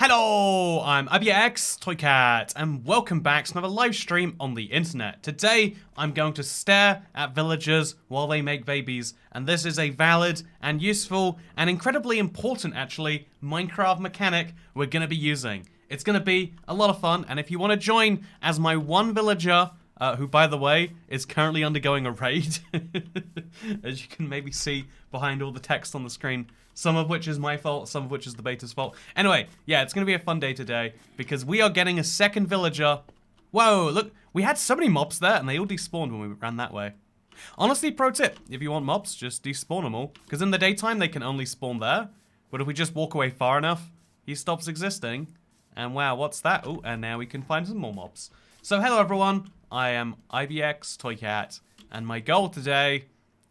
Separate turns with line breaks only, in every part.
Hello, I'm ABX Toycat, and welcome back to another live stream on the internet. Today, I'm going to stare at villagers while they make babies, and this is a valid and useful and incredibly important, actually, Minecraft mechanic we're going to be using. It's going to be a lot of fun, and if you want to join as my one villager, who, by the way, is currently undergoing a raid, as you can maybe see behind all the text on the screen, some of which is my fault, some of which is the beta's fault. Anyway, yeah, it's going to be a fun day today, because we are getting a second villager. Whoa, look, we had so many mobs there, and they all despawned when we ran that way. Honestly, pro tip, if you want mobs, just despawn them all, because in the daytime, they can only spawn there, but if we just walk away far enough, he stops existing, and wow, what's that? Oh, and now we can find some more mobs. So, hello everyone, I am IBX Toycat, and my goal today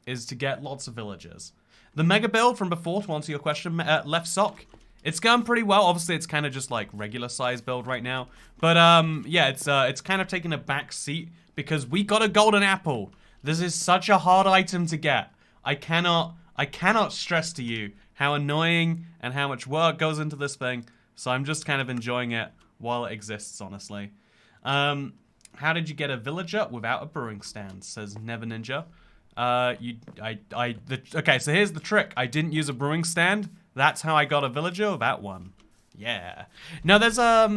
is to get lots of villagers. The mega build from before, to answer your question, left sock, it's going pretty well. Obviously, it's kind of just like regular size build right now. But yeah, it's kind of taking a back seat because we got a golden apple. This is such a hard item to get. I cannot stress to you how annoying and how much work goes into this thing. So I'm just kind of enjoying it while it exists, honestly. How did you get a villager without a brewing stand? Says Never Ninja. Okay, so here's the trick. I didn't use a brewing stand. That's how I got a villager without one. Yeah. Now there's, I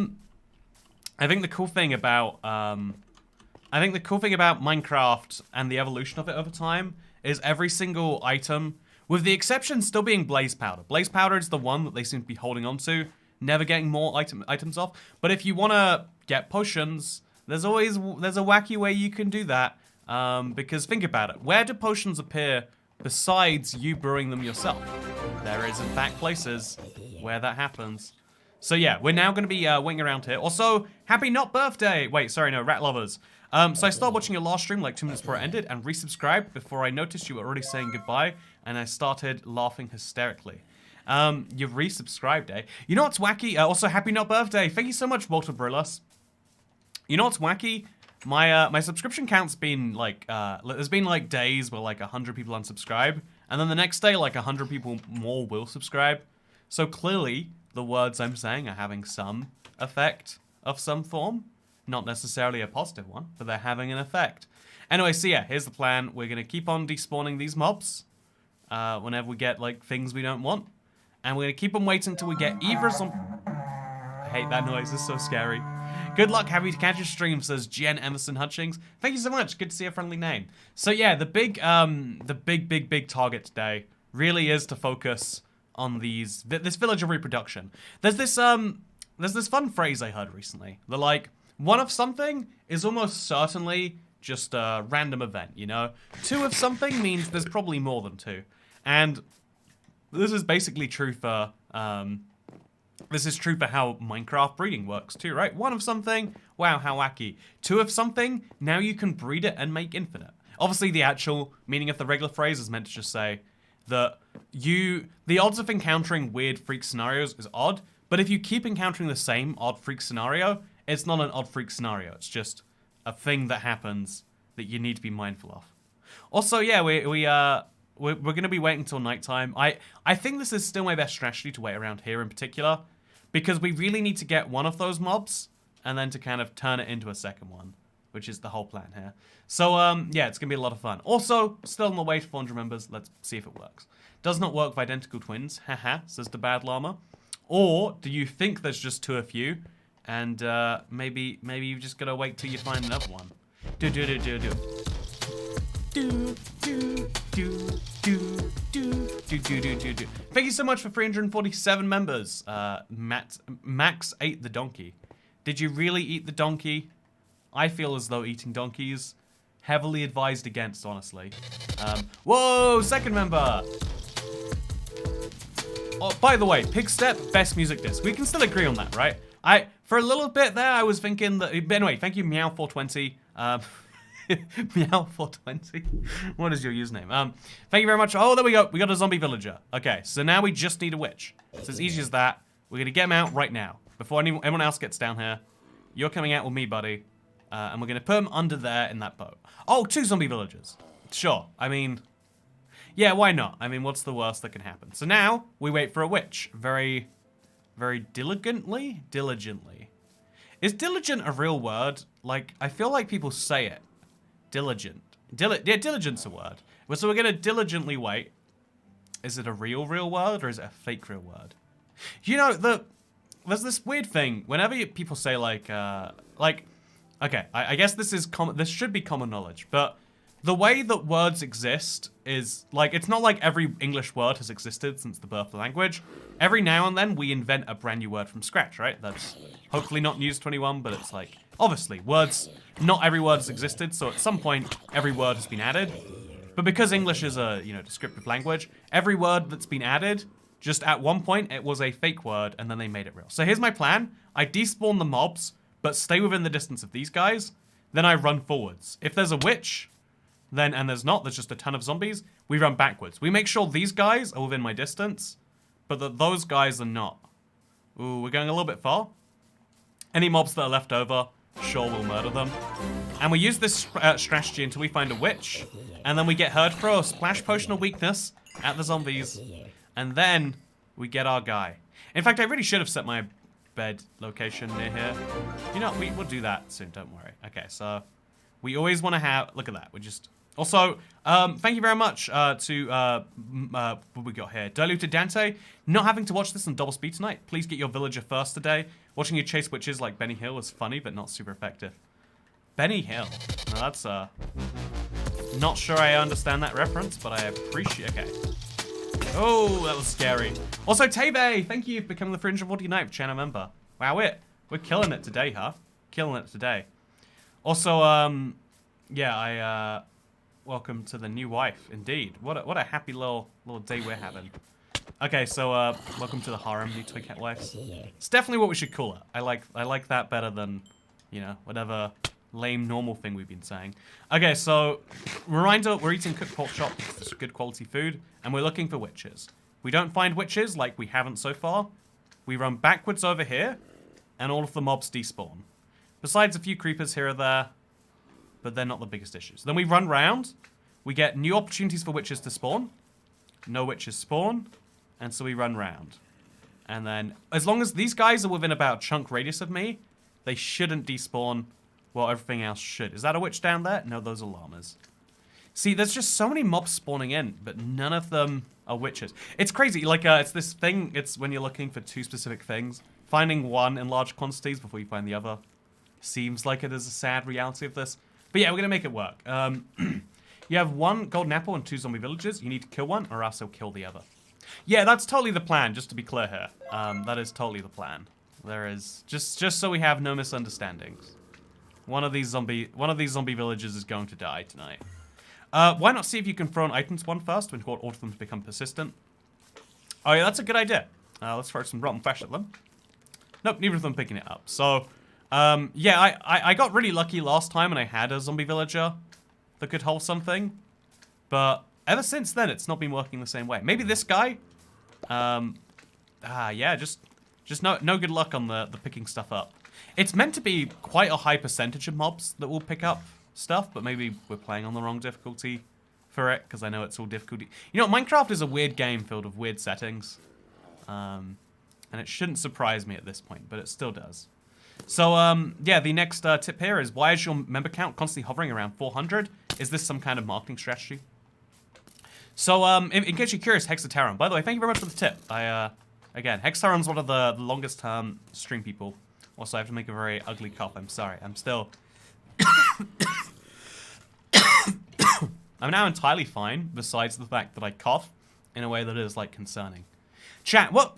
think the cool thing about, Minecraft and the evolution of it over time is every single item, with the exception still being blaze powder. Blaze powder is the one that they seem to be holding on to, never getting more items off. But if you want to get potions, there's a wacky way you can do that. Because think about it, where do potions appear besides you brewing them yourself? There is in fact places where that happens. So yeah, we're now going to be waiting around here. Also, happy not birthday! Wait, sorry, no, rat lovers. So I started watching your last stream like 2 minutes before it ended and resubscribed before I noticed you were already saying goodbye, and I started laughing hysterically. You've resubscribed, eh? You know what's wacky? Also, happy not birthday! Thank you so much, Walter Brillas. You know what's wacky? My subscription count's been like, there's been like days where like 100 people unsubscribe, and then the next day like 100 people more will subscribe. So clearly, the words I'm saying are having some effect of some form. Not necessarily a positive one, but they're having an effect. Anyway, so yeah, here's the plan. We're gonna keep on despawning these mobs, whenever we get like things we don't want. And we're gonna keep on waiting until we get either some... I hate that noise, it's so scary. Good luck, happy to catch your stream, says Jen Emerson Hutchings. Thank you so much, good to see a friendly name. So yeah, the big target today really is to focus on this villager reproduction. There's this fun phrase I heard recently. They're like, one of something is almost certainly just a random event, you know? Two of something means there's probably more than two. And this is basically true for, this is true for how Minecraft breeding works too, right? One of something, wow, how wacky. Two of something, now you can breed it and make infinite. Obviously, the actual meaning of the regular phrase is meant to just say that the odds of encountering weird freak scenarios is odd, but if you keep encountering the same odd freak scenario, it's not an odd freak scenario. It's just a thing that happens that you need to be mindful of. Also, yeah, we're going to be waiting until nighttime. I think this is still my best strategy to wait around here in particular, because we really need to get one of those mobs and then to kind of turn it into a second one, which is the whole plan here. So, yeah, it's going to be a lot of fun. Also, still on the way to 400 members. Let's see if it works. Does not work with identical twins. Haha, says the bad llama. Or do you think there's just two of you, and maybe you've just got to wait till you find another one? Thank you so much for 347 members. Max ate the donkey. Did you really eat the donkey? I feel as though eating donkeys, heavily advised against, honestly. Whoa, second member. Oh, by the way, Pig Step, best music disc. We can still agree on that, right? For a little bit there, I was thinking that, anyway, thank you, Meow420. Meow420. What is your username? Thank you very much. Oh, there we go. We got a zombie villager. Okay, so now we just need a witch. It's as easy as that. We're gonna get him out right now. Before anyone else gets down here. You're coming out with me, buddy. And we're gonna put him under there in that boat. Oh, 2 zombie villagers. Sure. I mean, yeah, why not? I mean, what's the worst that can happen? So now we wait for a witch. Very very diligently. Diligently. Is diligent a real word? Like, I feel like people say it. Diligent. Yeah, diligent's a word. Well, so we're going to diligently wait. Is it a real word or is it a fake real word? You know, there's this weird thing. Whenever people say like, okay, I guess this should be common knowledge, but the way that words exist is, like, it's not like every English word has existed since the birth of the language. Every now and then we invent a brand new word from scratch, right? That's hopefully not News 21, but it's like, obviously, words, not every word has existed, so at some point, every word has been added. But because English is a, descriptive language, every word that's been added, just at one point, it was a fake word, and then they made it real. So here's my plan. I despawn the mobs, but stay within the distance of these guys, then I run forwards. If there's a witch, and there's not, there's just a ton of zombies, we run backwards. We make sure these guys are within my distance, but that those guys are not. Ooh, we're going a little bit far. Any mobs that are left over, sure, we'll murder them. And we use this strategy until we find a witch, and then we get her to throw a splash potion of weakness at the zombies, and then we get our guy. In fact, I really should have set my bed location near here. You know, we'll do that soon, don't worry. Okay, so we always want to have, look at that, we just... Also, thank you very much to, what we got here? Diluted Dante. Not having to watch this on double speed tonight. Please get your villager first today. Watching you chase witches like Benny Hill is funny, but not super effective. Benny Hill. Now that's, not sure I understand that reference, but I appreciate, okay. Oh, that was scary. Also, Tebe, thank you for becoming the Fringe of 49th channel member. Wow, we're killing it today, huh? Killing it today. Also, yeah, welcome to the new wife, indeed. What a happy little day we're having. Okay, so welcome to the harem, new Toy Cat wives. It's definitely what we should call it. I like that better than, whatever lame normal thing we've been saying. Okay, so reminder, we're eating cooked pork chop. It's good quality food, and we're looking for witches. We don't find witches, like we haven't so far. We run backwards over here, and all of the mobs despawn. Besides a few creepers here or there, but they're not the biggest issues. Then we run round, we get new opportunities for witches to spawn. No witches spawn, and so we run round. And then, as long as these guys are within about a chunk radius of me, they shouldn't despawn, while everything else should. Is that a witch down there? No, those are llamas. See, there's just so many mobs spawning in, but none of them are witches. It's crazy, like, it's this thing, it's when you're looking for two specific things. Finding one in large quantities before you find the other seems like it is a sad reality of this. But yeah, we're gonna make it work. You have one golden apple and 2 zombie villagers. You need to kill one, or else they'll kill the other. Yeah, that's totally the plan, just to be clear here. That is totally the plan. There is, just so we have no misunderstandings. One of these zombie villagers is going to die tonight. Why not see if you can throw an items one first when order them to become persistent? Oh yeah, that's a good idea. Let's throw some rotten flesh at them. Nope, neither of them picking it up. So, yeah, I got really lucky last time and I had a zombie villager that could hold something. But ever since then, it's not been working the same way. Maybe this guy? Yeah, just no good luck on the picking stuff up. It's meant to be quite a high percentage of mobs that will pick up stuff, but maybe we're playing on the wrong difficulty for it, because I know it's all difficulty. You know, Minecraft is a weird game filled with weird settings. And it shouldn't surprise me at this point, but it still does. So, yeah, the next tip here is, why is your member count constantly hovering around 400? Is this some kind of marketing strategy? So, in case you're curious, Hexataron. By the way, thank you very much for the tip. Again, Hexataron's one of the longest term stream people. Also, I have to make a very ugly cough. I'm sorry. I'm still... I'm now entirely fine, besides the fact that I cough in a way that is, like, concerning. Chat, what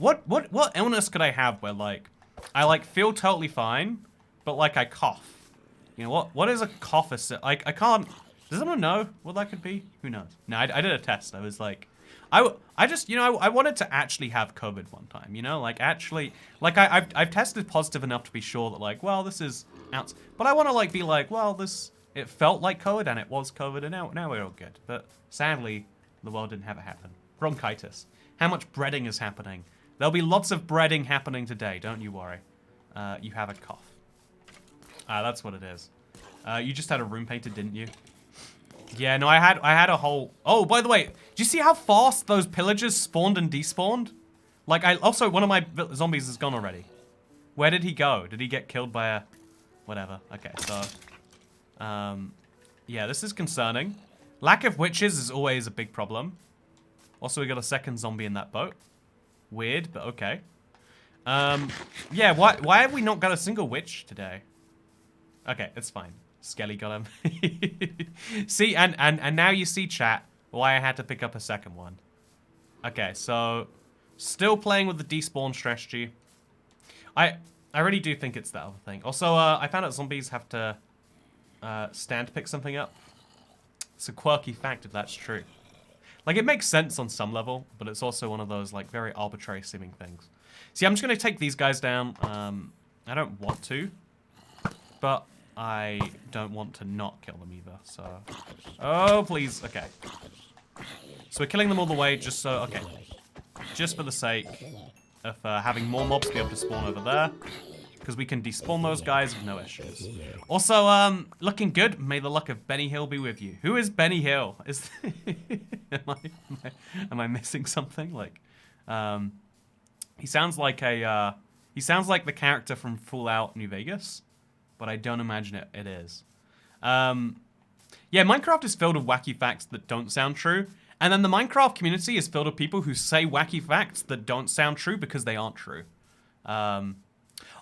illness could I have where, like, I feel totally fine, but, like, I cough? You know, what is a cough? Like, I can't... Does anyone know what that could be? Who knows? No, I did a test. I was like... I just, you know, I wanted to actually have COVID one time, you know? Like, actually... Like, I've tested positive enough to be sure that, like, well, this is... out. But I want to, like, be like, well, this... It felt like COVID, and it was COVID, and now we're all good. But, sadly, the world didn't have it happen. Bronchitis. How much breading is happening? There'll be lots of breading happening today, don't you worry. You have a cough. That's what it is. You just had a room painted, didn't you? Yeah, no, I had a whole... Oh, by the way, do you see how fast those pillagers spawned and despawned? Like, also, one of my zombies is gone already. Where did he go? Did he get killed by a... Whatever. Okay, so... yeah, this is concerning. Lack of witches is always a big problem. Also, we got a second zombie in that boat. Weird, but okay. Yeah, why have we not got a single witch today? Okay, it's fine. Skelly got him. See, and now you see, chat, why I had to pick up a second one. Okay, so still playing with the despawn strategy. I really do think it's that other thing. Also, I found out zombies have to stand to pick something up. It's a quirky fact if that's true. Like, it makes sense on some level, but it's also one of those, like, very arbitrary seeming things. See, I'm just going to take these guys down. I don't want to, but I don't want to not kill them either, so... Oh, please. Okay. So we're killing them all the way just so... Okay. Just for the sake of having more mobs be able to spawn over there. Because we can despawn those guys with no issues. Also, looking good. May the luck of Benny Hill be with you. Who is Benny Hill? Is am I missing something? Like, he sounds like a he sounds like the character from Fallout New Vegas, but I don't imagine it is. Yeah, Minecraft is filled with wacky facts that don't sound true, and then the Minecraft community is filled with people who say wacky facts that don't sound true because they aren't true.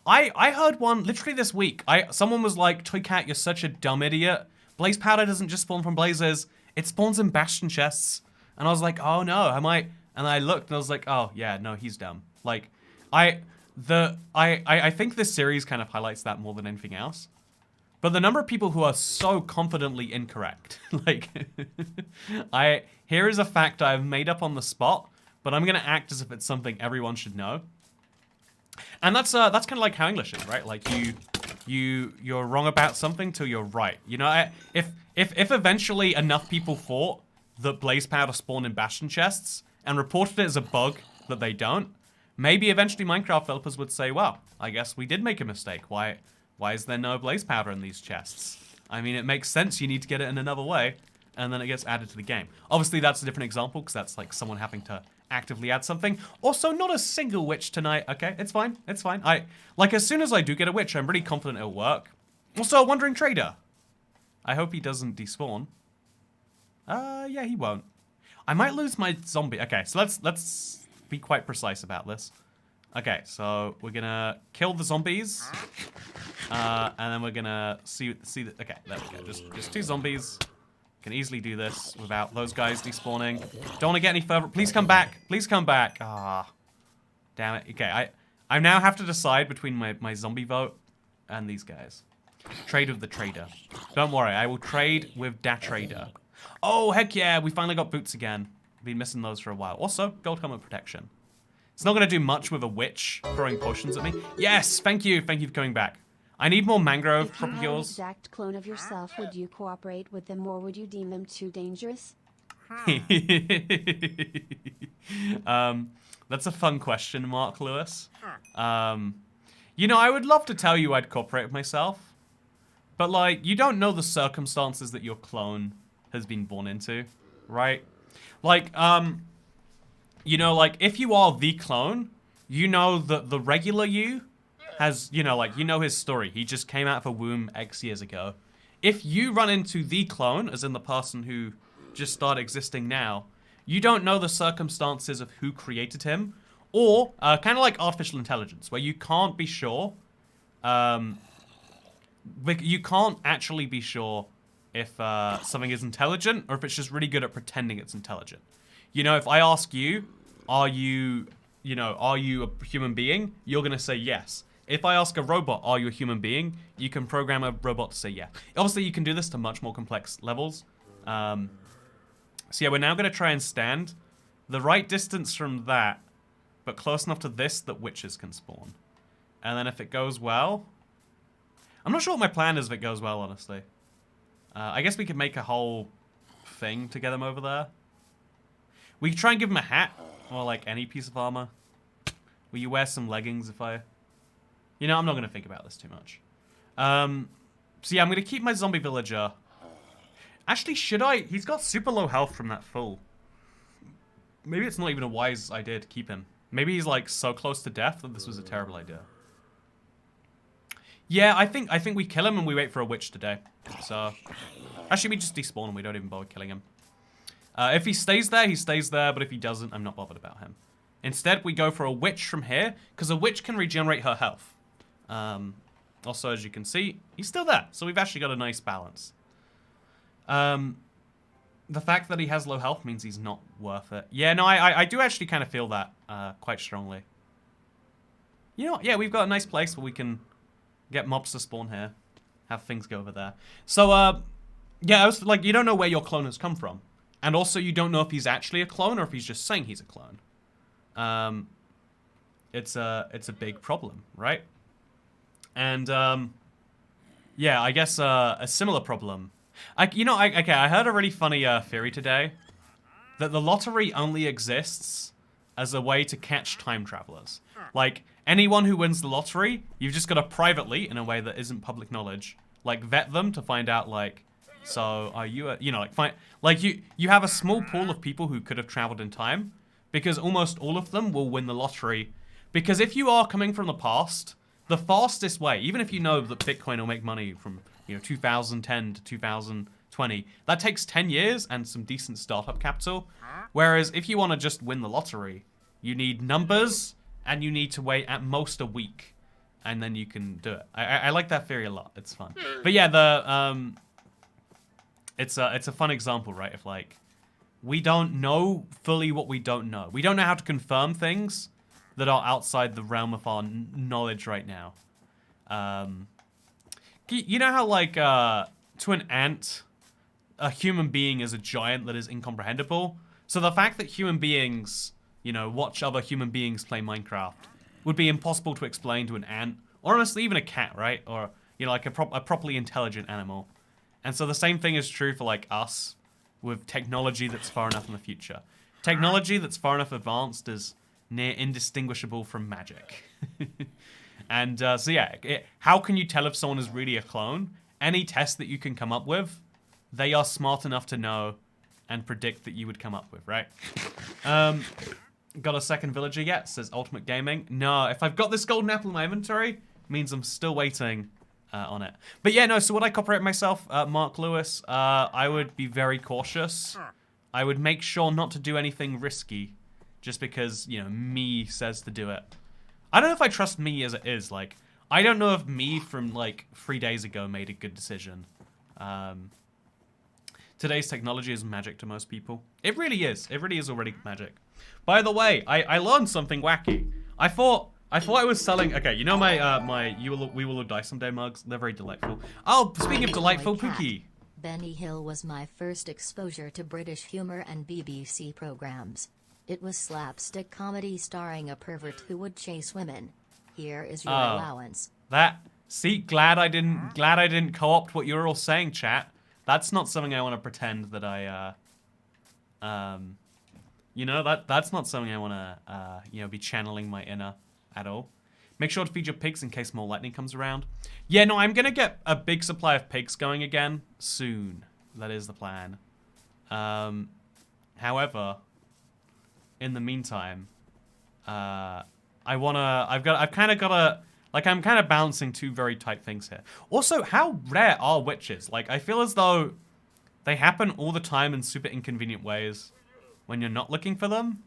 I heard one literally this week. Someone was like, "Toy Cat, you're such a dumb idiot. Blaze powder doesn't just spawn from blazes; it spawns in bastion chests." And I was like, "Oh no, am I?" And I looked and I was like, "Oh yeah, no, he's dumb." Like, I think this series kind of highlights that more than anything else. But the number of people who are so confidently incorrect, like, here is a fact I've made up on the spot, but I'm gonna act as if it's something everyone should know. And that's kind of like how English is, right? Like you're wrong about something till you're right. You know, if eventually enough people thought that blaze powder spawned in bastion chests and reported it as a bug that they don't, maybe eventually Minecraft developers would say, well, I guess we did make a mistake. Why is there no blaze powder in these chests? I mean, it makes sense. You need to get it in another way, and then it gets added to the game. Obviously, that's a different example because that's like someone having to actively add something. Also, not a single witch tonight. Okay, it's fine. It's fine. As soon as I do get a witch, I'm pretty confident it'll work. Also, a wandering trader. I hope he doesn't despawn. Yeah, he won't. I might lose my zombie. Okay, so let's be quite precise about this. Okay, so we're gonna kill the zombies, and then we're gonna see the. Okay, there we go. Just two zombies. Can easily do this without those guys despawning. Don't want to get any further. Please come back. Please come back. Ah, damn it. Okay, I now have to decide between my zombie vote and these guys. Trade with the trader. Don't worry, I will trade with that trader. Oh, heck yeah, we finally got boots again. Been missing those for a while. Also, gold helmet protection. It's not going to do much with a witch throwing potions at me. Yes, thank you. Thank you for coming back. I need more mangrove property heals.
If you had an exact clone of yourself, would you cooperate with them or would you deem them too dangerous?
That's a fun question, Mark Lewis. You know, I would love to tell you I'd cooperate with myself, but like, you don't know the circumstances that your clone has been born into, right? Like, you know, like, if you are the clone, you know that the regular you has, you know, like, you know his story. He just came out of a womb X years ago. If you run into the clone, as in the person who just started existing now, you don't know the circumstances of who created him, or kind of like artificial intelligence, where you can't be sure, you can't actually be sure if something is intelligent or if it's just really good at pretending it's intelligent. You know, if I ask you, are you a human being? You're going to say yes. If I ask a robot, are you a human being? You can program a robot to say yeah. Obviously, you can do this to much more complex levels. So yeah, we're now going to try and stand the right distance from that, but close enough to this that witches can spawn. And then if it goes well... I'm not sure what my plan is if it goes well, honestly. I guess we could make a whole thing to get them over there. We could try and give him a hat, or like any piece of armor. Will you wear some leggings if I... You know, I'm not going to think about this too much. So yeah, I'm going to keep my zombie villager. Actually, should I? He's got super low health from that fool. Maybe it's not even a wise idea to keep him. Maybe he's like so close to death that this was a terrible idea. Yeah, I think we kill him and we wait for a witch today. So, actually we just despawn and we don't even bother killing him. If he stays there, he stays there, but if he doesn't, I'm not bothered about him. Instead, we go for a witch from here, because a witch can regenerate her health. Also, as you can see, he's still there, so we've actually got a nice balance. The fact that he has low health means he's not worth it. Yeah, no, I do actually kind of feel that quite strongly. You know what? Yeah, we've got a nice place where we can get mobs to spawn here, have things go over there. So, yeah, I was like, you don't know where your clone has come from. And also, you don't know if he's actually a clone or if he's just saying he's a clone. It's a big problem, right? And, yeah, I guess a similar problem. Okay, I heard a really funny theory today that the lottery only exists as a way to catch time travelers. Like, anyone who wins the lottery, you've just got to privately, in a way that isn't public knowledge, like, vet them to find out, like, so are you, you have a small pool of people who could have traveled in time, because almost all of them will win the lottery. Because if you are coming from the past, the fastest way, even if you know that Bitcoin will make money from, 2010 to 2020, that takes 10 years and some decent startup capital. Whereas if you want to just win the lottery, you need numbers and you need to wait at most a week, and then you can do it. I like that theory a lot. It's fun. But yeah, it's a fun example, right? Of like, we don't know fully what we don't know. We don't know how to confirm things that are outside the realm of our knowledge right now. You know how, like, to an ant, a human being is a giant that is incomprehensible? So the fact that human beings, watch other human beings play Minecraft would be impossible to explain to an ant, or honestly even a cat, right? Or, like a properly intelligent animal. And so the same thing is true for, like, us with technology that's far enough in the future. Technology that's far enough advanced is near indistinguishable from magic. And so yeah, how can you tell if someone is really a clone? Any test that you can come up with, they are smart enough to know and predict that you would come up with, right? Got a second villager yet? Says Ultimate Gaming. No, if I've got this golden apple in my inventory, it means I'm still waiting on it. But yeah, no, so would I cooperate myself, Mark Lewis? I would be very cautious. I would make sure not to do anything risky just because, me says to do it. I don't know if I trust me as it is. Like, I don't know if me from, like, 3 days ago made a good decision. Today's technology is magic to most people. It really is. It really is already magic. By the way, I learned something wacky. I thought I was selling... Okay, you know my We Will Die Someday mugs? They're very delightful. Oh, speaking of delightful, Pookie.
Benny Hill was my first exposure to British humor and BBC programs. It was slapstick comedy starring a pervert who would chase women. Here is your allowance.
See, glad I didn't co-opt what you're all saying, chat. That's not something I want to pretend that that's not something I want to, be channeling my inner at all. Make sure to feed your pigs in case more lightning comes around. Yeah, no, I'm going to get a big supply of pigs going again soon. That is the plan. However, in the meantime, I'm kind of balancing two very tight things here. Also, how rare are witches? Like, I feel as though they happen all the time in super inconvenient ways when you're not looking for them.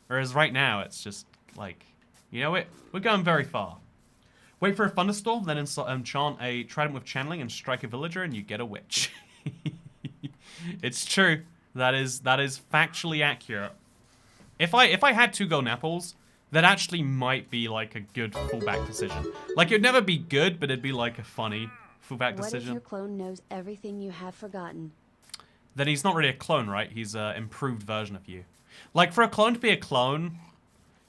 Whereas right now, it's just like, we're going very far. Wait for a thunderstorm, then enchant a trident with channeling and strike a villager, and you get a witch. It's true. That is factually accurate. If I had 2 golden apples, that actually might be like a good fallback decision. Like, it'd never be good, but it'd be like a funny fallback decision.
What if your clone knows everything you have forgotten?
Then he's not really a clone, right? He's an improved version of you. Like, for a clone to be a clone,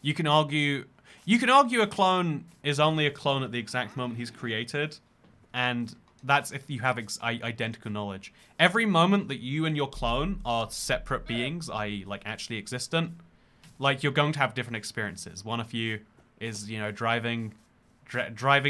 you can argue a clone is only a clone at the exact moment he's created, and that's if you have identical knowledge. Every moment that you and your clone are separate beings, i.e. like actually existent, like, you're going to have different experiences. One of you is, driving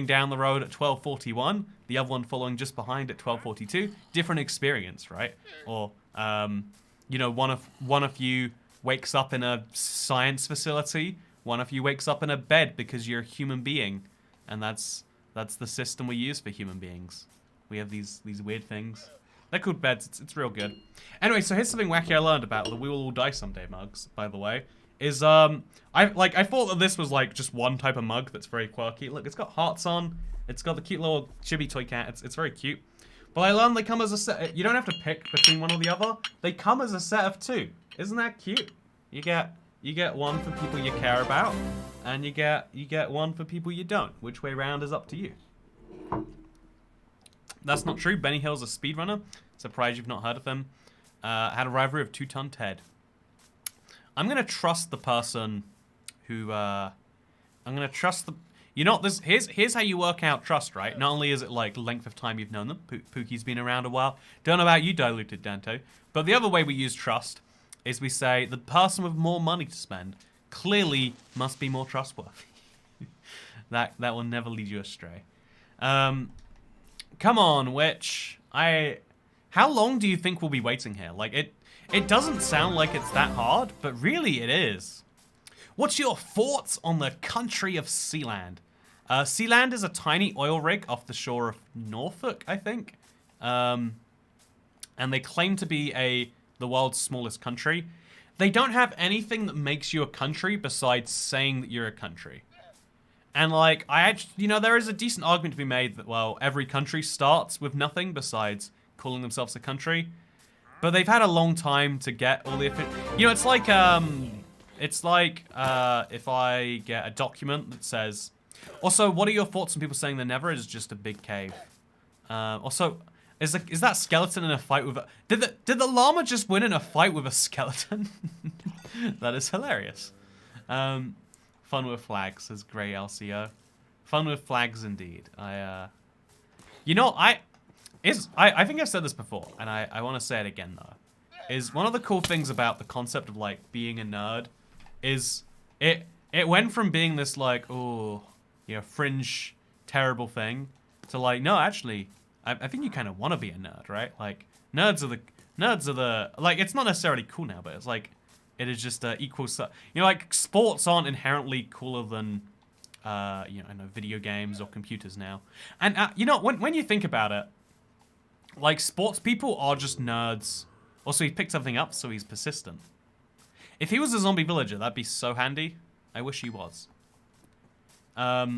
down the road at 12:41. The other one following just behind at 12:42. Different experience, right? Or, one of you wakes up in a science facility One of you wakes up in a bed because you're a human being. And that's the system we use for human beings. We have these weird things. They're called beds. It's real good. Anyway, so here's something wacky I learned about the "We Will All Die Someday" mugs, by the way. Is I thought that this was like just one type of mug that's very quirky. Look, it's got hearts on. It's got the cute little chibi toy cat. It's very cute. But I learned they come as a set. You don't have to pick between one or the other. They come as a set of 2. Isn't that cute? You get one for people you care about, and you get one for people you don't. Which way round is up to you. That's not true. Benny Hill's a speedrunner. Surprised you've not heard of him. Had a rivalry of 2-ton Ted. I'm gonna trust the person who. I'm gonna trust the. You know, here's how you work out trust, right? Not only is it like length of time you've known them. Pookie's been around a while. Don't know about you, Diluted Danto. But the other way we use trust is we say the person with more money to spend clearly must be more trustworthy. that will never lead you astray. Come on, Witch. How long do you think we'll be waiting here? Like, it doesn't sound like it's that hard, but really it is. What's your thoughts on the country of Sealand? Sealand is a tiny oil rig off the shore of Norfolk, I think. And they claim to be the world's smallest country. They don't have anything that makes you a country besides saying that you're a country. And like, there is a decent argument to be made that, well, every country starts with nothing besides calling themselves a country. But they've had a long time to get all the... it's like if I get a document that says... Also, what are your thoughts on people saying the Nether is just a big cave? Also, is that skeleton in a fight with a... Did the llama just win in a fight with a skeleton? That is hilarious. Fun with flags, says Grey LCO. Fun with flags indeed. I think I've said this before, and I want to say it again though. Is one of the cool things about the concept of like being a nerd is it went from being this like fringe terrible thing to like, no, actually I think you kind of want to be a nerd, right? Like nerds are the like, it's not necessarily cool now, but it's like it is just equal stuff. Like sports aren't inherently cooler than I know, video games or computers now. And when you think about it, like sports people are just nerds. Also, he picked something up, so he's persistent. If he was a zombie villager, that'd be so handy. I wish he was. Yeah,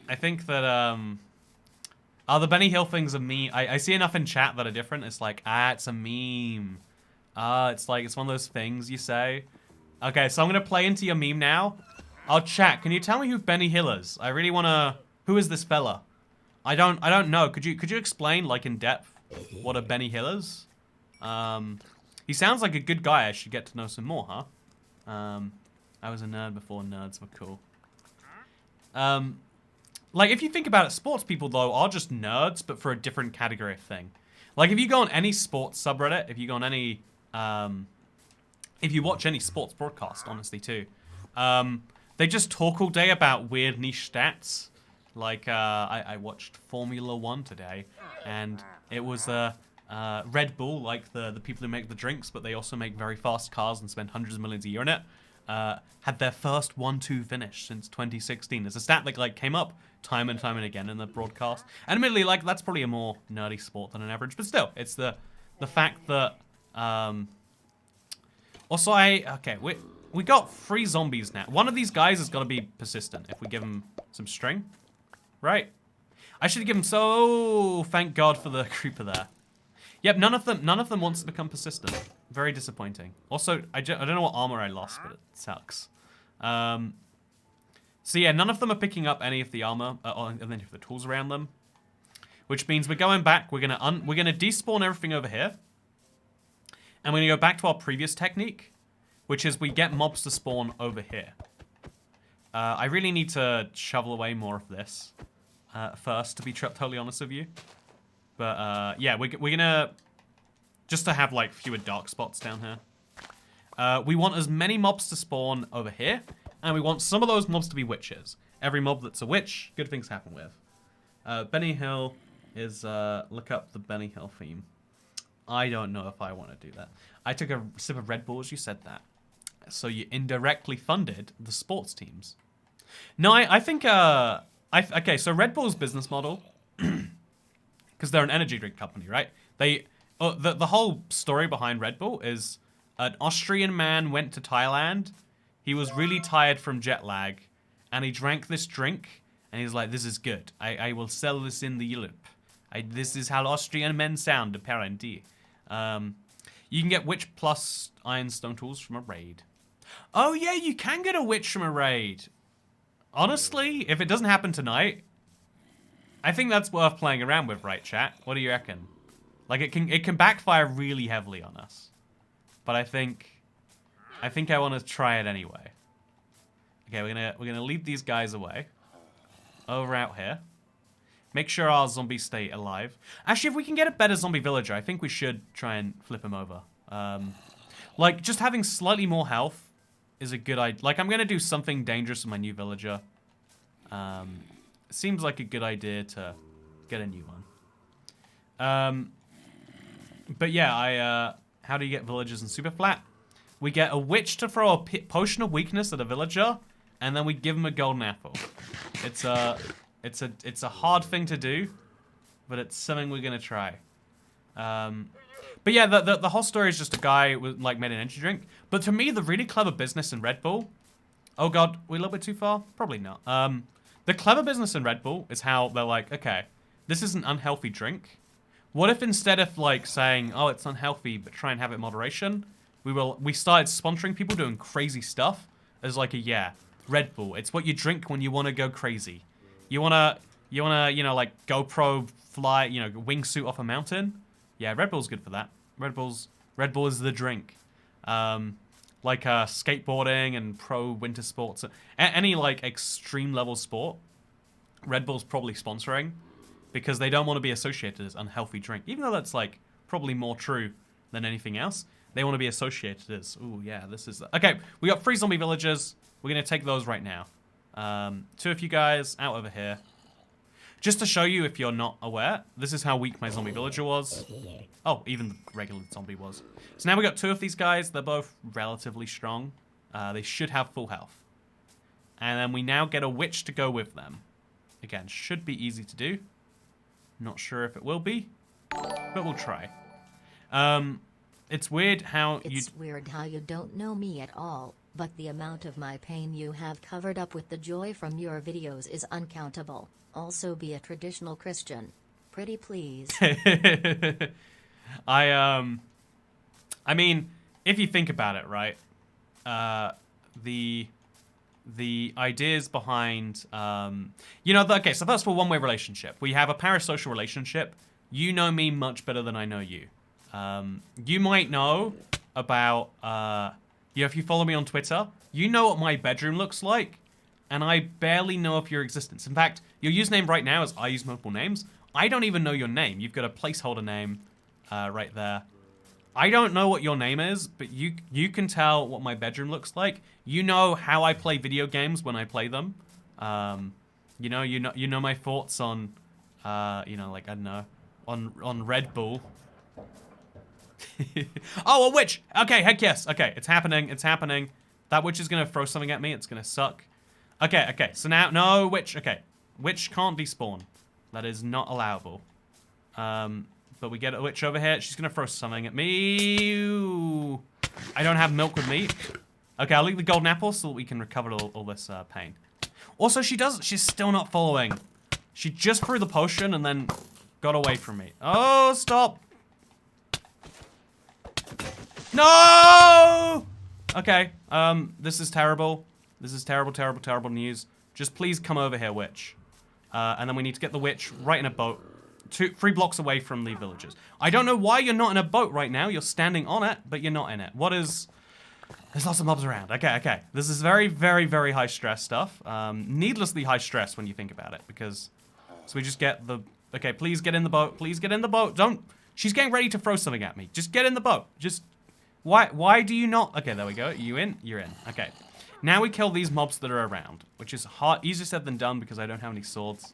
I think that the Benny Hill things are me. I see enough in chat that are different. It's like, it's a meme. It's like, it's one of those things you say. Okay, so I'm gonna play into your meme now. Chat, can you tell me who Benny Hill is? I really wanna... Who is this fella? I don't know. Could you explain, like, in depth what a Benny Hill is? He sounds like a good guy. I should get to know some more, huh? I was a nerd before nerds were cool. Like, if you think about it, sports people, though, are just nerds, but for a different category of thing. Like, if you go on any sports subreddit, if you go on any... if you watch any sports broadcast, honestly, too, they just talk all day about weird niche stats. Like, I watched Formula 1 today, and it was Red Bull, like the people who make the drinks, but they also make very fast cars and spend hundreds of millions a year on it, had their first 1-2 finish since 2016. It's a stat that like came up time and time and again in the broadcast. And admittedly, like, that's probably a more nerdy sport than an average, but still, it's the fact that... Also, we got 3 zombies now. One of these guys has got to be persistent if we give him some string. Right. I should give him thank God for the creeper there. Yep, none of them wants to become persistent. Very disappointing. Also, I don't know what armor I lost, but it sucks. So yeah, none of them are picking up any of the armor or any of the tools around them, which means we're going back. We're gonna despawn everything over here, and we're gonna go back to our previous technique, which is we get mobs to spawn over here. I really need to shovel away more of this first, to be totally honest with you. But yeah, we're gonna just to have like fewer dark spots down here. We want as many mobs to spawn over here, and we want some of those mobs to be witches. Every mob that's a witch, good things happen with. Benny Hill is look up the Benny Hill theme. I don't know if I want to do that. I took a sip of Red Bull as you said that. So you indirectly funded the sports teams. No, I think, okay, so Red Bull's business model, because they're an energy drink company, right? The whole story behind Red Bull is an Austrian man went to Thailand. He was really tired from jet lag, and he drank this drink, and he's like, this is good. I will sell this in the Europe. This is how Austrian men sound, apparently. You can get Witch plus Ironstone tools from a raid. Oh yeah, you can get a Witch from a raid. Honestly, if it doesn't happen tonight, I think that's worth playing around with, right, chat? What do you reckon? Like, it can backfire really heavily on us. But I think I want to try it anyway. Okay, we're gonna lead these guys away. Over out here. Make sure our zombies stay alive. Actually, if we can get a better zombie villager, I think we should try and flip him over. Like, just having slightly more health is a good idea. Like, I'm gonna do something dangerous with my new villager. Seems like a good idea to get a new one. But yeah, how do you get villagers in Superflat? We get a witch to throw a potion of weakness at a villager, and then we give him a golden apple. It's a hard thing to do, but it's something we're gonna try. But yeah, the whole story is just a guy who like made an energy drink. But to me, the really clever business in Red Bull. Oh god, we a little bit too far? Probably not. The clever business in Red Bull is how they're like, okay, this is an unhealthy drink. What if instead of like saying, oh, it's unhealthy, but try and have it in moderation, we started sponsoring people doing crazy stuff as like Red Bull. It's what you drink when you want to go crazy. You wanna, you know, like GoPro fly, wingsuit off a mountain. Yeah, Red Bull's good for that. Red Bull is the drink. Like skateboarding and pro winter sports, any like extreme level sport, Red Bull's probably sponsoring because they don't want to be associated as unhealthy drink. Even though that's like probably more true than anything else, they want to be associated as, ooh yeah, this is okay. We got 3 zombie villagers. We're gonna take those right now. 2 of you guys out over here. Just to show you if you're not aware, this is how weak my zombie villager was. Oh, even the regular zombie was. So now we got 2 of these guys. They're both relatively strong. They should have full health. And then we now get a witch to go with them. Again, should be easy to do. Not sure if it will be, but we'll try. It's weird how
It's weird how you don't know me at all, but the amount of my pain you have covered up with the joy from your videos is uncountable. Also be a traditional Christian. Pretty please.
I mean, if you think about it, right? The ideas behind, okay, so first of all, one-way relationship. We have a parasocial relationship. You know me much better than I know you. You might know about, if you follow me on Twitter, you know what my bedroom looks like, and I barely know of your existence. In fact, your username right now is I use multiple names. I don't even know your name. You've got a placeholder name right there. I don't know what your name is, but you can tell what my bedroom looks like. You know how I play video games when I play them. You know my thoughts on, like I don't know, on Red Bull. Oh, a witch! Okay, heck yes. Okay, it's happening. It's happening. That witch is gonna throw something at me. It's gonna suck. Okay. So now, no witch. Okay, witch can't despawn. That is not allowable. But we get a witch over here. She's gonna throw something at me. Ooh. I don't have milk with me. Okay, I'll leave the golden apple so that we can recover all this pain. Also, she's still not following. She just threw the potion and then got away from me. Oh, stop. No! Okay, this is terrible. This is terrible, terrible, terrible news. Just please come over here, witch. And then we need to get the witch right in a boat. 3 blocks away from the villagers. I don't know why you're not in a boat right now. You're standing on it, but you're not in it. What is... There's lots of mobs around. Okay. This is very, very, very high stress stuff. Needlessly high stress when you think about it, because... So we just get the... Okay, please get in the boat. Please get in the boat. Don't... She's getting ready to throw something at me. Just get in the boat. Just... Why do you not... Okay, there we go. You in? You're in. Okay. Now we kill these mobs that are around, which is easier said than done because I don't have any swords.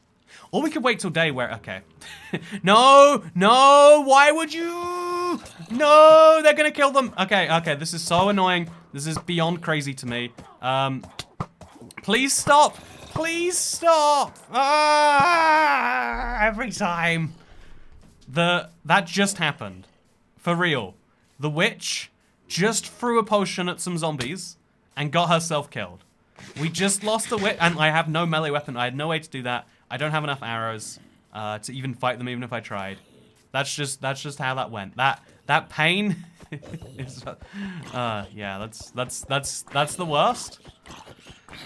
Or we could wait till day where... Okay. No! Why would you... No, they're gonna kill them. Okay, okay, this is so annoying. This is beyond crazy to me. Please stop. Please stop. Every time. That just happened. For real. The witch just threw a potion at some zombies and got herself killed. We just lost the witch, and I have no melee weapon. I had no way to do that. I don't have enough arrows to even fight them, even if I tried. That's just how that went. That pain is, yeah, that's the worst.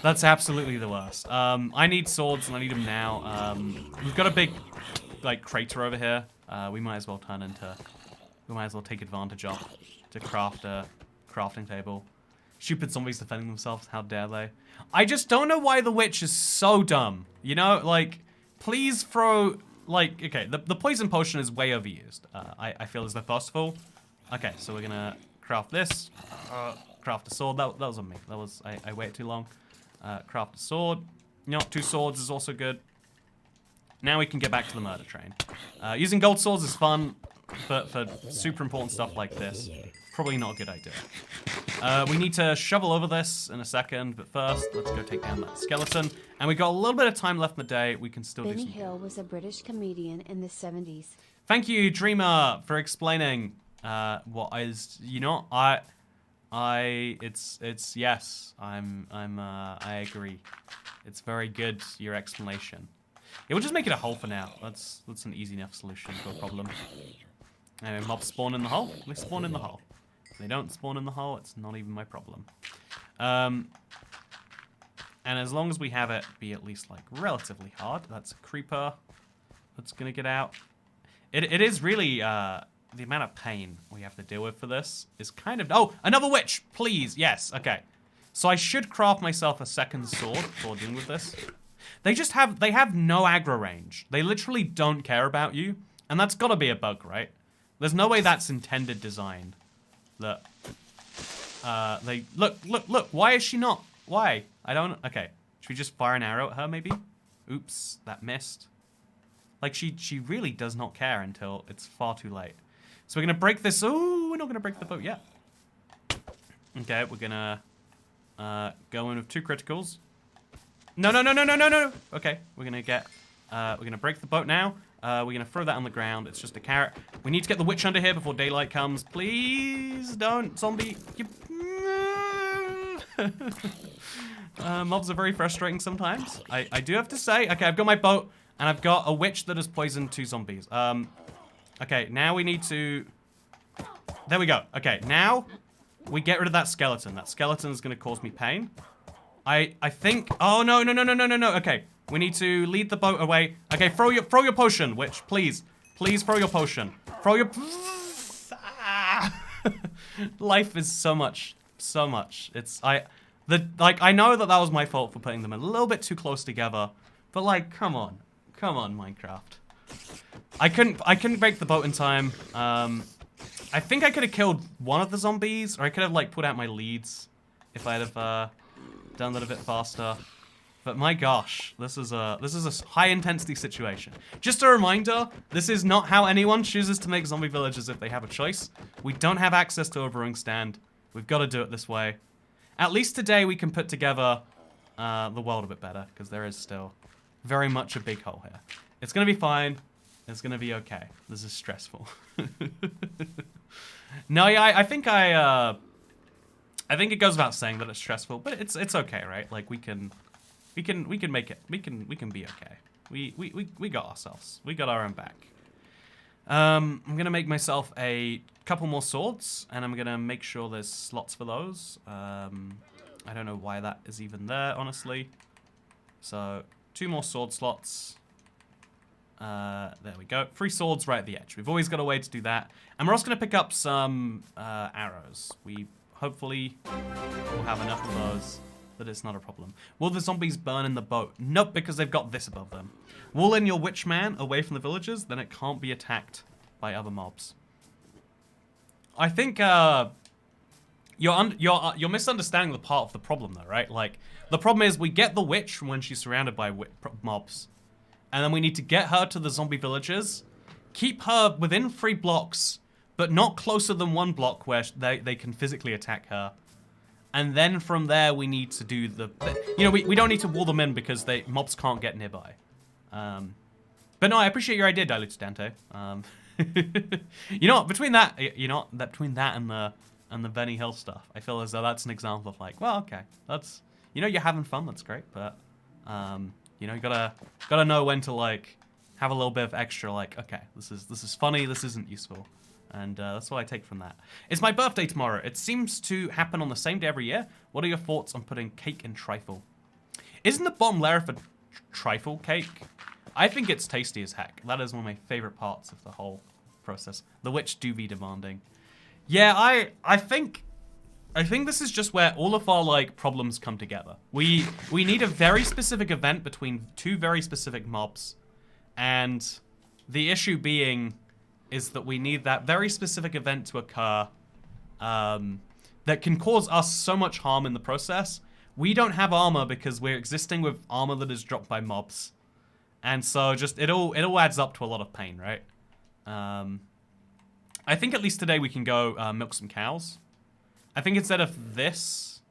That's absolutely the worst. I need swords and I need them now. We've got a big, like, crater over here. We might as well take advantage of to craft a crafting table. Stupid zombies defending themselves, how dare they? I just don't know why the witch is so dumb. You know, like, please throw, like, okay, the poison potion is way overused. I feel as though first of all. Okay, so we're gonna craft this. Craft a sword, that was on me. I waited too long. Craft a sword. You know, 2 swords is also good. Now we can get back to the murder train. Using gold swords is fun, but for super important stuff like this, probably not a good idea. We need to shovel over this in a second, but first, let's go take down that skeleton. And we got a little bit of time left in the day. We can still do
Benny
some.
Hill was a British comedian in the 70s.
Thank you, Dreamer, for explaining what is, you know, it's yes, I agree. It's very good, your explanation. Yeah, we'll just make it a hole for now. That's an easy enough solution to a problem. Anyway, mobs spawn in the hole. They spawn in the hole. If they don't spawn in the hole, it's not even my problem. And as long as we have it be at least, like, relatively hard. That's a creeper that's gonna get out. It is really, the amount of pain we have to deal with for this is kind of... Oh, another witch! Please, yes, okay. So I should craft myself a second sword before dealing with this. They have no aggro range. They literally don't care about you. And that's gotta be a bug, right? There's no way that's intended design. That, look, why is she not? Why? I don't, okay. Should we just fire an arrow at her, maybe? Oops, that missed. Like, she really does not care until it's far too late. So we're gonna break this. Oh, we're not gonna break the boat yet. Okay, we're gonna go in with 2 criticals. No. Okay, we're gonna break the boat now. We're gonna throw that on the ground. It's just a carrot. We need to get the witch under here before daylight comes. Please don't, zombie. Mobs are very frustrating sometimes. I do have to say. Okay, I've got my boat, and I've got a witch that has poisoned 2 zombies. Okay, now we need to... There we go. Okay, now we get rid of that skeleton. That skeleton is going to cause me pain. I think... Oh, no. Okay, we need to lead the boat away. Okay, throw your potion, witch, please. Please throw your potion. Throw your... Life is so much. It's... I know that was my fault for putting them a little bit too close together. But, like, come on. Come on, Minecraft. I couldn't break the boat in time. I think I could have killed one of the zombies, or I could have, like, put out my leads if I'd have done that a bit faster. But my gosh, this is a high intensity situation. Just a reminder, this is not how anyone chooses to make zombie villages if they have a choice. We don't have access to a brewing stand. We've got to do it this way. At least today we can put together the world a bit better, because there is still very much a big hole here. It's gonna be fine. It's gonna be okay. This is stressful. No, yeah, I think it goes without saying that it's stressful, but it's okay, right? Like we can make it. We can be okay. We got ourselves. We got our own back. I'm gonna make myself a couple more swords, and I'm gonna make sure there's slots for those. I don't know why that is even there, honestly. So 2 more sword slots. There we go. 3 swords right at the edge. We've always got a way to do that. And we're also going to pick up some arrows. We hopefully will have enough of those that it's not a problem. Will the zombies burn in the boat? Nope, because they've got this above them. Wool in your witch man away from the villagers, then it can't be attacked by other mobs. I think you're misunderstanding the part of the problem though, right? Like, the problem is we get the witch from when she's surrounded by mobs. And then we need to get her to the zombie villagers, keep her within 3 blocks but not closer than 1 block where they can physically attack her. And then from there, we need to do you know, we don't need to wall them in because mobs can't get nearby. But no, I appreciate your idea, Diluted Dante. You know, between that and the Benny Hill stuff, I feel as though that's an example of like, well, okay, that's, you know, you're having fun, that's great, but you know, you gotta know when to like have a little bit of extra, like, okay, this is funny, this isn't useful. And that's what I take from that. It's my birthday tomorrow. It seems to happen on the same day every year. What are your thoughts on putting cake in trifle? Isn't the bottom layer for trifle cake? I think it's tasty as heck. That is one of my favorite parts of the whole process. The witch do be demanding. Yeah, I think this is just where all of our like problems come together. We need a very specific event between 2 very specific mobs, and the issue being is that we need that very specific event to occur that can cause us so much harm in the process. We don't have armor because we're existing with armor that is dropped by mobs. And so just it all adds up to a lot of pain, right? I think at least today we can go milk some cows. I think instead of this,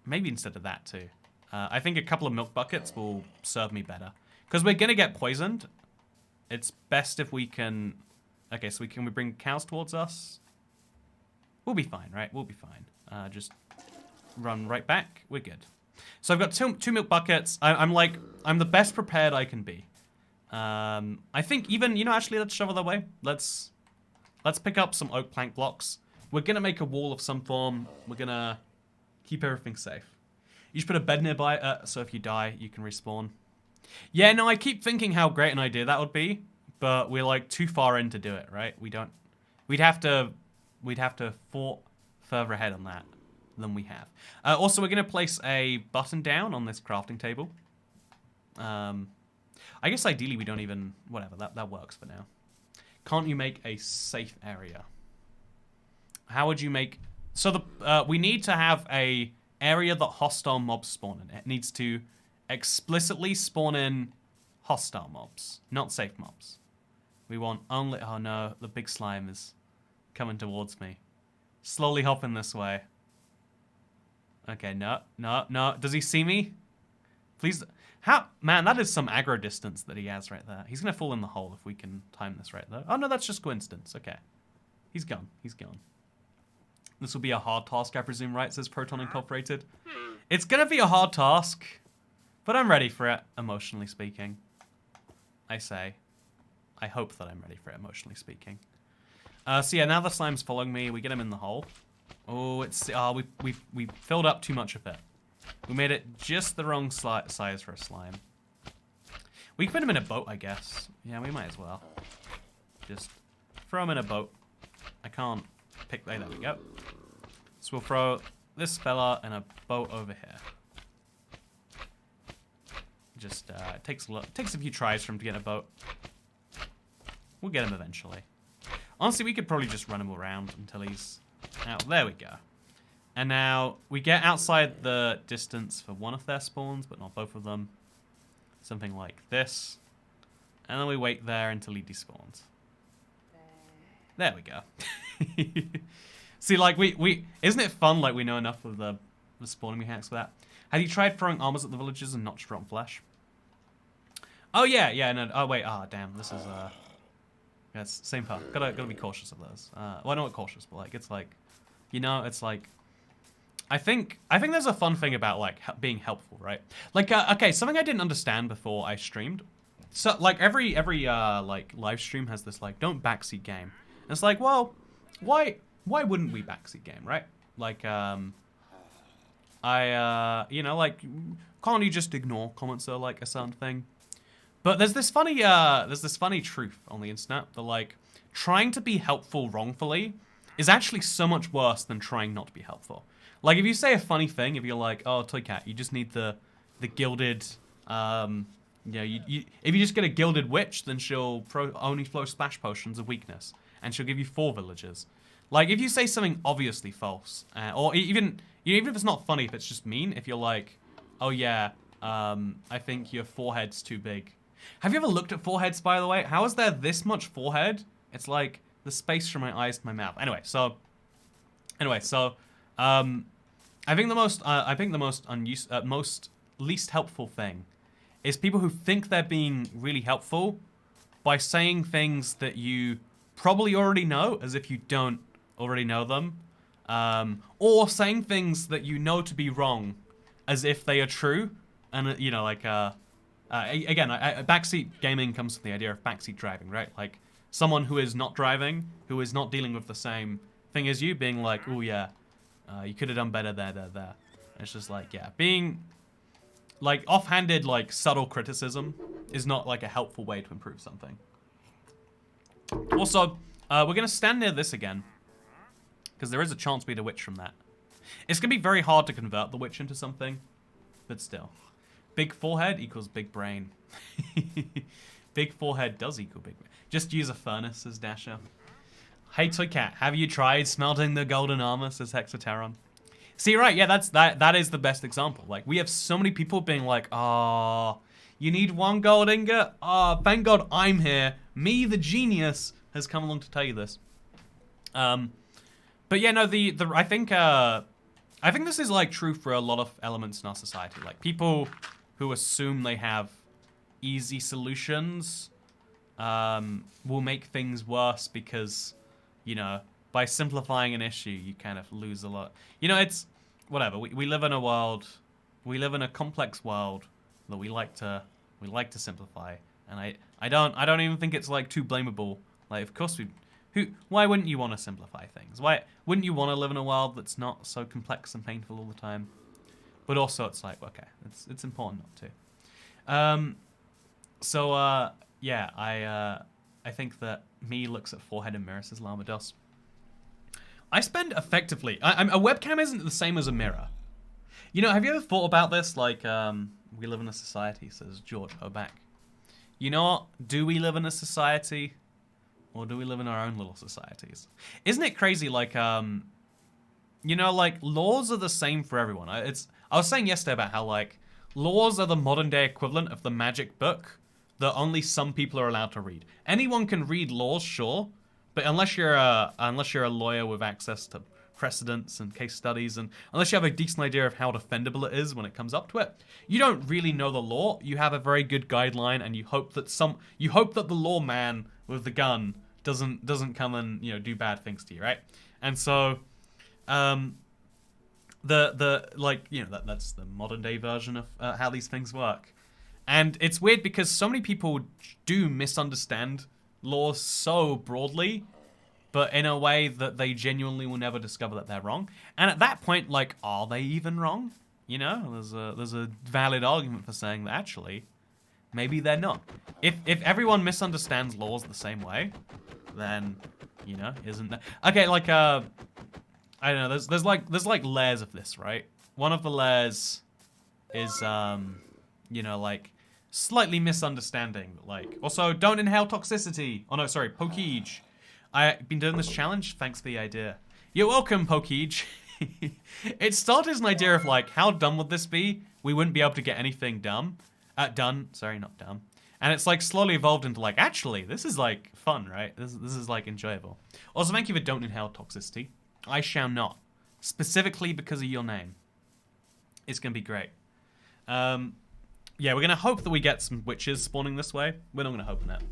maybe instead of that too. I think a couple of milk buckets will serve me better. Because we're gonna get poisoned. It's best if we can... Okay, so can we bring cows towards us? We'll be fine, right? We'll be fine. Just run right back. We're good. So I've got two milk buckets. I'm the best prepared I can be. I think even, you know, actually let's shovel their way. Let's pick up some oak plank blocks. We're gonna make a wall of some form. We're gonna keep everything safe. You should put a bed nearby, so if you die, you can respawn. Yeah, no, I keep thinking how great an idea that would be, but we're like too far in to do it, right? We'd have to thought further ahead on that than we have. Also, we're gonna place a button down on this crafting table. I guess ideally we don't even, whatever, that works for now. Can't you make a safe area? How would you make, so we need to have a area that hostile mobs spawn in. It needs to explicitly spawn in hostile mobs, not safe mobs. We want only, oh no, the big slime is coming towards me. Slowly hopping this way. Okay, no. Does he see me? Please, man, that is some aggro distance that he has right there. He's gonna fall in the hole if we can time this right there. Oh no, that's just coincidence, okay. He's gone. This will be a hard task, I presume, right? Says Proton Incorporated. It's gonna be a hard task, but I'm ready for it, emotionally speaking. I hope that I'm ready for it, emotionally speaking. So yeah, now the slime's following me. We get him in the hole. Oh, we filled up too much of it. We made it just the wrong size for a slime. We can put him in a boat, I guess. Yeah, we might as well. Just throw him in a boat. I can't pick, there we go. So we'll throw this fella in a boat over here. Just, it takes a few tries for him to get in a boat. We'll get him eventually. Honestly, we could probably just run him around until he's out. There we go. And now we get outside the distance for one of their spawns, but not both of them. Something like this. And then we wait there until he despawns. There we go. See, like, isn't it fun, like, we know enough of the spawning mechanics for that? Have you tried throwing armors at the villagers and not just rotten flesh? Oh, yeah, no, oh, wait, damn, this is, yeah, it's same part. Gotta be cautious of those. Well, not cautious, but, like, it's like, you know, it's like, I think there's a fun thing about, like, being helpful, right? Like, okay, something I didn't understand before I streamed. So, like, every like, live stream has this, like, don't backseat game. And it's like, well, why wouldn't we backseat game, right? Like, you know, like, can't you just ignore comments that are, like, a certain thing? But there's this funny truth on the internet that, like, trying to be helpful wrongfully is actually so much worse than trying not to be helpful. Like, if you say a funny thing, if you're like, oh, Toy Cat, you just need the gilded, you know, if you just get a gilded witch, then she'll only throw splash potions of weakness, and she'll give you 4 villagers. Like, if you say something obviously false, or even if it's not funny, if it's just mean, if you're like, oh yeah, I think your forehead's too big. Have you ever looked at foreheads, by the way? How is there this much forehead? It's like the space from my eyes to my mouth. Anyway, so I think the most least helpful thing is people who think they're being really helpful by saying things that you probably already know, as if you don't already know them, or saying things that you know to be wrong, as if they are true. And you know, like again, backseat gaming comes from the idea of backseat driving, right? Like someone who is not driving, who is not dealing with the same thing as you, being like, oh yeah, you could have done better there. And it's just like, yeah, being like offhanded, like subtle criticism is not like a helpful way to improve something. Also, we're gonna stand near this again, because there is a chance we get a witch from that. It's gonna be very hard to convert the witch into something, but still. Big forehead equals big brain. Big forehead does equal big brain. Just use a furnace, says Dasher. Hey Toy Cat, have you tried smelting the golden armor, says Hexateron. See, right, yeah, that is the best example. Like, we have so many people being like, oh, you need one gold ingot? Oh, thank God I'm here. Me, the genius, has come along to tell you this. But yeah, no, I think this is like true for a lot of elements in our society. Like people who assume they have easy solutions will make things worse because, you know, by simplifying an issue, you kind of lose a lot. You know, it's whatever. We live in a world, we live in a complex world that we like to simplify, and I don't even think it's like too blamable. Like, of course why wouldn't you want to simplify things? Why wouldn't you want to live in a world that's not so complex and painful all the time? But also, it's like, okay, it's important not to. Yeah, I think that me looks at forehead and mirror, says Llamados. I spend effectively. A webcam isn't the same as a mirror. You know, have you ever thought about this? Like, we live in a society, says George Hoback. You know what? Do we live in a society? Or do we live in our own little societies? Isn't it crazy, like, you know, like, laws are the same for everyone. I was saying yesterday about how, like, laws are the modern-day equivalent of the magic book that only some people are allowed to read. Anyone can read laws, sure, but unless you're a lawyer with access to precedents and case studies, and unless you have a decent idea of how defendable it is when it comes up to it, you don't really know the law. You have a very good guideline, and you hope that the lawman with the gun doesn't come and, you know, do bad things to you, right? And so, like, you know, that's the modern day version of how these things work. And it's weird because so many people do misunderstand laws so broadly, but in a way that they genuinely will never discover that they're wrong. And at that point, like, are they even wrong? You know, there's a valid argument for saying that actually, maybe they're not. If everyone misunderstands laws the same way, then, you know, isn't that... Okay, like, I don't know, there's like layers of this, right? One of the layers is, you know, like, slightly misunderstanding. Like, also, don't inhale toxicity. Oh no, sorry, Pokeege. I've been doing this challenge, thanks for the idea. You're welcome, Pokeege. It started as an idea of, like, how dumb would this be? We wouldn't be able to get anything done. Sorry, not dumb. And it's, like, slowly evolved into, like, actually, this is, like, fun, right? This is, like, enjoyable. Also, thank you for don't inhale toxicity. I shall not. Specifically because of your name. It's gonna be great. Yeah, we're gonna hope that we get some witches spawning this way. We're not gonna hope on it.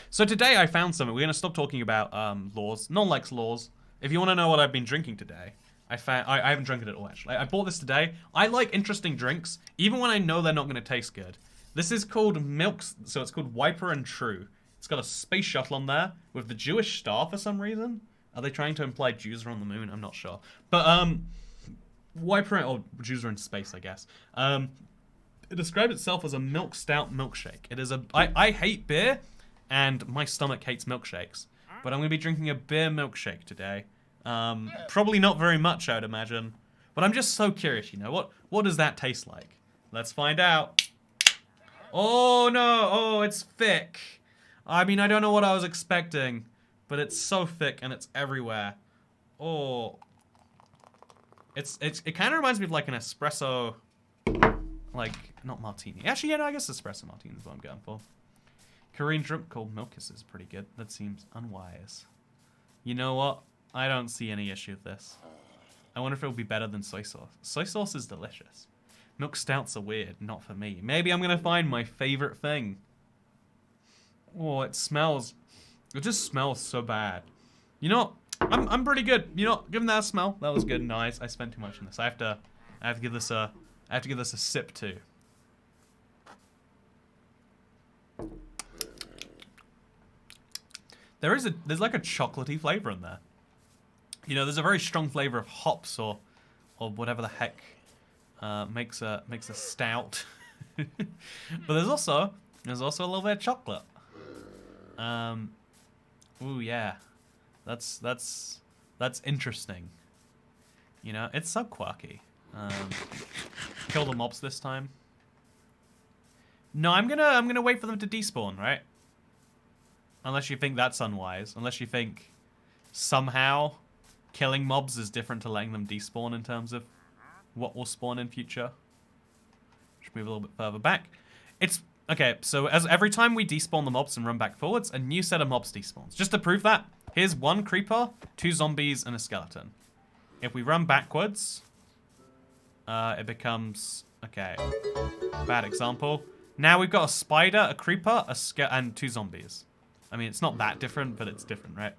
So today I found something. We're gonna stop talking about laws. No one likes laws. If you want to know what I've been drinking today, I haven't drunk it at all, actually. I bought this today. I like interesting drinks, even when I know they're not gonna taste good. This is called Milk, so it's called Wiper and True. It's got a space shuttle on there with the Jewish star for some reason. Are they trying to imply Jews are on the moon? I'm not sure. But Wiper, or Jews are in space, I guess. It describes itself as a milk stout milkshake. It is I hate beer, and my stomach hates milkshakes. But I'm going to be drinking a beer milkshake today. Probably not very much, I would imagine. But I'm just so curious, you know. What does that taste like? Let's find out. Oh, no. Oh, it's thick. I mean, I don't know what I was expecting. But it's so thick, and it's everywhere. Oh. It kind of reminds me of, like, an espresso... Like, not martini. Actually, yeah, no, I guess espresso martini is what I'm going for. Korean drink called milk is pretty good. That seems unwise. You know what? I don't see any issue with this. I wonder if it'll be better than soy sauce. Soy sauce is delicious. Milk stouts are weird, not for me. Maybe I'm gonna find my favorite thing. Oh, it smells. It just smells so bad. You know, I'm pretty good. You know, given that smell, that was good. Nice. I spent too much on this. I have to give this a sip too. There's like a chocolatey flavor in there. You know, there's a very strong flavor of hops or whatever the heck makes a stout. But there's also a little bit of chocolate. Ooh yeah, that's interesting. You know, it's so quirky. Kill the mobs this time. No, I'm gonna wait for them to despawn, right? Unless you think that's unwise. Unless you think somehow killing mobs is different to letting them despawn in terms of what will spawn in future. Just move a little bit further back. It's okay, so as every time we despawn the mobs and run back forwards, a new set of mobs despawns. Just to prove that, here's 1 creeper, 2 zombies, and a skeleton. If we run backwards, it becomes, okay, bad example. Now we've got a spider, a creeper, and 2 zombies. I mean, it's not that different, but it's different, right?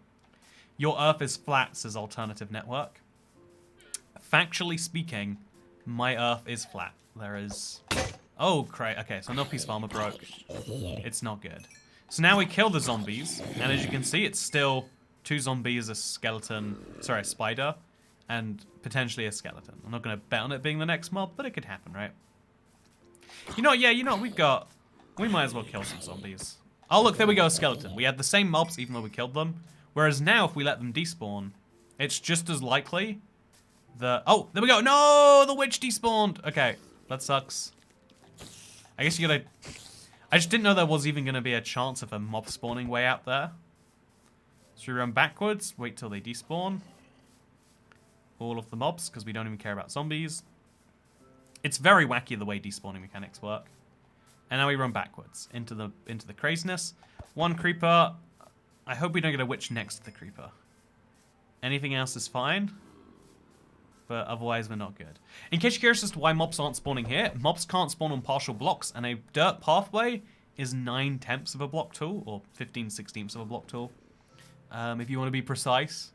Your Earth is flat, says Alternative Network. Factually speaking, my Earth is flat. There is... Oh, great. Okay, so no piece of armor broke. It's not good. So now we kill the zombies, and as you can see, it's still 2 zombies, a skeleton, sorry, a spider, and potentially a skeleton. I'm not going to bet on it being the next mob, but it could happen, right? You know, yeah, you know, we might as well kill some zombies. Oh, look, there we go, a skeleton. We had the same mobs even though we killed them. Whereas now, if we let them despawn, it's just as likely that... Oh, there we go. No, the witch despawned. Okay, that sucks. I guess you gotta... I just didn't know there was even going to be a chance of a mob spawning way out there. So we run backwards, wait till they despawn. All of the mobs, because we don't even care about zombies. It's very wacky the way despawning mechanics work. And now we run backwards into the craziness. 1 creeper. I hope we don't get a witch next to the creeper. Anything else is fine. But otherwise, we're not good. In case you're curious as to why mobs aren't spawning here, mobs can't spawn on partial blocks, and a dirt pathway is 9/10 of a block tool, or 15/16 of a block tool, if you want to be precise.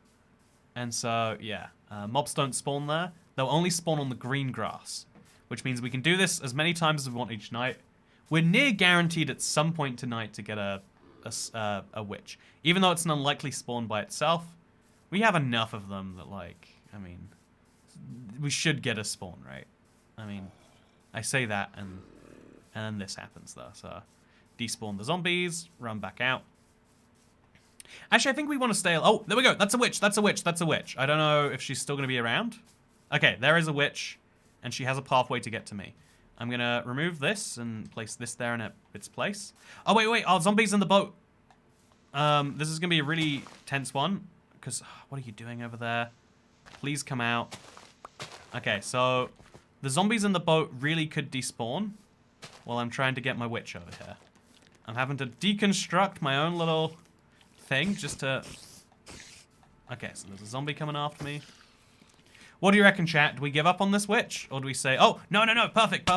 And so, yeah, mobs don't spawn there. They'll only spawn on the green grass, which means we can do this as many times as we want each night. We're near guaranteed at some point tonight to get a witch. Even though it's an unlikely spawn by itself, we have enough of them that, like, I mean, we should get a spawn, right? I mean, I say that, and then this happens, though. So, despawn the zombies, run back out. Actually, I think we want to stay... Oh, there we go. That's a witch. That's a witch. That's a witch. I don't know if she's still going to be around. Okay, there is a witch, and she has a pathway to get to me. I'm going to remove this and place this there in its place. Oh, wait. Oh, zombies in the boat. This is going to be a really tense one. Because, what are you doing over there? Please come out. Okay, so the zombies in the boat really could despawn while I'm trying to get my witch over here. I'm having to deconstruct my own little thing just to... Okay, so there's a zombie coming after me. What do you reckon, chat? Do we give up on this witch? Or do we say, oh, no, perfect.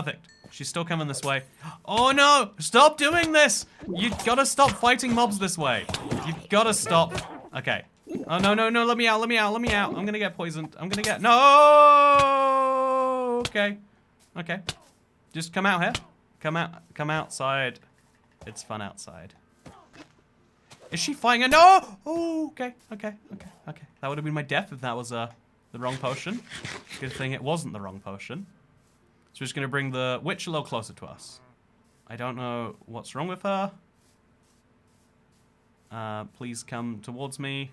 She's still coming this way. Oh, no, stop doing this. You've got to stop fighting mobs this way. You've got to stop. Okay. Oh, no, let me out. I'm going to get poisoned. No. Okay. Just come out here. Come outside. It's fun outside. Is she fighting? No. Oh, okay. That would have been my death if that was the wrong potion. Good thing it wasn't the wrong potion. So we're just going to bring the witch a little closer to us. I don't know what's wrong with her. Please come towards me.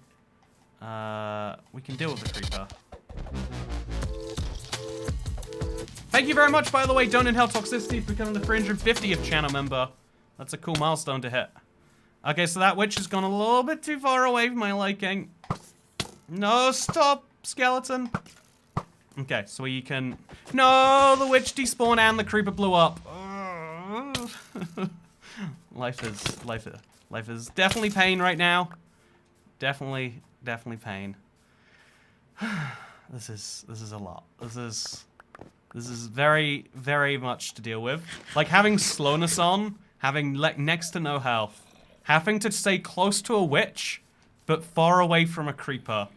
We can deal with the creeper. Thank you very much, by the way, Don't Inhale Toxicity, for becoming the 350th channel member. That's a cool milestone to hit. Okay, so that witch has gone a little bit too far away from my liking. No, stop, skeleton. Okay, so we can... No, the witch despawned and the creeper blew up. Life is definitely pain right now. Definitely Definitely pain. This is a lot. This is very, very much to deal with. Like, having slowness on, having next to no health, having to stay close to a witch, but far away from a creeper,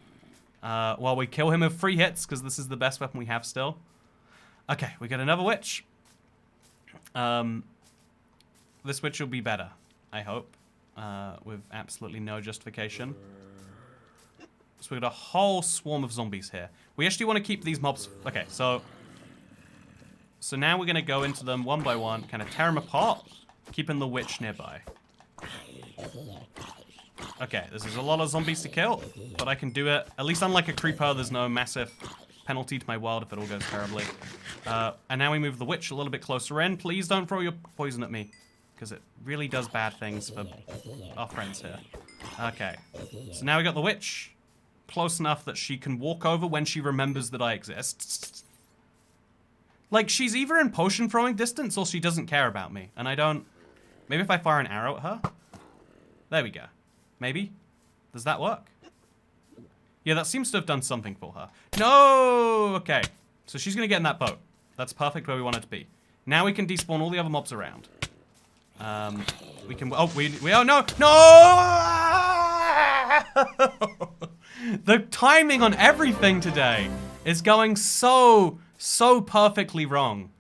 while we kill him with 3 hits, because this is the best weapon we have still. Okay, we got another witch. This witch will be better, I hope, with absolutely no justification. So we got a whole swarm of zombies here. We actually want to keep these mobs... Okay, so now we're going to go into them one by one, kind of tear them apart, keeping the witch nearby. Okay, this is a lot of zombies to kill, but I can do it. At least unlike a creeper, there's no massive penalty to my world if it all goes terribly. And now we move the witch a little bit closer in. Please don't throw your poison at me, because it really does bad things for our friends here. Okay, so now we got the witch close enough that she can walk over when she remembers that I exist. Like, she's either in potion throwing distance or she doesn't care about me. And I don't... Maybe if I fire an arrow at her? There we go. Maybe? Does that work? Yeah, that seems to have done something for her. No! Okay. So she's going to get in that boat. That's perfect where we want it to be. Now we can despawn all the other mobs around. We can... Oh, oh, no! No! The timing on everything today is going so perfectly wrong.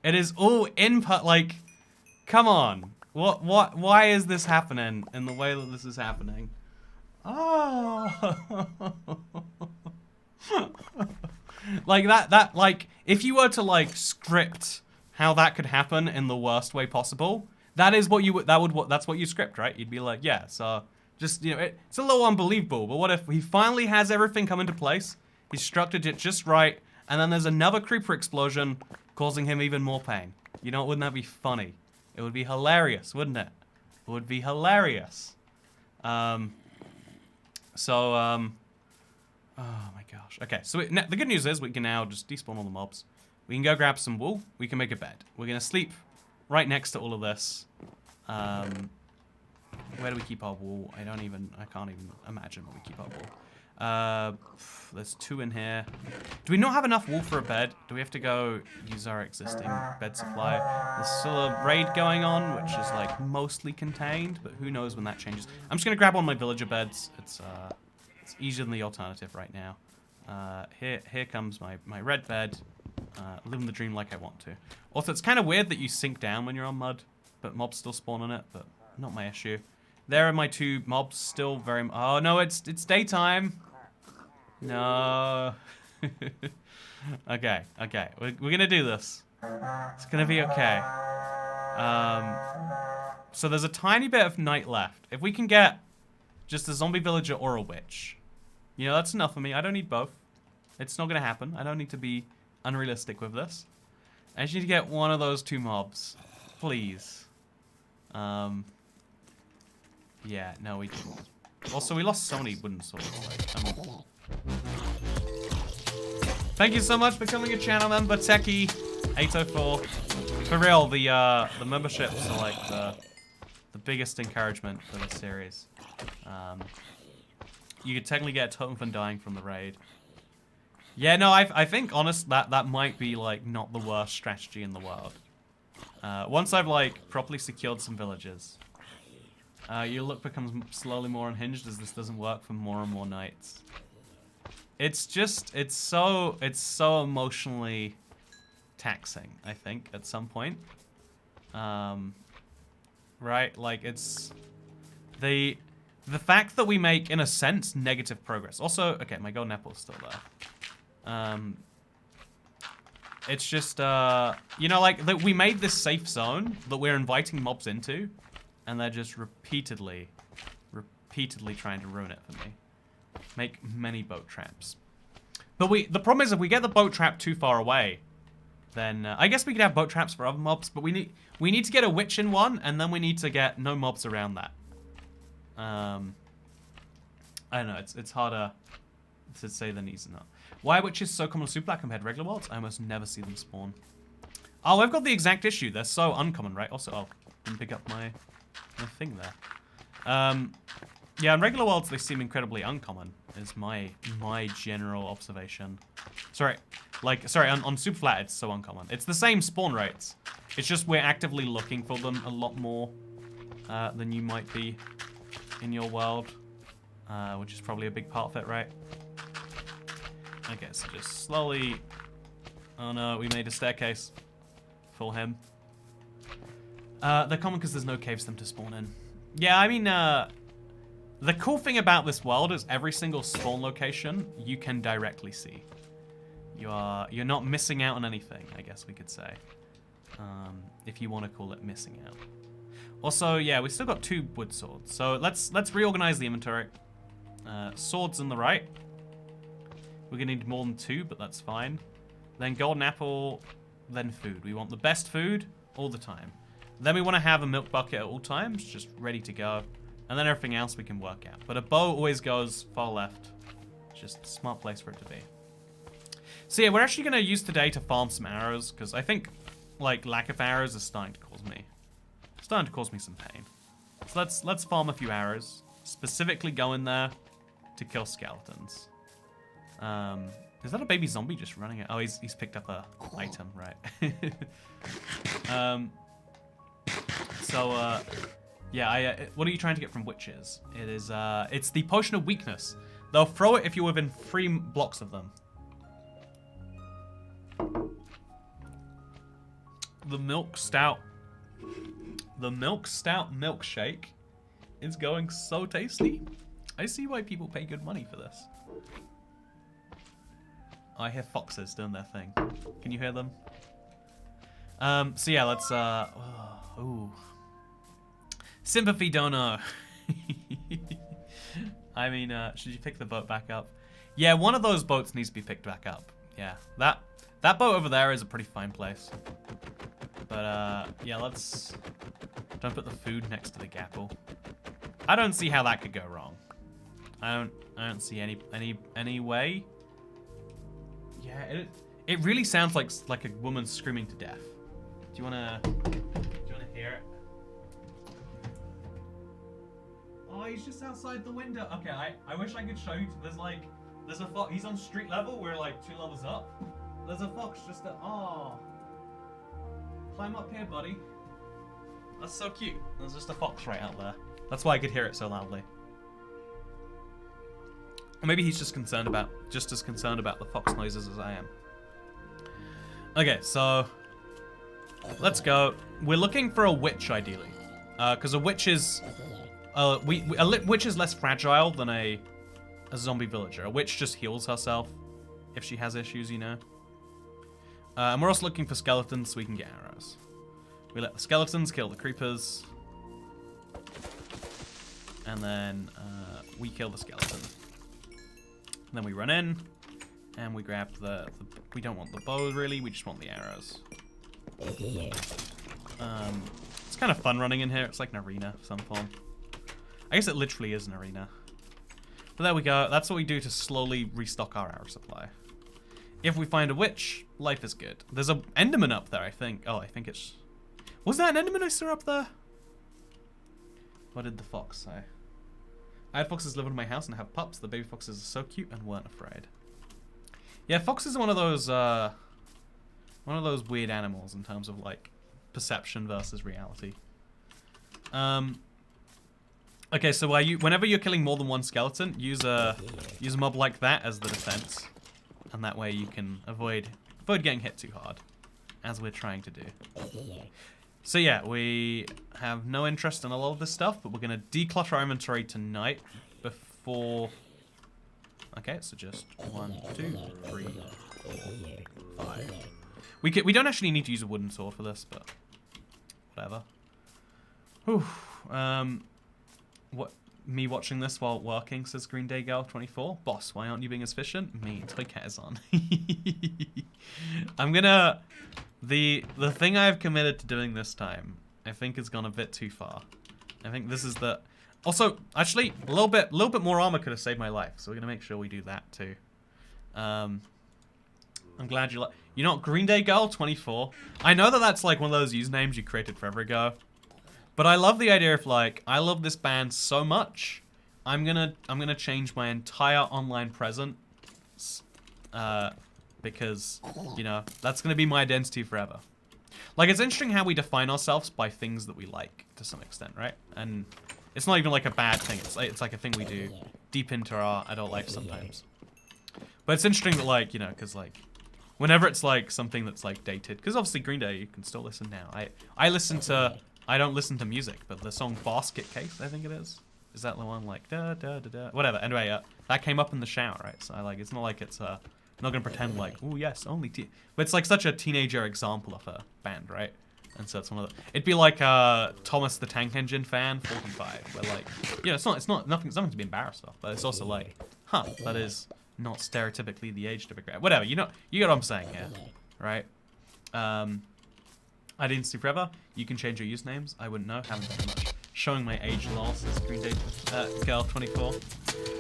It is all input, like, come on. Why is this happening in the way that this is happening? Oh. Like like, if you were to, like, script how that could happen in the worst way possible, that's what you script, right? You'd be like, yeah, so... Just, you know, it's a little unbelievable, but what if he finally has everything come into place, he's structured it just right, and then there's another creeper explosion causing him even more pain? You know, wouldn't that be funny? It would be hilarious, wouldn't it? It would be hilarious. Oh my gosh. Okay, so the good news is we can now just despawn all the mobs. We can go grab some wool, we can make a bed. We're gonna sleep right next to all of this. Where do we keep our wool? I can't even imagine where we keep our wool. There's 2 in here. Do we not have enough wool for a bed? Do we have to go use our existing bed supply? There's still a raid going on, which is like mostly contained, but who knows when that changes. I'm just gonna grab one of my villager beds. It's easier than the alternative right now. Here comes my red bed. Living the dream like I want to. Also, it's kind of weird that you sink down when you're on mud, but mobs still spawn on it, but not my issue. There are my 2 mobs still very... Oh, no, it's daytime. No. Okay. We're going to do this. It's going to be okay. So there's a tiny bit of night left. If we can get just a zombie villager or a witch, you know, that's enough for me. I don't need both. It's not going to happen. I don't need to be unrealistic with this. I just need to get one of those 2 mobs. Please. Yeah, no, we didn't. Also, we lost so many wooden swords. Like, thank you so much for becoming a channel member, Techie804. For real, the memberships are like the biggest encouragement for this series. You could technically get a totem from dying from the raid. Yeah, no, I think honest that might be like not the worst strategy in the world. Once I've like properly secured some villages. Your look becomes slowly more unhinged as this doesn't work for more and more nights. It's so emotionally taxing, I think, at some point. Right? Like, it's... The fact that we make, in a sense, negative progress. Also, okay, my golden apple is still there. It's just, you know, like, we made this safe zone that we're inviting mobs into, and they're just repeatedly trying to ruin it for me. Make many boat traps. But the problem is, if we get the boat trap too far away, then I guess we could have boat traps for other mobs, but we need to get a witch in one, and then we need to get no mobs around that. I don't know, it's harder to say than easy enough. Why are witches so common on Superflat compared to regular worlds? I almost never see them spawn. Oh, I've got the exact issue. They're so uncommon, right? Also, oh, didn't pick up my thing there. Yeah, in regular worlds, they seem incredibly uncommon, is my general observation. Sorry, on Superflat, it's so uncommon. It's the same spawn rates. It's just we're actively looking for them a lot more than you might be in your world, which is probably a big part of it, right? Okay, so just slowly... Oh no, we made a staircase for him. They're common because there's no caves for them to spawn in. Yeah, I mean, the cool thing about this world is every single spawn location you can directly see. You're not missing out on anything, I guess we could say. If you want to call it missing out. Also, yeah, we still got 2 wood swords. So let's reorganize the inventory. Swords on the right. We're gonna need more than 2, but that's fine. Then golden apple, then food. We want the best food all the time. Then we want to have a milk bucket at all times, just ready to go. And then everything else we can work out. But a bow always goes far left. Just a smart place for it to be. So yeah, we're actually going to use today to farm some arrows, because I think, like, lack of arrows is starting to cause me some pain. So let's farm a few arrows. Specifically go in there to kill skeletons. Is that a baby zombie just running it? Oh, he's picked up a item, right? Yeah, what are you trying to get from witches? It is, it's the potion of weakness. They'll throw it if you're within 3 blocks of them. The milk stout milkshake is going so tasty. I see why people pay good money for this. I hear foxes doing their thing. Can you hear them? So yeah, let's, ooh. Sympathy donor. I mean, should you pick the boat back up? Yeah, one of those boats needs to be picked back up. Yeah, that boat over there is a pretty fine place. But, yeah, don't put the food next to the gapple. I don't see how that could go wrong. I don't see any way. Yeah, it really sounds like a woman screaming to death. Do you wanna hear it? Oh, he's just outside the window. Okay, I wish I could show you. There's a fox. He's on street level. We're like 2 levels up. There's a fox just climb up here, buddy. That's so cute. There's just a fox right out there. That's why I could hear it so loudly. Or maybe he's just as concerned about the fox noises as I am. Okay, so let's go. We're looking for a witch, ideally, because a witch is a witch is less fragile than a zombie villager. A witch just heals herself if she has issues, you know. And we're also looking for skeletons so we can get arrows. We let the skeletons kill the creepers, and then we kill the skeleton. And then we run in, and we grab the... We don't want the bow, really. We just want the arrows. It's kind of fun running in here. It's like an arena of some form. I guess it literally is an arena. But there we go. That's what we do to slowly restock our arrow supply. If we find a witch, life is good. There's an enderman up there, I think. Oh, I think it's... Was that an enderman I saw up there? What did the fox say? I had foxes live in my house and have pups. The baby foxes are so cute and weren't afraid. Yeah, foxes are one of those weird animals in terms of like perception versus reality. Okay, so whenever you're killing more than one skeleton, use a mob like that as the defense, and that way you can avoid getting hit too hard, as we're trying to do. So yeah, we have no interest in a lot of this stuff, but we're gonna declutter our inventory tonight before. Okay, so just 1, 2, 3, 4, 5. We don't actually need to use a wooden sword for this, but whatever. Whew. Me watching this while working, says Green Day Girl 24. Boss, why aren't you being as efficient? Me, Toy Cat is on. I'm gonna... The thing I've committed to doing this time, I think has gone a bit too far. I think this is the... Also, actually, a little bit more armor could have saved my life, so we're gonna make sure we do that too. I'm glad you like... You know what, Green Day Girl 24. I know that that's like one of those usernames you created forever ago. But I love the idea of like, I love this band so much I'm gonna change my entire online presence, because, you know, that's gonna be my identity forever. Like, it's interesting how we define ourselves by things that we like, to some extent, right? And it's not even like a bad thing. It's like a thing we do deep into our adult life sometimes. But it's interesting that, like, you know, because, like, whenever it's, like, something that's, like, dated, because obviously Green Day, you can still listen now. I don't listen to music, but the song Basket Case, I think it is that the one, like, da da da da, whatever. Anyway, that came up in the shower, right? So, it's not like it's, I'm not gonna pretend like, oh yes, only but it's like such a teenager example of a band, right? And so it's one of the, it'd be like Thomas the Tank Engine fan 45, where, like, you know, it's not nothing to be embarrassed of, but it's also like, huh, that is not stereotypically the age to be great. Whatever, you get what I'm saying here, right? Identity forever. You can change your usernames. I wouldn't know. Haven't done much. Showing my age loss is Green Day girl 24.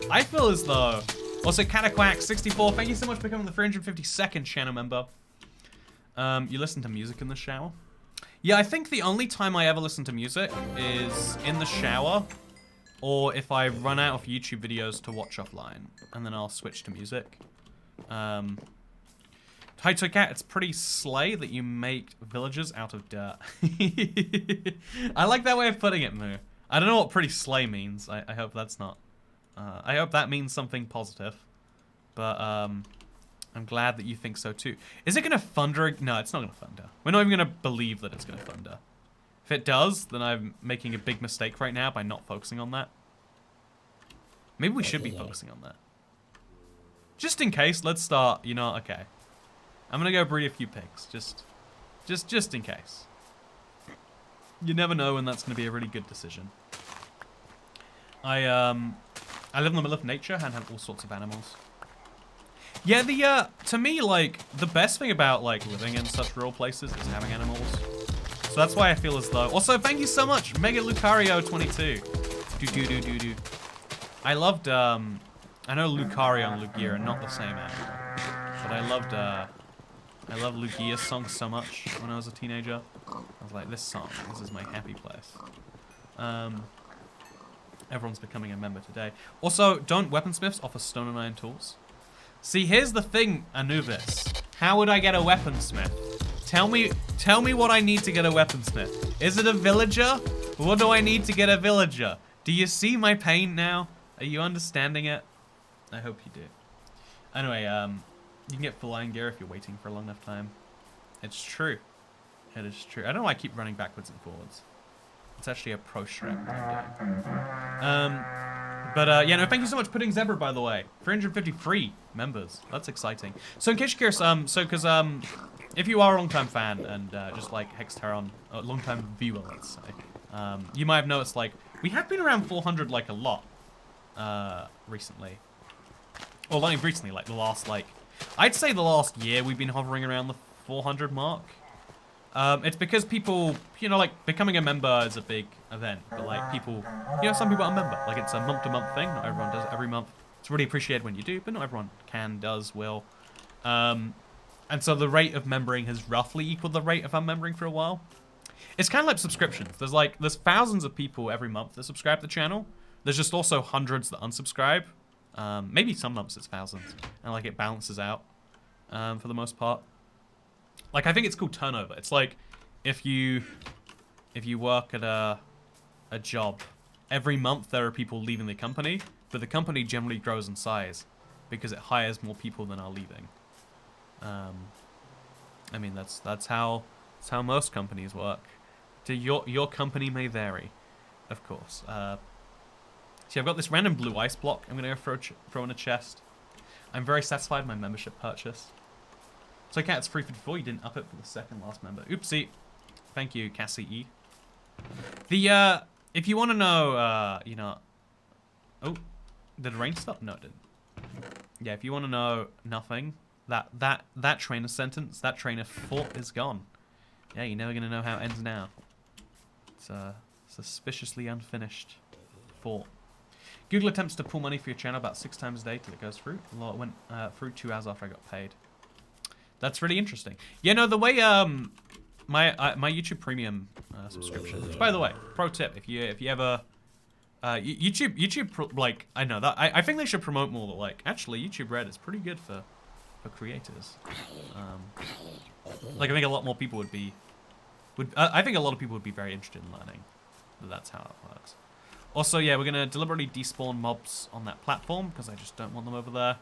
I feel as though. Also, Cataquack 64. Thank you so much for becoming the 352nd channel member. You listen to music in the shower? Yeah, I think the only time I ever listen to music is in the shower, or if I run out of YouTube videos to watch offline, and then I'll switch to music. Hi Cat, it's pretty slay that you make villagers out of dirt. I like that way of putting it, Moo. I don't know what pretty slay means. I hope that's not. I hope that means something positive. But I'm glad that you think so too. Is it gonna thunder? No, it's not gonna thunder. We're not even gonna believe that it's gonna thunder. If it does, then I'm making a big mistake right now by not focusing on that. Maybe we should be focusing on that. Just in case, let's start, you know, okay. I'm gonna go breed a few pigs, just in case. You never know when that's gonna be a really good decision. I live in the middle of nature and have all sorts of animals. Yeah, to me, like, the best thing about, like, living in such rural places is having animals. So that's why I feel as though... Also, thank you so much, Mega Lucario 22. Do. I loved, I know Lucario and Lugia are not the same animal. But I loved Lugia's song so much when I was a teenager. I was like, this is my happy place. Everyone's becoming a member today. Also, don't weaponsmiths offer stone and iron tools? See, here's the thing, Anubis. How would I get a weaponsmith? Tell me what I need to get a weaponsmith. Is it a villager? What do I need to get a villager? Do you see my pain now? Are you understanding it? I hope you do. Anyway, you can get full iron gear if you're waiting for a long enough time. It's true. It is true. I don't know why I keep running backwards and forwards. It's actually a pro strat that I'm doing. Yeah, no, thank you so much, Pudding Zebra, by the way. 353 members. That's exciting. So in case you're curious, if you are a long-time fan and just like Hexteron, a long-time viewer, let's say, you might have noticed, like, we have been around 400, like, a lot recently. Well, not even recently, like, the last, like, I'd say the last year we've been hovering around the 400 mark. It's because people, you know, like, becoming a member is a big event, but, like, people, you know, some people are a member. Like, it's a month-to-month thing. Not everyone does it every month. It's really appreciated when you do, but not everyone can, does, will. And so the rate of membering has roughly equaled the rate of unmembering for a while. It's kind of like subscriptions. There's thousands of people every month that subscribe to the channel. There's just also hundreds that unsubscribe. Maybe some months it's thousands, and, like, it balances out for the most part. Like, I think it's called turnover. It's like if you work at a job, every month there are people leaving the company, but the company generally grows in size because it hires more people than are leaving. I mean, that's how most companies work. Your company may vary, of course. See, I've got this random blue ice block. I'm gonna go throw in a chest. I'm very satisfied with my membership purchase. So, Cat, it's 354. You didn't up it for the second last member. Oopsie. Thank you, Cassie E. If you want to know, you know... Oh, did the rain stop? No, it didn't. Yeah, if you want to know nothing, that trainer sentence, that trainer thought is gone. Yeah, you're never going to know how it ends now. It's a suspiciously unfinished thought. Google attempts to pull money for your channel about 6 times a day till it goes through. A lot went through 2 hours after I got paid. That's really interesting. Yeah, no, the way my YouTube Premium subscription. Which, by the way, pro tip: if you ever like, I know that I think they should promote more. Like, actually, YouTube Red is pretty good for creators. Like, I think a lot more people I think a lot of people would be very interested in learning that that's how it works. Also, yeah, we're gonna deliberately despawn mobs on that platform because I just don't want them over there.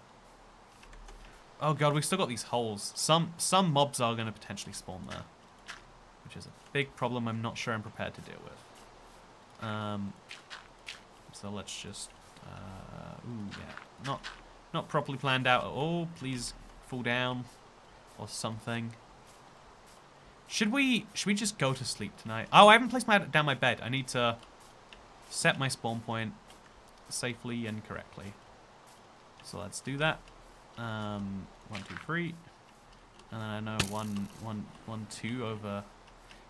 Oh god, we've still got these holes. Some mobs are gonna potentially spawn there, which is a big problem I'm not sure I'm prepared to deal with. So let's just, ooh, yeah, not properly planned out at all. Please fall down or something. Should we just go to sleep tonight? Oh, I haven't placed down my bed. I need to set my spawn point safely and correctly. So let's do that. 1, 2, 3. And then I know 1, 2 over,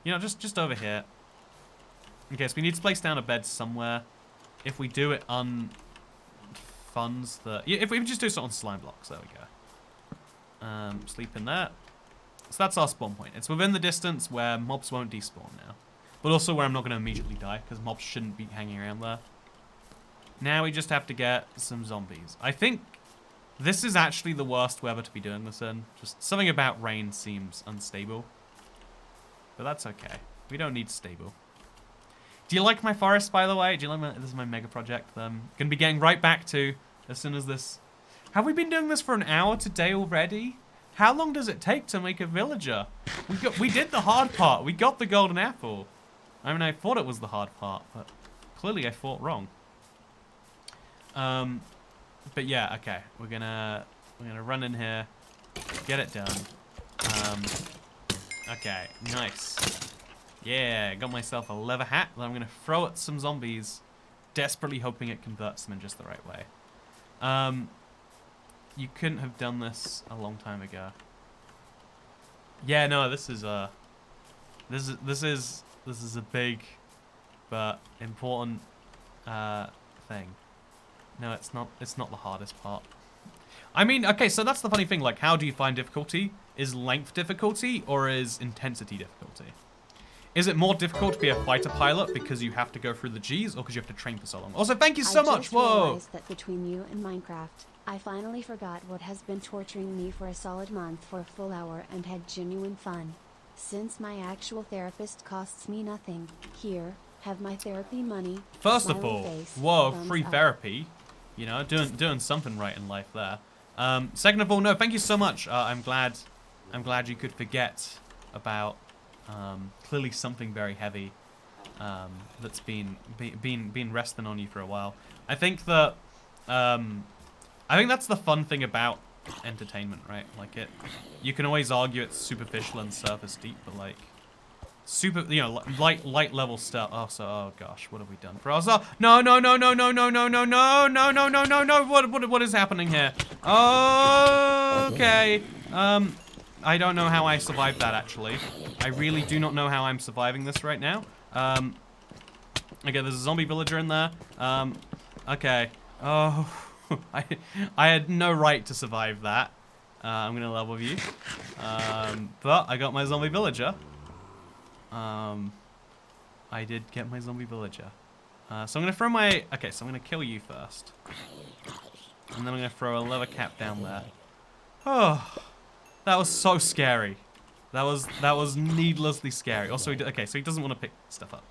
you know, just over here. Okay, so we need to place down a bed somewhere. If we do it if we just do it on slime blocks, there we go. Sleep in there. So that's our spawn point. It's within the distance where mobs won't despawn now. But also where I'm not going to immediately die, because mobs shouldn't be hanging around there. Now we just have to get some zombies. I think this is actually the worst weather to be doing this in. Just something about rain seems unstable. But that's okay. We don't need stable. Do you like my forest, by the way? Do you like this is my mega project that I'm going to be getting right back to as soon as this... Have we been doing this for an hour today already? How long does it take to make a villager? We did the hard part. We got the golden apple. I mean, I thought it was the hard part, but clearly I thought wrong. But yeah, okay. We're gonna run in here, get it done. Okay, nice. Yeah, got myself a leather hat that I'm gonna throw at some zombies, desperately hoping it converts them in just the right way. You couldn't have done this a long time ago. Yeah, no, this is a big but important thing. No, it's not the hardest part. I mean, okay, so that's the funny thing, like, how do you find difficulty? Is length difficulty or is intensity difficulty? Is it more difficult to be a fighter pilot because you have to go through the G's or because you have to train for so long? Also, thank you so much. Whoa.
I realized that between you and Minecraft, I finally forgot what has been torturing me for a solid month for a full hour and had genuine fun. Since my actual therapist costs me nothing, here, have my therapy money.
First of all, whoa, free
up.
Therapy. You know, doing something right in life there. Second of all, no, thank you so much. I'm glad you could forget about clearly something very heavy that's been resting on you for a while. I think that that's the fun thing about entertainment, right? Like you can always argue it's superficial and surface deep, but like light level stuff. Oh gosh, what have we done for ourselves? No. What is happening here? Okay. I don't know how I survived that, actually. I really do not know how I'm surviving this right now. Okay, there's a zombie villager in there. Okay. Oh, I had no right to survive that. I'm gonna level with you. But I got my zombie villager. I did get my zombie villager. So I'm gonna throw my... Okay, so I'm gonna kill you first. And then I'm gonna throw a leather cap down there. Oh, that was so scary. That was needlessly scary. Also, okay, so he doesn't want to pick stuff up.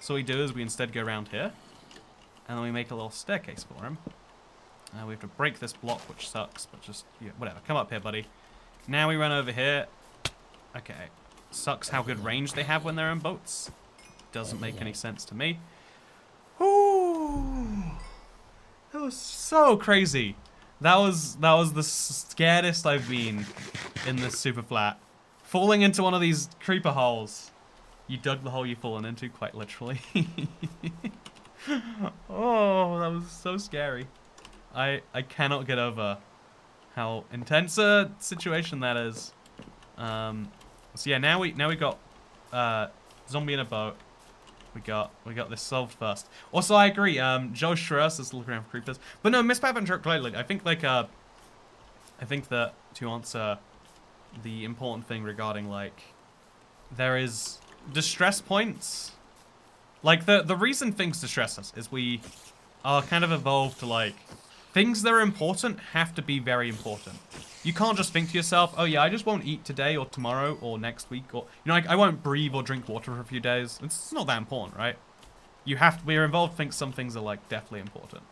So what we do is we instead go around here. And then we make a little staircase for him. We have to break this block, which sucks, but just, yeah, whatever. Come up here, buddy. Now we run over here. Okay. Sucks how good range they have when they're in boats. Doesn't make any sense to me. Ooh, that was so crazy. That was the scaredest I've been in this super flat. Falling into one of these creeper holes. You dug the hole you've fallen into, quite literally. Oh, that was so scary. I cannot get over how intense a situation that is. So yeah, now we got zombie in a boat. We got this solved first. Also, I agree. Joe Schroers is looking around for creepers, but no, mishaps and clearly. I think I think that to answer the important thing regarding like there is distress points Like, the reason things distress us is we are kind of evolved to, like, things that are important have to be very important. You can't just think to yourself, oh yeah, I just won't eat today or tomorrow or next week, or, you know, I won't breathe or drink water for a few days. It's not that important, right? We're involved to think some things are, like, definitely important.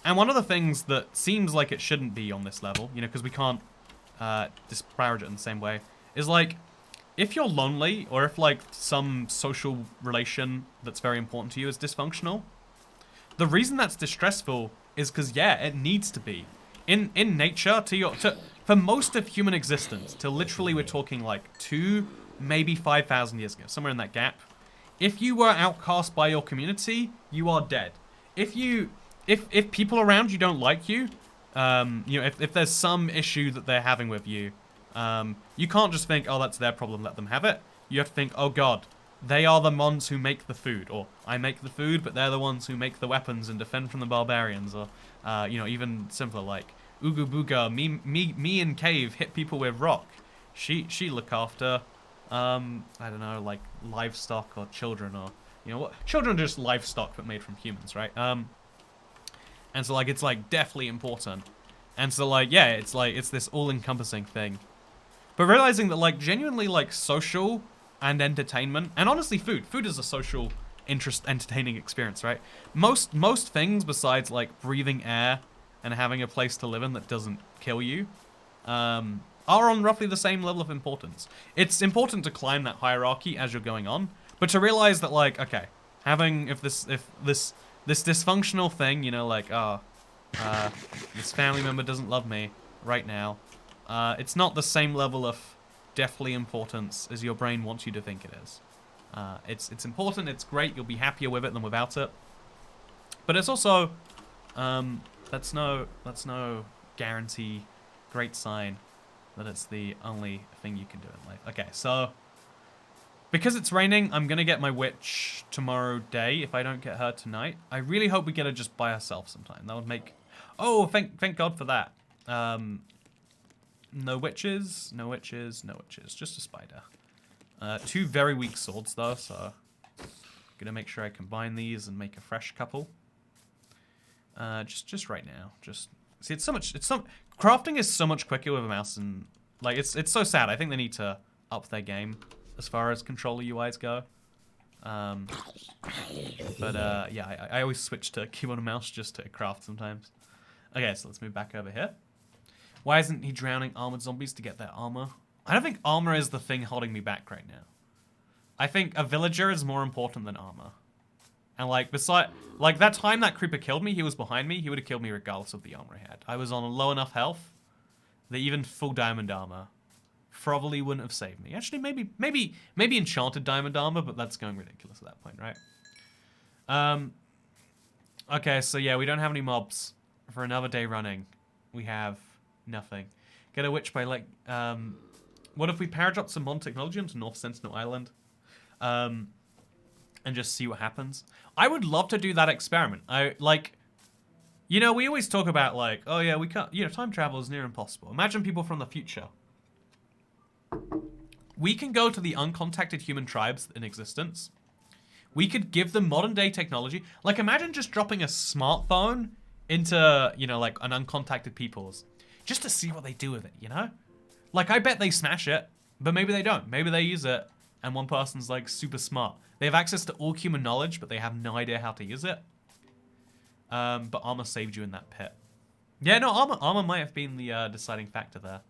And one of the things that seems like it shouldn't be on this level, you know, because we can't disparage it in the same way, is, like, if you're lonely, or if, like, some social relation that's very important to you is dysfunctional, the reason that's distressful is because, yeah, it needs to be. In nature, for most of human existence, till literally we're talking, like, 2, maybe 5,000 years ago, somewhere in that gap, if you were outcast by your community, you are dead. If people around you don't like you, you know, if there's some issue that they're having with you, you can't just think, oh, that's their problem, let them have it. You have to think, oh god, they are the ones who make the food, or I make the food, but they're the ones who make the weapons and defend from the barbarians, or, you know, even simpler, like, Ugu Booga, me in cave hit people with rock. She look after, I don't know, like, livestock or children, or, you know, what? Children are just livestock but made from humans, right? And so, like, it's, like, definitely important. And so, like, yeah, it's, like, it's this all-encompassing thing. But realizing that, like, genuinely, like, social and entertainment, and honestly food. Food is a social, entertaining experience, right? Most things besides, like, breathing air and having a place to live in that doesn't kill you, are on roughly the same level of importance. It's important to climb that hierarchy as you're going on, but to realize that, like, okay, if this dysfunctional thing, you know, like, this family member doesn't love me right now, it's not the same level of deathly importance as your brain wants you to think it is. It's important, it's great, you'll be happier with it than without it. But it's also, that's no guarantee, great sign that it's the only thing you can do in life. Okay, so, because it's raining, I'm gonna get my witch tomorrow day if I don't get her tonight. I really hope we get her just by herself sometime. That would make... Oh, thank God for that. No witches, no witches, no witches. Just a spider. 2 very weak swords, though, so... Gonna make sure I combine these and make a fresh couple. Just right now. Just... See, crafting is so much quicker with a mouse and... Like, it's so sad. I think they need to up their game as far as controller UIs go. Yeah, I always switch to keyboard and mouse just to craft sometimes. Okay, so let's move back over here. Why isn't he drowning armored zombies to get their armor? I don't think armor is the thing holding me back right now. I think a villager is more important than armor. And like, that time that creeper killed me, he was behind me, he would have killed me regardless of the armor I had. I was on a low enough health that even full diamond armor probably wouldn't have saved me. Actually, maybe enchanted diamond armor, but that's going ridiculous at that point, right? Okay, so yeah, we don't have any mobs for another day running. We have nothing. Get a witch by, like, what if we paradrop some modern technology onto North Sentinel Island? And just see what happens. I would love to do that experiment. You know, we always talk about, like, oh yeah, we can't, you know, time travel is near impossible. Imagine people from the future. We can go to the uncontacted human tribes in existence. We could give them modern day technology. Like, imagine just dropping a smartphone into, you know, like, an uncontacted people's. Just to see what they do with it, you know? Like, I bet they smash it, but maybe they don't. Maybe they use it, and one person's, like, super smart. They have access to all human knowledge, but they have no idea how to use it. But armor saved you in that pit. Yeah, no, armor might have been the deciding factor there.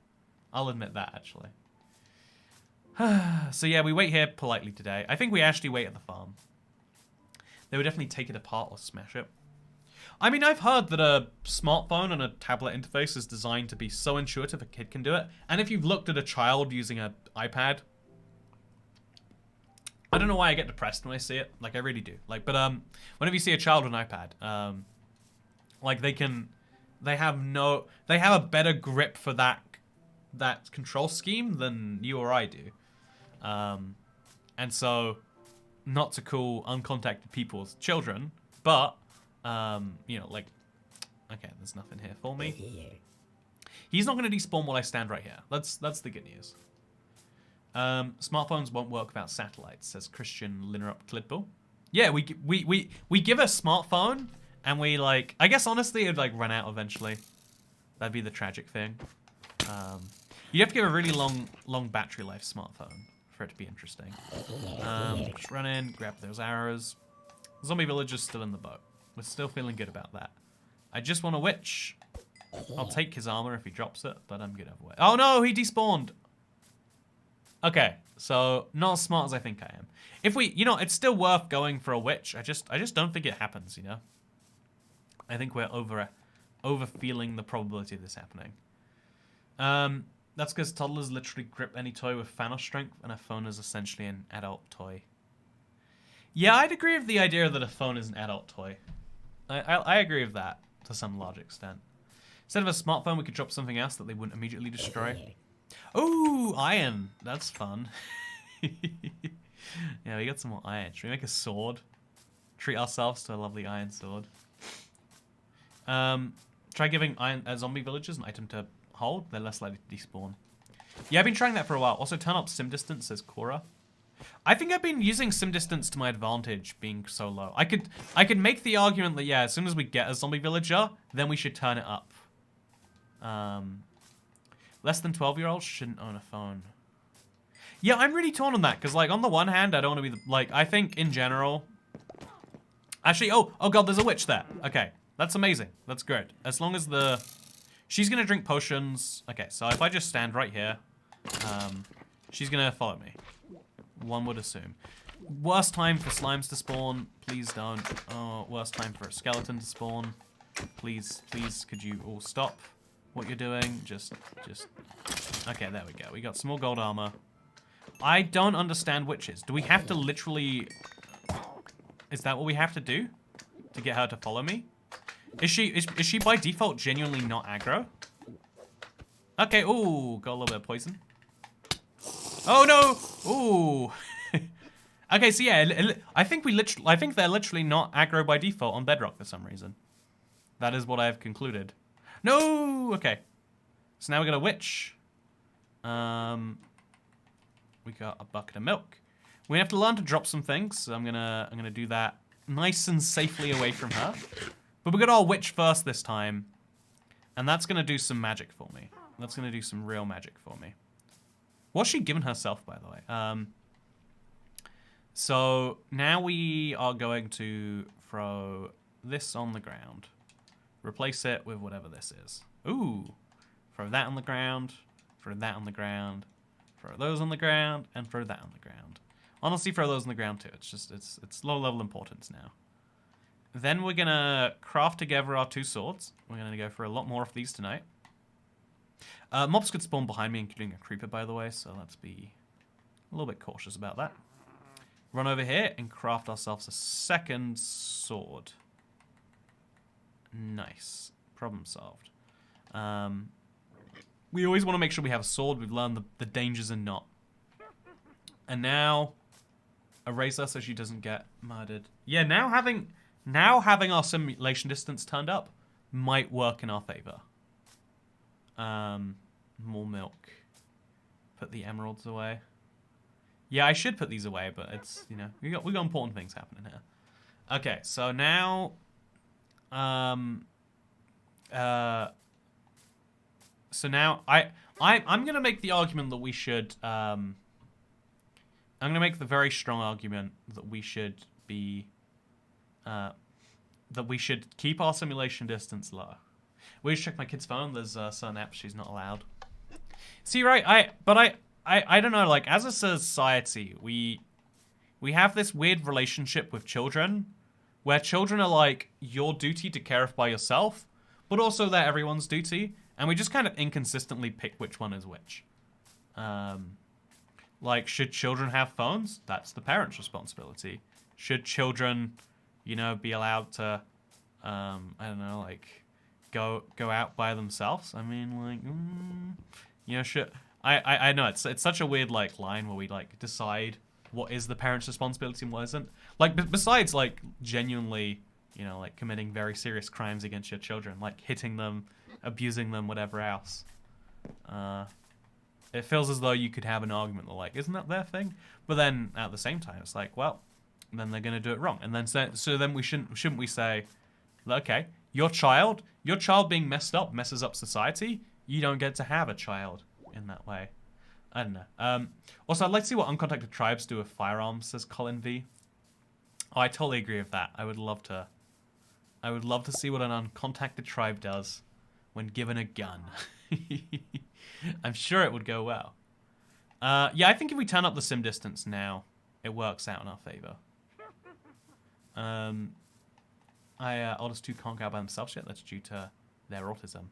I'll admit that, actually. So yeah, we wait here politely today. I think we actually wait at the farm. They would definitely take it apart or smash it. I mean, I've heard that a smartphone and a tablet interface is designed to be so intuitive a kid can do it. And if you've looked at a child using an iPad, I don't know why I get depressed when I see it. Like, I really do. Like, but whenever you see a child with an iPad, like, they have a better grip for that control scheme than you or I do. And so, not to call uncontacted people's children, but, you know, like, okay, there's nothing here for me. He's not going to despawn while I stand right here. That's the good news. Smartphones won't work without satellites, says Christian Linerup Klidbull. Yeah, we give a smartphone, and we like. I guess honestly, it'd like run out eventually. That'd be the tragic thing. You'd have to give a really long battery life smartphone for it to be interesting. Just run in, grab those arrows. Zombie villager's still in the boat. We're still feeling good about that. I just want a witch. I'll take his armor if he drops it, but I'm good either way. Oh no, he despawned. Okay, so not as smart as I think I am. If we, you know, it's still worth going for a witch. I just don't think it happens, you know. I think we're over feeling the probability of this happening. That's because toddlers literally grip any toy with Thanos strength, and a phone is essentially an adult toy. Yeah, I'd agree with the idea that a phone is an adult toy. I agree with that to some large extent. Instead of a smartphone, we could drop something else that they wouldn't immediately destroy. Oh, iron. That's fun. Yeah, we got some more iron. Should we make a sword? Treat ourselves to a lovely iron sword. Try giving zombie villagers an item to hold. They're less likely to despawn. Yeah, I've been trying that for a while. Also, turn up sim distance, says Cora. I think I've been using sim distance to my advantage, being so low. I could make the argument that, yeah, as soon as we get a zombie villager, then we should turn it up. Less than 12-year-olds shouldn't own a phone. Yeah, I'm really torn on that, because, like, on the one hand, I don't want to be, like, I think, in general... Actually, oh god, there's a witch there. Okay, that's amazing. That's good. As long as the... She's going to drink potions. Okay, so if I just stand right here, she's going to follow me. One would assume. Worst time for slimes to spawn. Please don't. Oh, worst time for a skeleton to spawn. Please, could you all stop what you're doing? Just... Okay, there we go. We got some more gold armor. I don't understand witches. Do we have to literally... Is that what we have to do? To get her to follow me? Is she by default genuinely not aggro? Okay, ooh, got a little bit of poison. Oh no! Ooh. Okay, so yeah, I think they're literally not aggro by default on bedrock for some reason. That is what I have concluded. No! Okay. So now we got a witch. We got a bucket of milk. We have to learn to drop some things, so I'm gonna do that nice and safely away from her. But we got our witch first this time, and that's gonna do some magic for me. That's gonna do some real magic for me. What's she given herself, by the way? So now we are going to throw this on the ground. Replace it with whatever this is. Ooh. Throw that on the ground. Throw that on the ground. Throw those on the ground. And throw that on the ground. Honestly, throw those on the ground too. It's just, it's low level importance now. Then we're gonna craft together our two swords. We're gonna go for a lot more of these tonight. Mobs could spawn behind me, including a creeper, by the way, so let's be a little bit cautious about that. Run over here and craft ourselves a second sword. Nice. Problem solved. We always want to make sure we have a sword. We've learned the dangers in not. And now, erase her so she doesn't get murdered. Yeah, now having our simulation distance turned up might work in our favor. More milk. Put the emeralds away. Yeah, I should put these away, but it's, you know, we got important things happening here. Okay, so now, so now I'm gonna make the argument that we should, I'm gonna make the very strong argument that we should be, that we should keep our simulation distance low. We just check my kid's phone. There's certain apps she's not allowed. See, right? I don't know. Like, as a society, we have this weird relationship with children, where children are like your duty to care by yourself, but also they're everyone's duty, and we just kind of inconsistently pick which one is which. Like, should children have phones? That's the parent's responsibility. Should children, you know, be allowed to, I don't know, like, go out by themselves? I mean, like, you know, should... I know, it's such a weird, like, line where we, like, decide what is the parent's responsibility and what isn't. Like, besides, like, genuinely, you know, like, committing very serious crimes against your children, like hitting them, abusing them, whatever else. It feels as though you could have an argument that, like, isn't that their thing? But then, at the same time, it's like, well, then they're going to do it wrong. And then so then we shouldn't we say, okay, your child being messed up messes up society. You don't get to have a child in that way. I don't know. Also, I'd like to see what uncontacted tribes do with firearms, says Colin V. Oh, I totally agree with that. I would love to see what an uncontacted tribe does when given a gun. I'm sure it would go well. Yeah, I think if we turn up the sim distance now, it works out in our favor. Oldest two can't go out by themselves yet. That's due to their autism.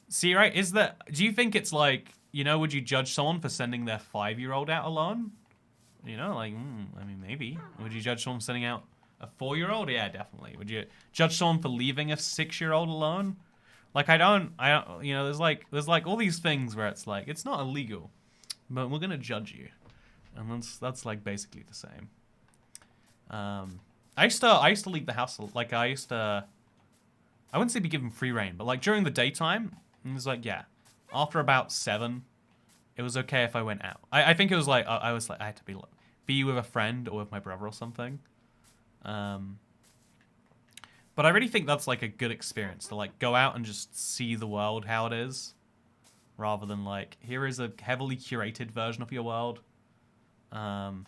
See, right? Do you think it's like, you know, would you judge someone for sending their 5-year-old out alone? You know, like, I mean, maybe. Would you judge someone for sending out a 4-year-old? Yeah, definitely. Would you judge someone for leaving a 6-year-old alone? Like, I don't, you know, there's like all these things where it's like, it's not illegal, but we're gonna judge you. And that's like basically the same. I used to leave the house, like I wouldn't say be given free reign, but like during the daytime, it was like, yeah, after about 7, it was okay if I went out. I think it was like, I had to be with a friend or with my brother or something. But I really think that's like a good experience to like go out and just see the world how it is, rather than like, here is a heavily curated version of your world. But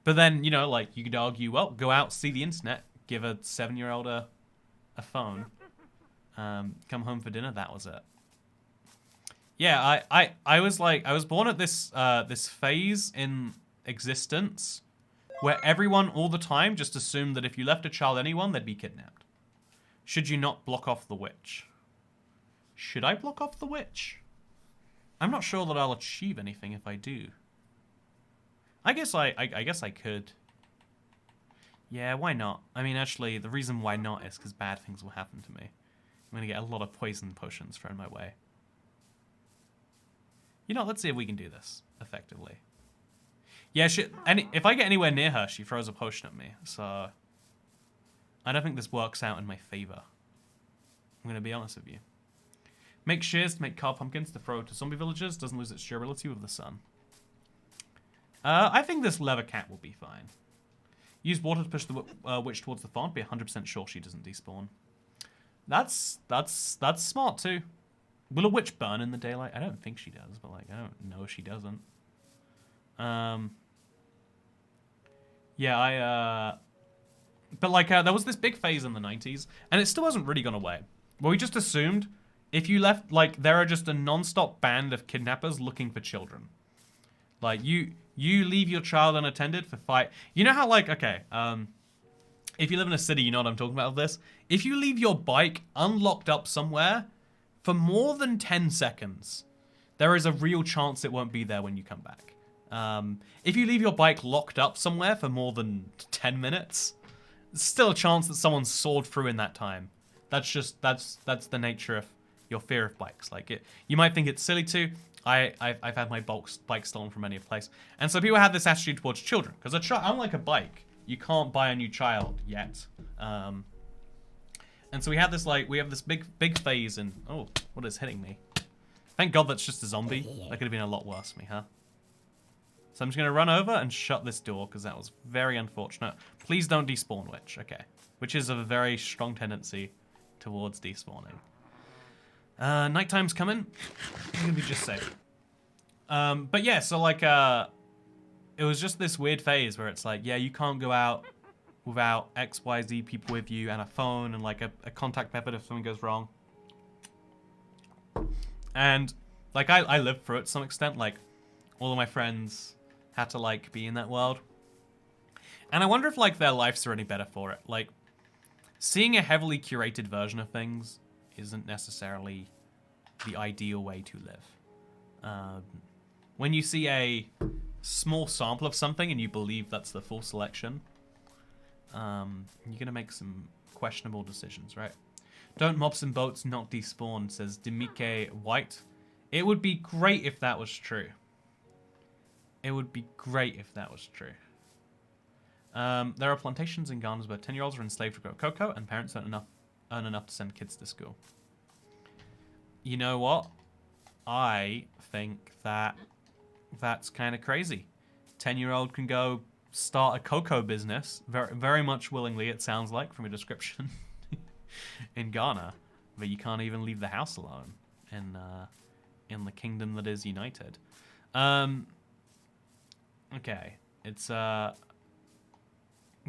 then, you know, like you could argue, well, go out, see the internet, give a 7-year-old a phone, come home for dinner, that was it. Yeah, I was born at this this phase in existence where everyone all the time just assumed that if you left a child anyone, they'd be kidnapped. Should you not block off the witch? Should I block off the witch? I'm not sure that I'll achieve anything if I do. I guess I could. Yeah, why not? I mean, actually, the reason why not is because bad things will happen to me. I'm going to get a lot of poison potions thrown my way. You know, let's see if we can do this effectively. Yeah, if I get anywhere near her, she throws a potion at me. So I don't think this works out in my favor. I'm going to be honest with you. Make shears to make car pumpkins to throw to zombie villagers. Doesn't lose its durability with the sun. I think this leather cat will be fine. Use water to push the witch towards the farm. Be 100% sure she doesn't despawn. That's smart too. Will a witch burn in the daylight? I don't think she does, but like I don't know if she doesn't. Yeah, but like there was this big phase in the 90s, and it still hasn't really gone away. Where we just assumed if you left, like there are just a non-stop band of kidnappers looking for children. Like you leave your child unattended for fight. You know how like, okay, if you live in a city, you know what I'm talking about with this. If you leave your bike unlocked up somewhere for more than 10 seconds, there is a real chance it won't be there when you come back. If you leave your bike locked up somewhere for more than 10 minutes, there's still a chance that someone sawed through in that time. That's just, that's the nature of your fear of bikes. Like you might think it's silly too. I've had my bike stolen from many a place. And so people have this attitude towards children. Because unlike a bike, you can't buy a new child yet. And so we have this big phase in, oh, what is hitting me? Thank God that's just a zombie. That could have been a lot worse for me, huh? So I'm just going to run over and shut this door because that was very unfortunate. Please don't despawn witch. Okay. Which is a very strong tendency towards despawning. Nighttime's coming. I'm going to be just safe. But yeah, so like, it was just this weird phase where it's like, yeah, you can't go out without XYZ people with you and a phone and like a contact method if something goes wrong. And like, I lived through it to some extent. Like, all of my friends had to like be in that world. And I wonder if like their lives are any better for it. Like, seeing a heavily curated version of things isn't necessarily the ideal way to live. When you see a small sample of something and you believe that's the full selection, you're gonna make some questionable decisions, right? Don't mobs and boats not despawn, says Demike White. It would be great if that was true. It would be great if that was true. There are plantations and gardens where 10-year-olds are enslaved to grow cocoa and parents don't earn enough to send kids to school. You know what? I think that's kind of crazy. 10-year-old can go start a cocoa business, very much willingly, it sounds like, from a description, in Ghana. But you can't even leave the house alone in the kingdom that is united. Okay, it's the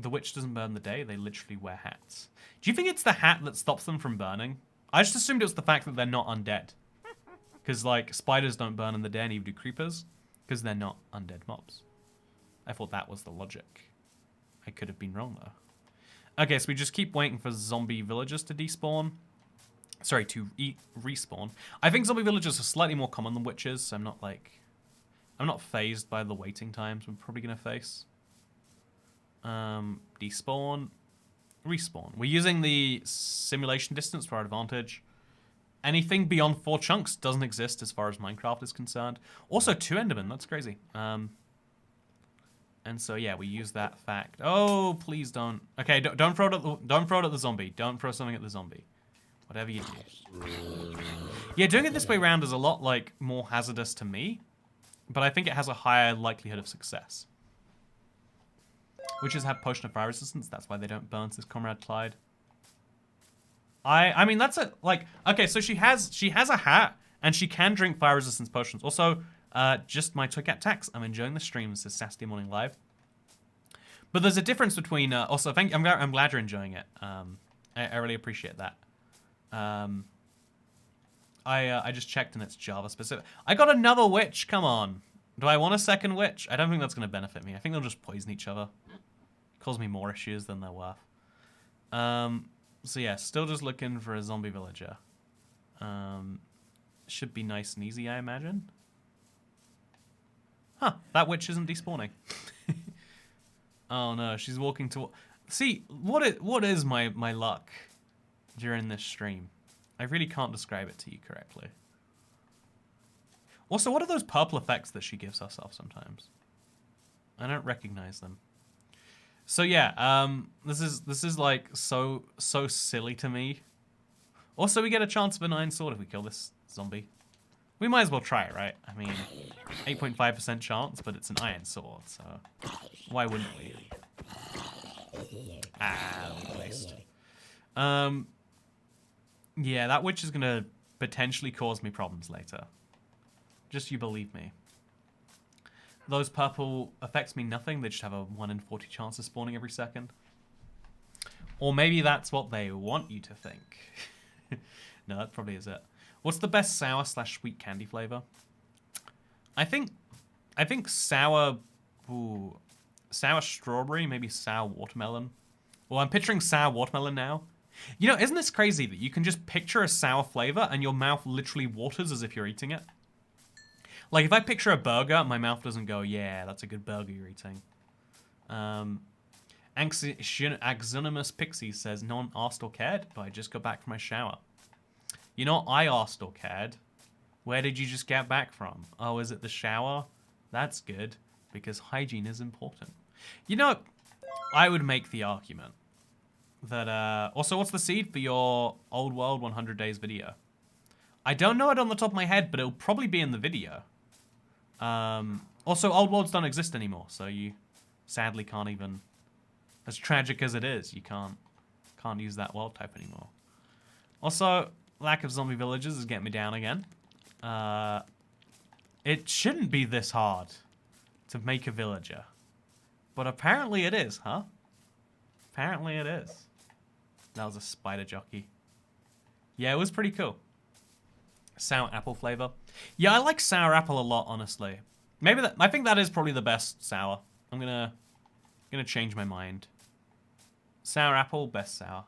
witch doesn't burn the day, they literally wear hats. Do you think it's the hat that stops them from burning? I just assumed it was the fact that they're not undead. Because, like, spiders don't burn in the day, and neither do creepers, because they're not undead mobs. I thought that was the logic. I could have been wrong, though. Okay, so we just keep waiting for zombie villagers to despawn. Sorry, to respawn. I think zombie villagers are slightly more common than witches, so I'm not fazed by the waiting times we're probably going to face. Despawn. Respawn. We're using the simulation distance for our advantage. Anything beyond 4 chunks doesn't exist as far as Minecraft is concerned. Also, 2 Endermen. That's crazy. And so yeah, we use that fact. Oh, please don't. Okay, don't throw it at the zombie. Don't throw something at the zombie. Whatever you do. Yeah, doing it this way around is a lot like more hazardous to me, but I think it has a higher likelihood of success. Witches have potion of fire resistance. That's why they don't burn, says Comrade Clyde. I mean, that's a, like, okay, so she has a hat, and she can drink fire resistance potions. Also, just my Toycat tax. I'm enjoying the stream, says Saturday Morning Live. But there's a difference between, also, I'm glad you're enjoying it. I really appreciate that. I just checked, and it's Java specific. I got another witch, come on. Do I want a second witch? I don't think that's going to benefit me. I think they'll just poison each other. Cause me more issues than they're worth. So yeah, still just looking for a zombie villager. Should be nice and easy, I imagine. Huh, that witch isn't despawning. Oh no, she's walking to... See, what is my luck during this stream? I really can't describe it to you correctly. Also, what are those purple effects that she gives herself sometimes? I don't recognize them. So yeah, this is like so silly to me. Also, we get a chance of an iron sword if we kill this zombie. We might as well try it, right? I mean, 8.5% chance, but it's an iron sword, so why wouldn't we? Ah, waste. Yeah, that witch is gonna potentially cause me problems later. Just you believe me. Those purple affects me nothing. They just have a 1 in 40 chance of spawning every second. Or maybe that's what they want you to think. No, that probably is it. What's the best sour/sweet candy flavor? I think sour... Ooh, sour strawberry, maybe sour watermelon. Well, I'm picturing sour watermelon now. You know, isn't this crazy that you can just picture a sour flavor and your mouth literally waters as if you're eating it? Like, if I picture a burger, my mouth doesn't go, yeah, that's a good burger you're eating. Axonymous Pixie says, no one asked or cared, but I just got back from my shower. You know, I asked or cared. Where did you just get back from? Oh, is it the shower? That's good, because hygiene is important. You know, I would make the argument that, also, what's the seed for your Old World 100 Days video? I don't know it on the top of my head, but it'll probably be in the video. Also, old worlds don't exist anymore, so you sadly can't even... As tragic as it is, you can't use that world type anymore. Also, lack of zombie villagers is getting me down again. It shouldn't be this hard to make a villager. But apparently it is, huh? Apparently it is. That was a spider jockey. Yeah, it was pretty cool. Sour apple flavor. Yeah, I like sour apple a lot, honestly. Maybe that, I think that is probably the best sour. I'm gonna change my mind. Sour apple, best sour.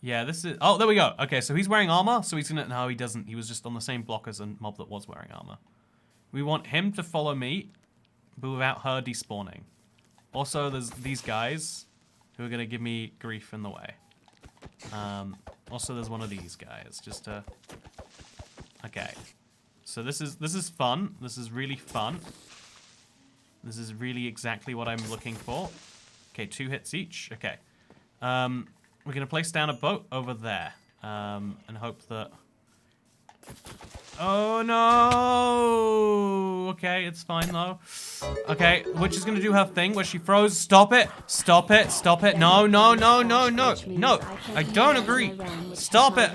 Yeah, this is... Oh, there we go. Okay, so he's wearing armor, so he's gonna... No, he doesn't. He was just on the same block as a mob that was wearing armor. We want him to follow me, but without her despawning. Also, there's these guys who are gonna give me grief in the way. Also, there's one of these guys, just to... Okay. So this is fun. This is really fun. This is really exactly what I'm looking for. Okay, 2 hits each. Okay. We're going to place down a boat over there. And hope that Oh no! Okay, it's fine though. Okay, Witch is gonna do her thing where she throws. Stop it! Stop it! Stop it! No! No! No! No! No! No! I don't agree. Stop it!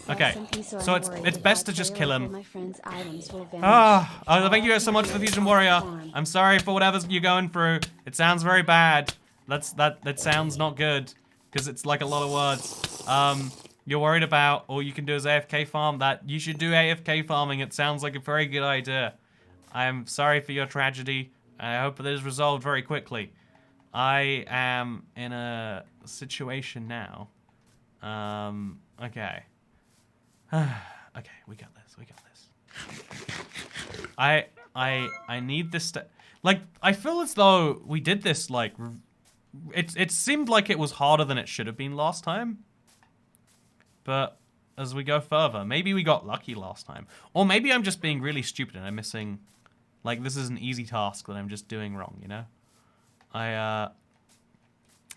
Okay, so it's best to just kill him. Ah! Oh, thank you guys so much for the Fusion Warrior. I'm sorry for whatever you're going through. It sounds very bad. That sounds not good because it's like a lot of words. You're worried about all you can do is AFK farm. That you should do AFK farming. It sounds like a very good idea. I am sorry for your tragedy. I hope it is resolved very quickly. I am in a situation now. Okay. Okay, we got this. We got this. I need this like, I feel as though we did this, like, it seemed like it was harder than it should have been last time. But as we go further, maybe we got lucky last time. Or maybe I'm just being really stupid and I'm missing, like, this is an easy task that I'm just doing wrong, you know? I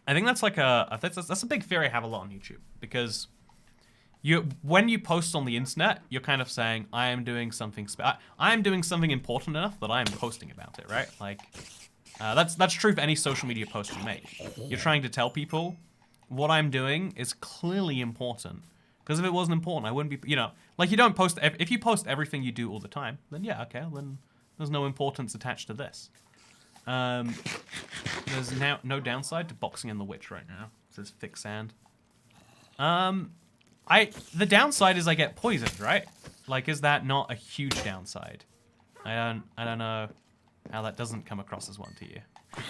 think that's like that's a big theory I have a lot on YouTube, because when you post on the internet, you're kind of saying, I am doing something important enough that I am posting about it, right? Like, that's true for any social media post you make. You're trying to tell people what I'm doing is clearly important. Because if it wasn't important, I wouldn't be, you know, like, you don't post, if you post everything you do all the time, then yeah, okay, then there's no importance attached to this. There's now no downside to boxing in the Witch right now. It says thick sand. The downside is I get poisoned, right? Like, is that not a huge downside? I don't know how that doesn't come across as one to you.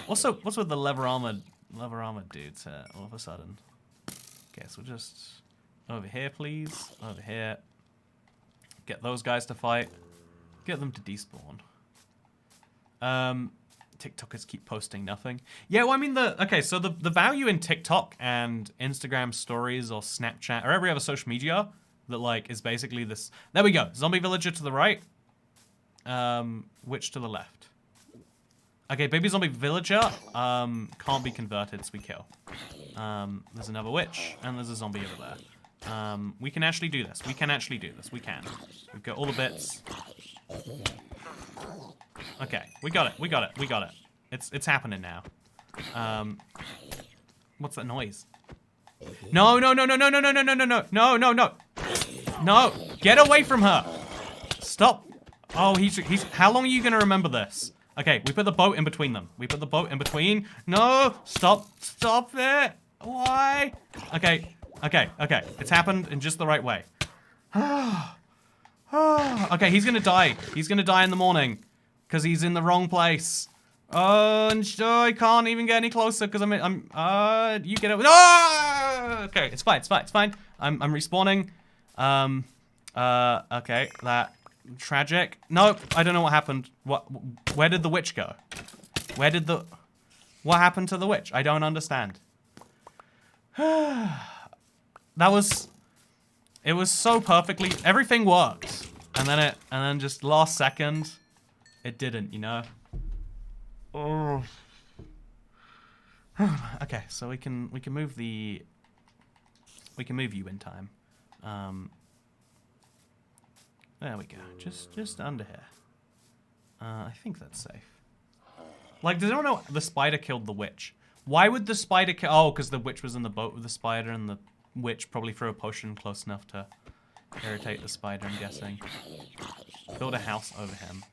Also, what's with the leather armored dudes here all of a sudden? Okay, so we'll just over here, please. Over here. Get those guys to fight. Get them to despawn. TikTokers keep posting nothing. Yeah, well, I mean, so the value in TikTok and Instagram stories or Snapchat or every other social media that, like, is basically this. There we go. Zombie villager to the right. Witch to the left. Okay, baby zombie villager can't be converted, so we kill. There's another witch, and there's a zombie over there. We can actually do this. We can. We've got all the bits. Okay, we got it. It's happening now. What's that noise? No. No, get away from her. Stop. Oh, he's how long are you gonna remember this? Okay, we put the boat in between them. No, stop it. Why? Okay. It's happened in just the right way. Okay, he's gonna die. He's gonna die in the morning because he's in the wrong place. Oh, and I can't even get any closer because you get it. No! Okay, it's fine. I'm respawning. Okay, that tragic. No, I don't know what happened. Where did the witch go? What happened to the witch? I don't understand. It was so perfectly, everything worked. And then just last second, it didn't, you know? Oh. Okay, so we can move you in time. There we go. Just under here. I think that's safe. Like, does anyone know the spider killed the witch? Why would the spider kill? Oh, because the witch was in the boat with the spider, and the witch probably threw a potion close enough to irritate the spider, I'm guessing. Build a house over him.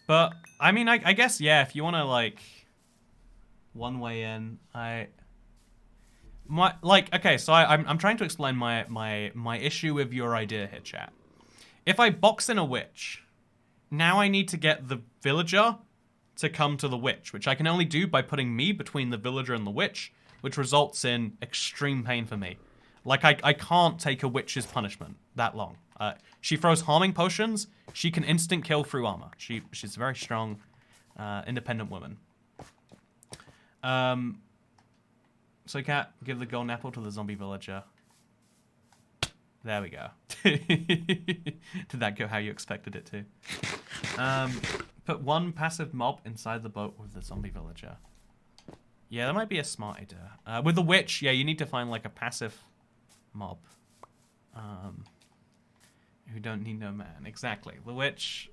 But, I mean, I guess, yeah, if you want to, like, one way in, okay, so I'm trying to explain my issue with your idea here, chat. If I box in a witch, now I need to get the villager to come to the witch, which I can only do by putting me between the villager and the witch, which results in extreme pain for me. Like, I can't take a witch's punishment that long. She throws harming potions. She can instant kill through armor. She's a very strong, independent woman. So Cat, give the golden apple to the zombie villager. There we go. Did that go how you expected it to? Put one passive mob inside the boat with the zombie villager. Yeah, that might be a smart idea. With the witch, yeah, you need to find like a passive mob. Who don't need no man. Exactly. The witch.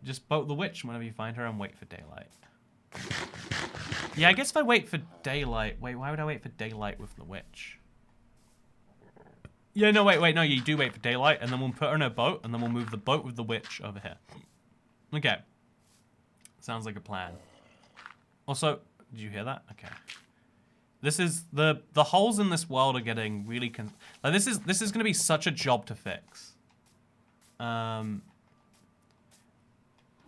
Just boat the witch whenever you find her and wait for daylight. Yeah, I guess if I wait for daylight... Wait, why would I wait for daylight with the witch? Yeah, no, wait, no, you do wait for daylight, and then we'll put her in a boat, and then we'll move the boat with the witch over here. Okay. Sounds like a plan. Also, did you hear that? Okay. This is... The holes in this world are getting really... Like, this is going to be such a job to fix.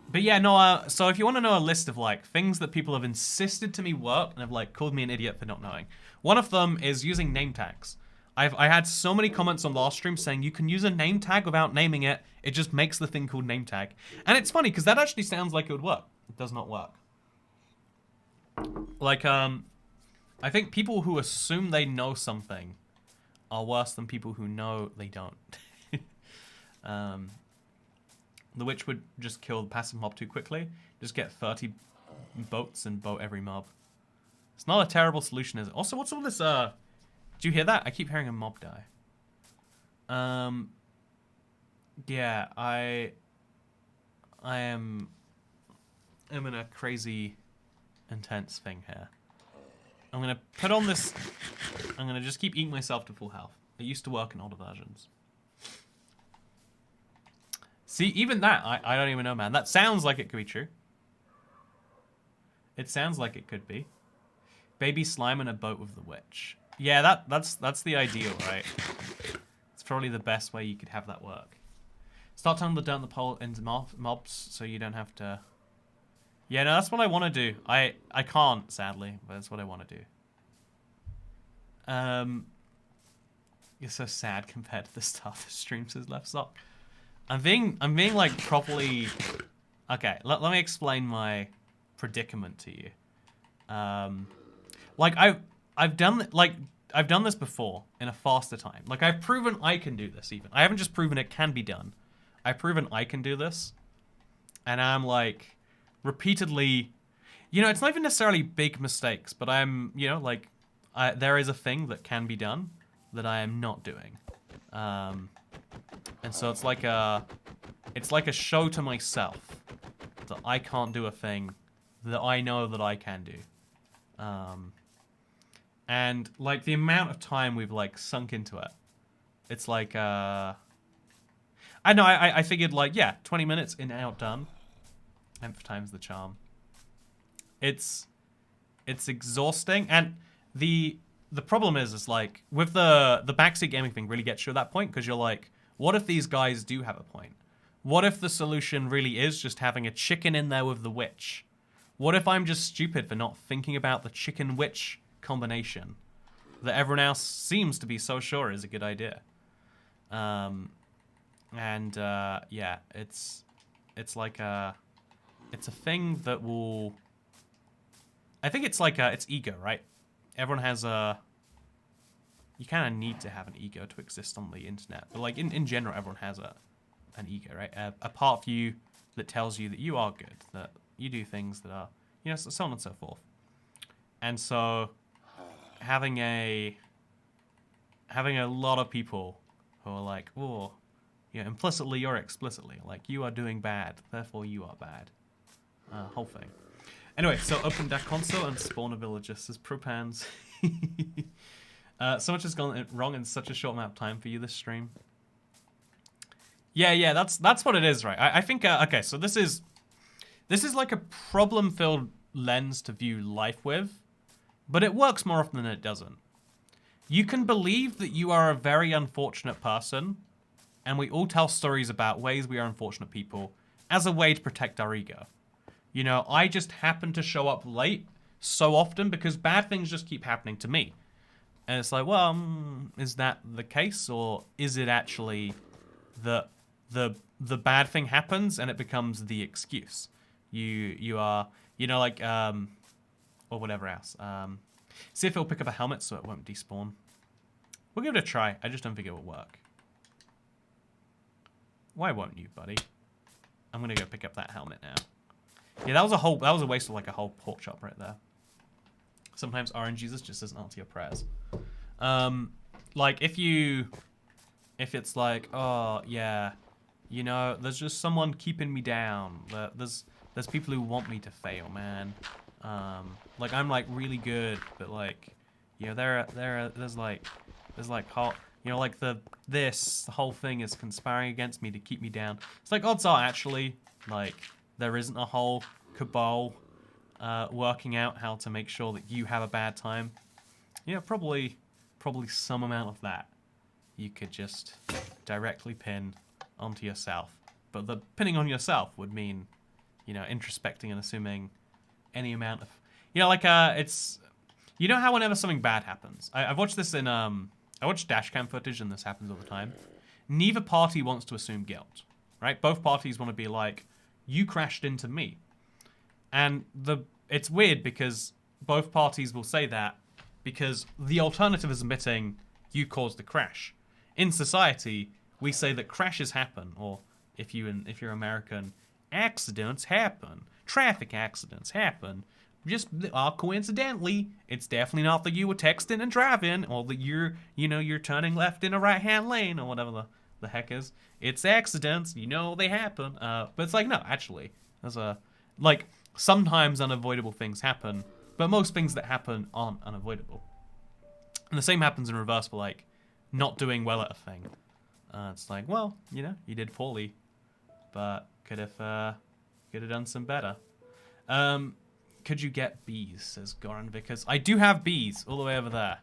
But yeah, no, so if you want to know a list of, like, things that people have insisted to me work and have, like, called me an idiot for not knowing. One of them is using name tags. I had so many comments on last stream saying you can use a name tag without naming it. It just makes the thing called name tag. And it's funny, because that actually sounds like it would work. It does not work. Like, I think people who assume they know something are worse than people who know they don't. The witch would just kill the passive mob too quickly. Just get 30 boats and boat every mob. It's not a terrible solution, is it? Also, what's all this, Did you hear that? I keep hearing a mob die. Yeah, I'm in a crazy, intense thing here. I'm gonna put on this... I'm gonna just keep eating myself to full health. It used to work in older versions. See, even that, I don't even know, man. That sounds like it could be true. It sounds like it could be. Baby slime in a boat with the witch. Yeah, that's the ideal, right? It's probably the best way you could have that work. Start turning the dirt on the pole into mobs so you don't have to... Yeah, no, that's what I want to do. I can't, sadly, but that's what I want to do. You're so sad compared to the stuff the stream says left sock. I'm being like properly... Okay, let me explain my predicament to you. Like I've done this before in a faster time. Like I've proven I can do this even. I haven't just proven it can be done. I've proven I can do this. And I'm like repeatedly, you know, it's not even necessarily big mistakes, but I'm, you know, like there is a thing that can be done that I am not doing. And so it's like a show to myself that I can't do a thing that I know that I can do. And like the amount of time we've like sunk into it, it's like I know I figured like, yeah, 20 minutes in, out, done. Nth time's the charm. It's exhausting, and the problem is like with the backseat gaming thing really gets you at that point, because you're like, what if these guys do have a point? What if the solution really is just having a chicken in there with the witch? What if I'm just stupid for not thinking about the chicken witch combination that everyone else seems to be so sure is a good idea? Yeah, it's like it's a thing that will... I think it's like it's ego, right? Everyone has a... You kind of need to have an ego to exist on the internet. But like in general, everyone has an ego, right? A part of you that tells you that you are good, that you do things that are, you know, so on and so forth. And so having a lot of people who are like, oh, you know, implicitly or explicitly, like, you are doing bad, therefore you are bad. Whole thing. Anyway, so open that console and spawn a villager, says Propans. So much has gone wrong in such a short amount of time for you this stream. Yeah, that's what it is, right? I think, okay, so this is like a problem-filled lens to view life with, but it works more often than it doesn't. You can believe that you are a very unfortunate person, and we all tell stories about ways we are unfortunate people as a way to protect our ego. You know, I just happen to show up late so often because bad things just keep happening to me. And it's like, well, is that the case, or is it actually the bad thing happens and it becomes the excuse? You are, you know, like or whatever else. See if it'll pick up a helmet so it won't despawn. We'll give it a try. I just don't think it will work. Why won't you, buddy? I'm gonna go pick up that helmet now. Yeah, that was a waste of like a whole pork chop right there. Sometimes RNGesus just doesn't answer your prayers. like, if it's like, oh, yeah, you know, there's just someone keeping me down. There's people who want me to fail, man. Like, I'm, like, really good, but, like, you know, there's whole, you know, like, the whole thing is conspiring against me to keep me down. It's like, odds are, actually, like, there isn't a whole cabal working out how to make sure that you have a bad time. Yeah, probably some amount of that you could just directly pin onto yourself. But the pinning on yourself would mean, you know, introspecting and assuming any amount of, you know, like, it's, you know how whenever something bad happens, I've watched this in, I watch dashcam footage and this happens all the time. Neither party wants to assume guilt, right? Both parties want to be like, you crashed into me. And it's weird because both parties will say that because the alternative is admitting you caused the crash. In society, we say that crashes happen, or if you're American, accidents happen. Traffic accidents happen. Just coincidentally, it's definitely not that you were texting and driving, or that you're turning left in a right-hand lane, or whatever the heck is. It's accidents, you know they happen. But it's like, no, actually, like, sometimes unavoidable things happen, but most things that happen aren't unavoidable. And the same happens in reverse for, like, not doing well at a thing. It's like, well, you know, you did poorly, but could have done some better. Could you get bees, says Goran Vickers. I do have bees all the way over there.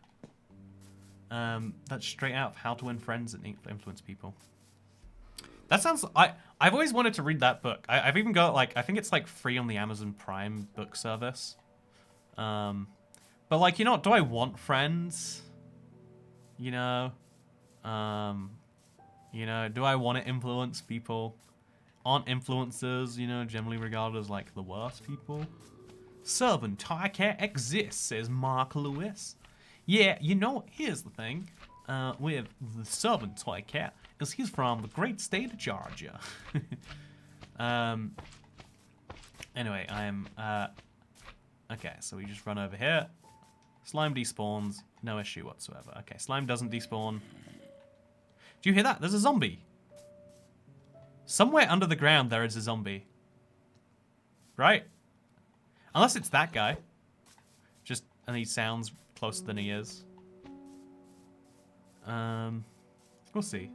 That's straight out of How to Win Friends and Influence People. That sounds... I've always wanted to read that book. I've even got, like, I think it's, like, free on the Amazon Prime book service. But, like, you know, do I want friends? You know? You know, do I want to influence people? Aren't influencers, you know, generally regarded as, like, the worst people? Servant Tycat exists, says Mark Lewis. Yeah, you know, here's the thing. With the Servant Tycat, is he's from the great state of Georgia. Anyway, okay, so we just run over here. Slime despawns, no issue whatsoever. Okay, slime doesn't despawn. Do you hear that? There's a zombie. Somewhere under the ground there is a zombie. Right? Unless it's that guy. And he sounds closer than he is. We'll see.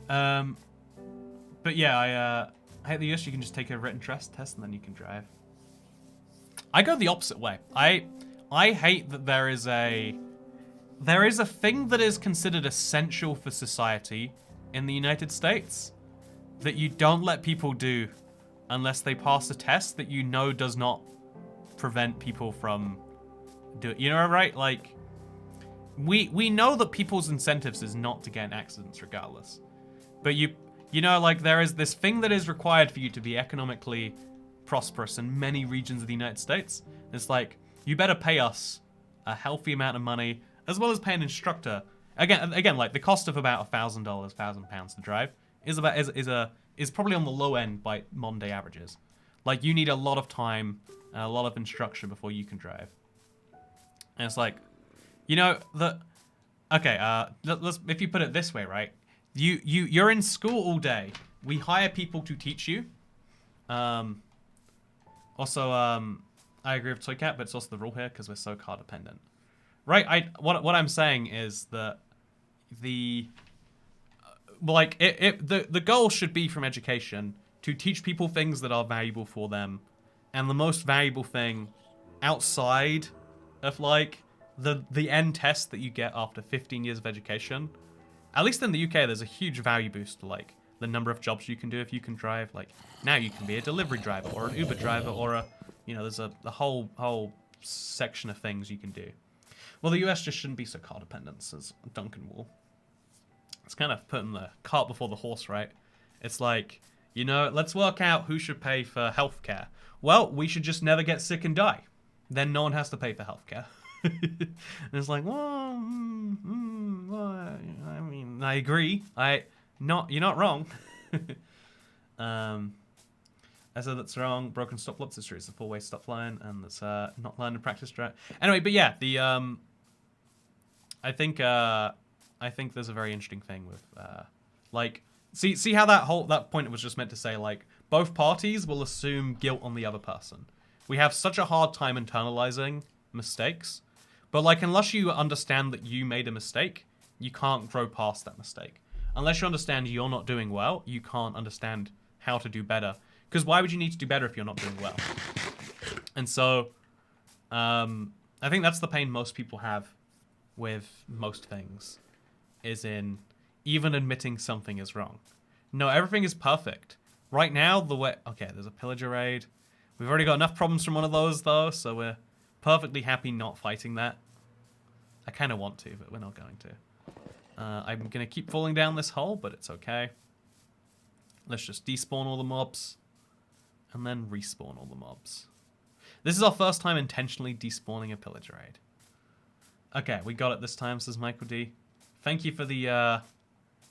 But yeah, I hate the US you can just take a written test and then you can drive. I go the opposite way. I hate that there is a thing that is considered essential for society in the United States that you don't let people do unless they pass a test that you know does not prevent people from doing, you know, right? Like, we know that people's incentives is not to get in accidents regardless. But you know, like, there is this thing that is required for you to be economically prosperous in many regions of the United States. It's like, you better pay us a healthy amount of money, as well as pay an instructor. Again, like, the cost of about £1,000, £1,000 to drive is probably on the low end by modern day averages. Like, you need a lot of time and a lot of instruction before you can drive. And it's like, you know, if you put it this way, right? You're in school all day. We hire people to teach you. Also, I agree with Toycat, but it's also the rule here because we're so car dependent. Right? What I'm saying is that the goal should be from education to teach people things that are valuable for them, and the most valuable thing outside of, like, the end test that you get after 15 years of education, at least in the UK, there's a huge value boost to, like, the number of jobs you can do if you can drive. Like, now you can be a delivery driver or an Uber driver or a, you know, there's a whole section of things you can do. Well, the US just shouldn't be so car dependent, says Duncan Wall. It's kind of putting the cart before the horse, right? It's like, you know, let's work out who should pay for healthcare. Well, we should just never get sick and die. Then no one has to pay for healthcare. And it's like, well, I mean, I agree. You're not wrong. I said that's wrong. Broken stop lots is true. It's a four-way stop line, and that's not learned in practice. Anyway, but yeah, I think there's a very interesting thing with like see how that point was just meant to say like both parties will assume guilt on the other person. We have such a hard time internalizing mistakes, but like unless you understand that you made a mistake, you can't grow past that mistake. Unless you understand you're not doing well, you can't understand how to do better. Because why would you need to do better if you're not doing well? And so, I think that's the pain most people have with most things, is in even admitting something is wrong. No, everything is perfect. Right now, okay, there's a pillager raid. We've already got enough problems from one of those, though, so we're perfectly happy not fighting that. I kind of want to, but we're not going to. I'm going to keep falling down this hole, but it's okay. Let's just despawn all the mobs, and then respawn all the mobs. This is our first time intentionally despawning a pillager raid. Okay, we got it this time, says Michael D. Thank you for the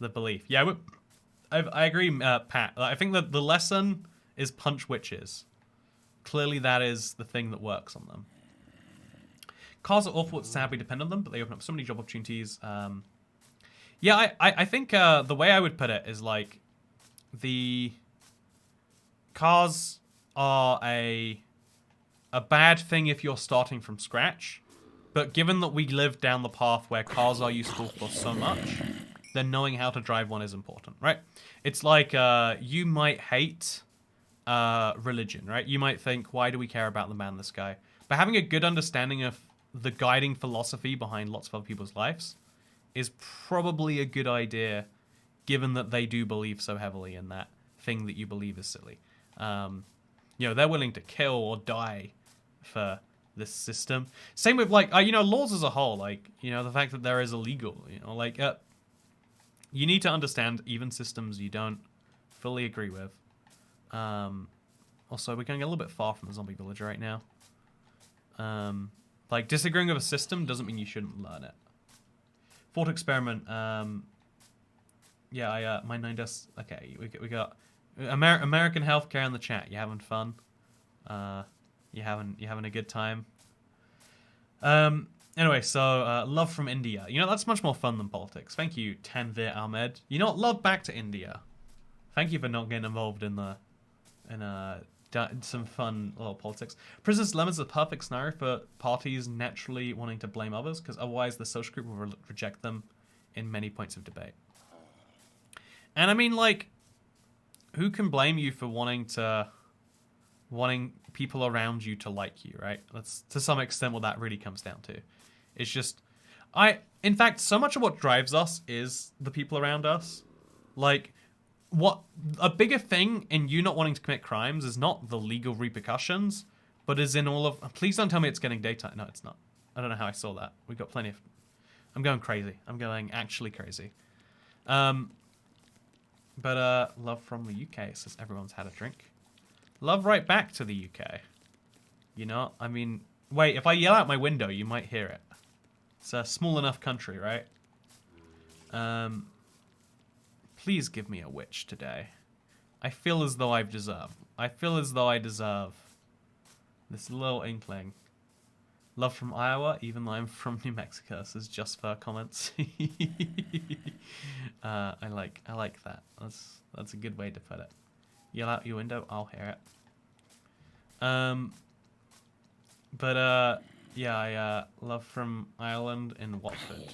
belief. Yeah, I agree, Pat. I think that the lesson is punch witches. Clearly that is the thing that works on them. Cars are awful, it's sad we depend on them, but they open up so many job opportunities. Yeah, I think the way I would put it is like the cars are a bad thing if you're starting from scratch, but given that we live down the path where cars are useful for so much, then knowing how to drive one is important, right? It's like you might hate religion, right? You might think, why do we care about the man in the sky? But having a good understanding of the guiding philosophy behind lots of other people's lives is probably a good idea, given that they do believe so heavily in that thing that you believe is silly. You know, they're willing to kill or die for this system. Same with, like, you know, laws as a whole. Like, you know, the fact that there is illegal, you know, like, you need to understand even systems you don't fully agree with. Also, we're going a little bit far from the zombie village right now. Like, disagreeing with a system doesn't mean you shouldn't learn it. Thought experiment. Yeah, my 9 deaths. Okay, we got American healthcare in the chat. You having fun? You having a good time? Anyway, so love from India. You know, that's much more fun than politics. Thank you, Tanvir Ahmed. You know what? Love back to India. Thank you for not getting involved in some fun little politics. Prisoner's Dilemma is the perfect scenario for parties naturally wanting to blame others, because otherwise the social group will reject them in many points of debate. And I mean, like, who can blame you for wanting people around you to like you, right? That's to some extent what that really comes down to. It's just, in fact, so much of what drives us is the people around us. Like, what a bigger thing in you not wanting to commit crimes is not the legal repercussions, but is in all of. Please don't tell me it's getting daytime. No, it's not. I don't know how I saw that. We've got plenty of. I'm going crazy. I'm going actually crazy. But love from the UK says everyone's had a drink. Love right back to the UK. You know, I mean, wait, if I yell out my window, you might hear it. It's a small enough country, right? Please give me a witch today. I feel as though I deserve this little inkling. Love from Iowa, even though I'm from New Mexico, says just for comments. I like that. That's a good way to put it. Yell out your window, I'll hear it. Yeah, I love from Ireland in Waterford.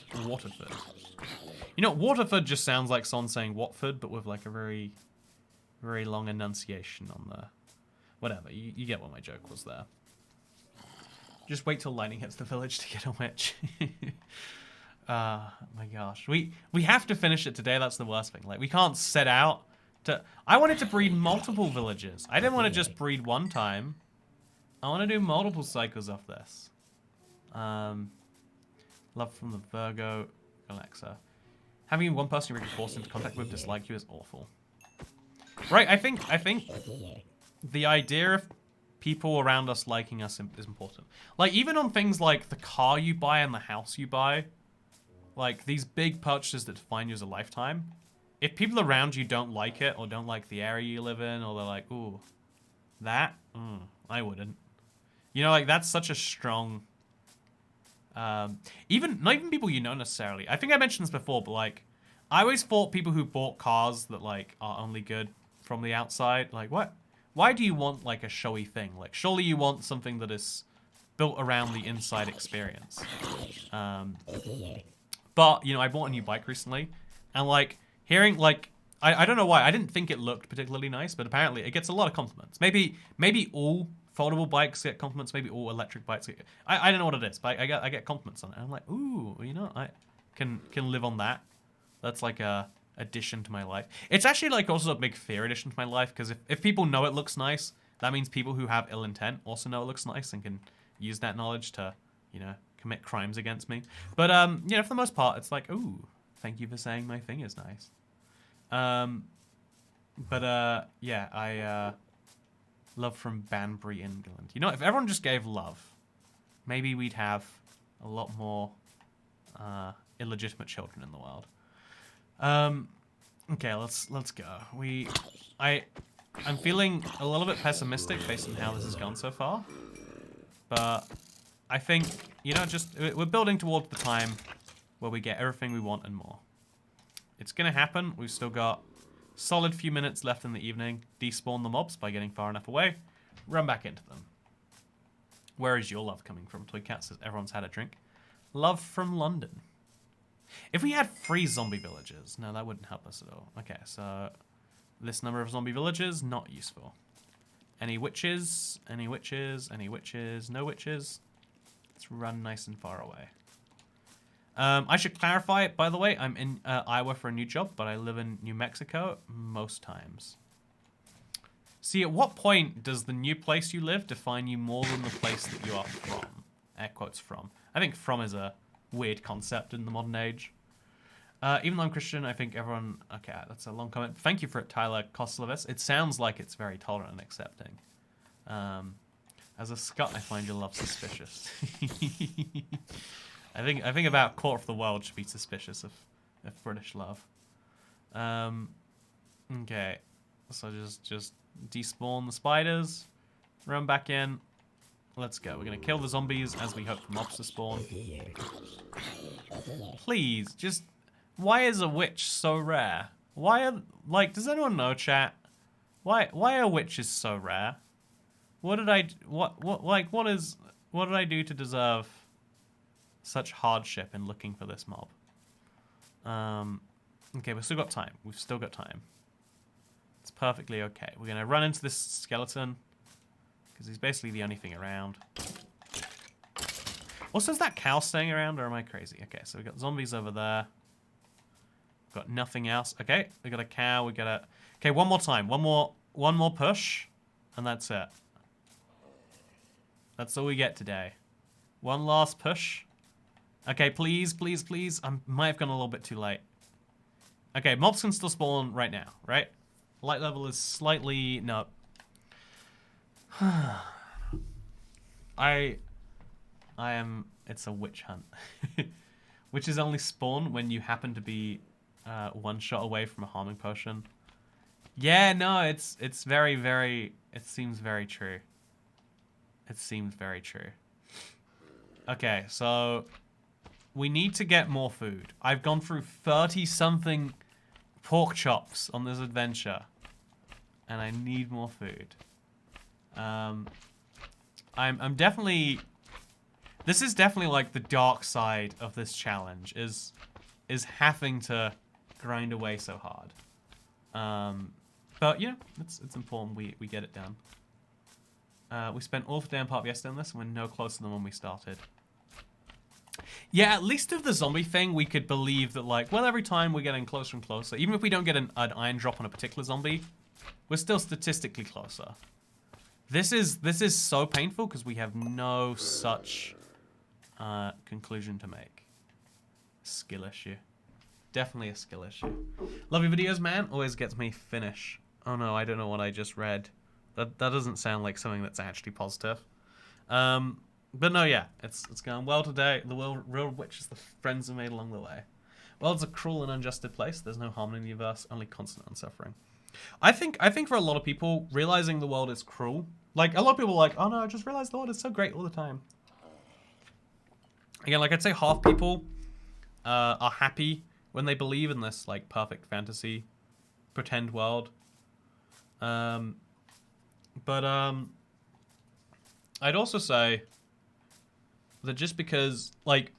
You know, Waterford just sounds like someone saying Watford, but with like a very, very long enunciation on the... Whatever, you get what my joke was there. Just wait till lightning hits the village to get a witch. My gosh. We have to finish it today, that's the worst thing. Like, we can't set out to... I wanted to breed multiple villages. I didn't want to just breed one time. I want to do multiple cycles of this. Love from the Virgo Alexa. Having one person you're forced into contact with dislike you is awful. Right, I think the idea of people around us liking us is important. Like, even on things like the car you buy and the house you buy, like these big purchases that define you as a lifetime, if people around you don't like it or don't like the area you live in, or they're like, ooh, that? I wouldn't. You know, like, that's such a strong Even not even people you know necessarily. I think I mentioned this before, but like, I always thought people who bought cars that like are only good from the outside, like what? Why do you want like a showy thing? Like, surely you want something that is built around the inside experience. But you know, I bought a new bike recently, and like hearing like I don't know why I didn't think it looked particularly nice, but apparently it gets a lot of compliments. Maybe all foldable bikes get compliments. Maybe all electric bikes get. I don't know what it is, but I get compliments on it. And I'm like, ooh, you know, I can live on that. That's like a addition to my life. It's actually like also a big fear addition to my life, because if people know it looks nice, that means people who have ill intent also know it looks nice and can use that knowledge to, you know, commit crimes against me. But you know, for the most part, it's like, ooh, thank you for saying my thing is nice. Yeah, I love from Banbury, England. You know, if everyone just gave love, maybe we'd have a lot more illegitimate children in the world. Okay, let's go. I'm feeling a little bit pessimistic based on how this has gone so far, but I think, you know, just we're building towards the time where we get everything we want and more. It's gonna happen. We've still got a solid few minutes left in the evening. Despawn the mobs by getting far enough away. Run back into them. Where is your love coming from? Toy Cat says everyone's had a drink. Love from London. If we had 3 zombie villages, no, that wouldn't help us at all. Okay, so this number of zombie villages, not useful. Any witches? Any witches? Any witches? No witches? Let's run nice and far away. I should clarify, by the way, I'm in Iowa for a new job, but I live in New Mexico most times. See, at what point does the new place you live define you more than the place that you are from? Air quotes from. I think from is a weird concept in the modern age. Even though I'm Christian, I think everyone... Okay, that's a long comment. Thank you for it, Tyler Koslovis. It sounds like it's very tolerant and accepting. As a Scot, I find your love suspicious. I think about a quarter of the world should be suspicious of British love. Okay, so just despawn the spiders, run back in. Let's go. We're gonna kill the zombies as we hope for mobs to spawn. Please, just why is a witch so rare? Why are does anyone know, chat? Why are witches so rare? What did I do to deserve such hardship in looking for this mob? Okay, we've still got time. We've still got time. It's perfectly okay. We're gonna run into this skeleton because he's basically the only thing around. Also, is that cow staying around, or am I crazy? Okay, so we got zombies over there. Got nothing else. Okay, we got a cow. We got a. Okay, one more time. One more push, and that's it. That's all we get today. One last push. Okay, please, please, please. I might have gone a little bit too late. Okay, mobs can still spawn right now, right? Light level is slightly... No. I am... It's a witch hunt. Witches only spawn when you happen to be one shot away from a harming potion. Yeah, no, it's very, very... It seems very true. It seems very true. Okay, so... We need to get more food. I've gone through 30-something pork chops on this adventure. And I need more food. I'm definitely... This is definitely like the dark side of this challenge, is having to grind away so hard. But, you know, it's important we get it done. We spent all the damn part of yesterday on this, and we're no closer than when we started. Yeah, at least of the zombie thing, we could believe that, like, well, every time we're getting closer and closer, even if we don't get an iron drop on a particular zombie, we're still statistically closer. This is so painful because we have no such conclusion to make. Skill issue. Definitely a skill issue. Love your videos, man. Always gets me finish. Oh no, I don't know what I just read. That doesn't sound like something that's actually positive. But no, yeah, it's going well today. The real witch is the friends we made along the way. Well, it's a cruel and unjusted place. There's no harmony in the universe, only constant unsuffering. I think for a lot of people, realizing the world is cruel, like a lot of people are like, oh no, I just realized the world is so great all the time. Again, like I'd say half people are happy when they believe in this like perfect fantasy pretend world. But I'd also say that just because like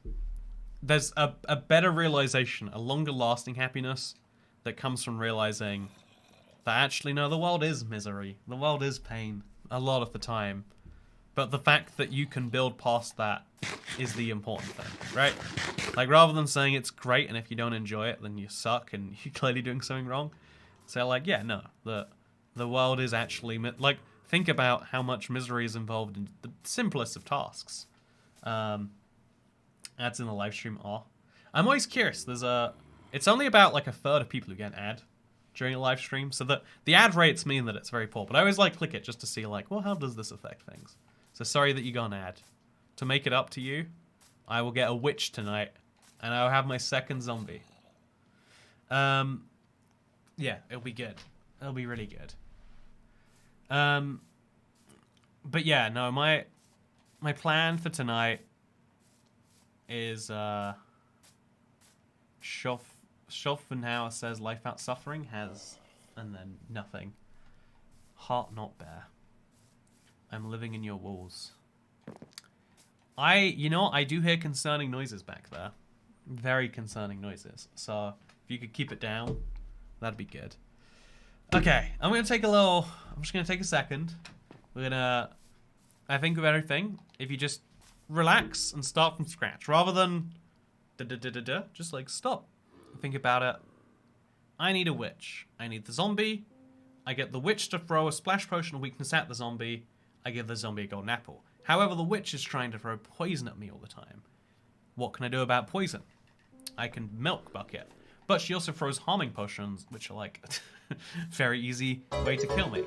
there's a better realization, a longer lasting happiness that comes from realizing that actually no, the world is misery, the world is pain a lot of the time, but the fact that you can build past that is the important thing, right? Like rather than saying it's great and if you don't enjoy it then you suck and you're clearly doing something wrong, so like yeah, no, the world is actually like think about how much misery is involved in the simplest of tasks. Ads in the live stream are. I'm always curious. It's only about like a third of people who get an ad during a live stream, so that the ad rates mean that it's very poor. But I always like click it just to see like, well, how does this affect things? So sorry that you got an ad. To make it up to you, I will get a witch tonight, and I'll have my second zombie. Yeah, it'll be good. It'll be really good. But yeah, no, my plan for tonight is Schopenhauer says life without suffering has, and then nothing. Heart not bare. I'm living in your walls. I do hear concerning noises back there. Very concerning noises. So if you could keep it down, that'd be good. Okay, I'm just gonna take a second. We're gonna, I think of everything. If you just relax and start from scratch, rather than just like stop. Think about it. I need a witch. I need the zombie. I get the witch to throw a splash potion of weakness at the zombie. I give the zombie a golden apple. However, the witch is trying to throw poison at me all the time. What can I do about poison? I can milk bucket. But she also throws harming potions, which are like very easy way to kill me.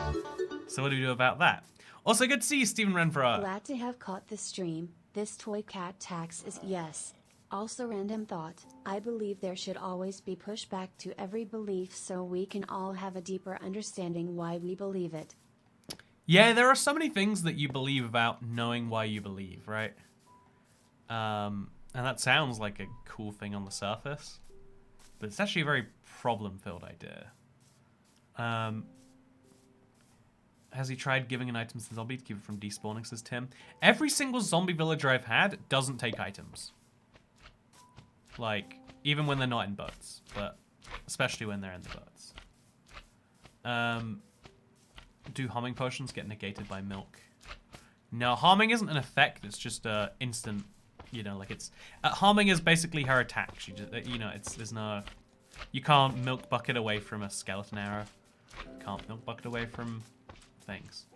So what do we do about that? Also, good to see you, Stephen Renfro.
Glad to have caught the stream. This toy cat tax is yes. Also random thought, I believe there should always be pushback to every belief so we can all have a deeper understanding why we believe it.
Yeah, there are so many things that you believe without knowing why you believe, right? And that sounds like a cool thing on the surface, but it's actually a very problem-filled idea. Has he tried giving an item to the zombie to keep it from despawning, says Tim? Every single zombie villager I've had doesn't take items. Like, even when they're not in boats, but especially when they're in the boats. Do harming potions get negated by milk? No, harming isn't an effect, it's just instant, you know, like it's... harming is basically her attack. She just, you know, there's no... You can't milk bucket away from a skeleton arrow. You can't milk bucket away from things.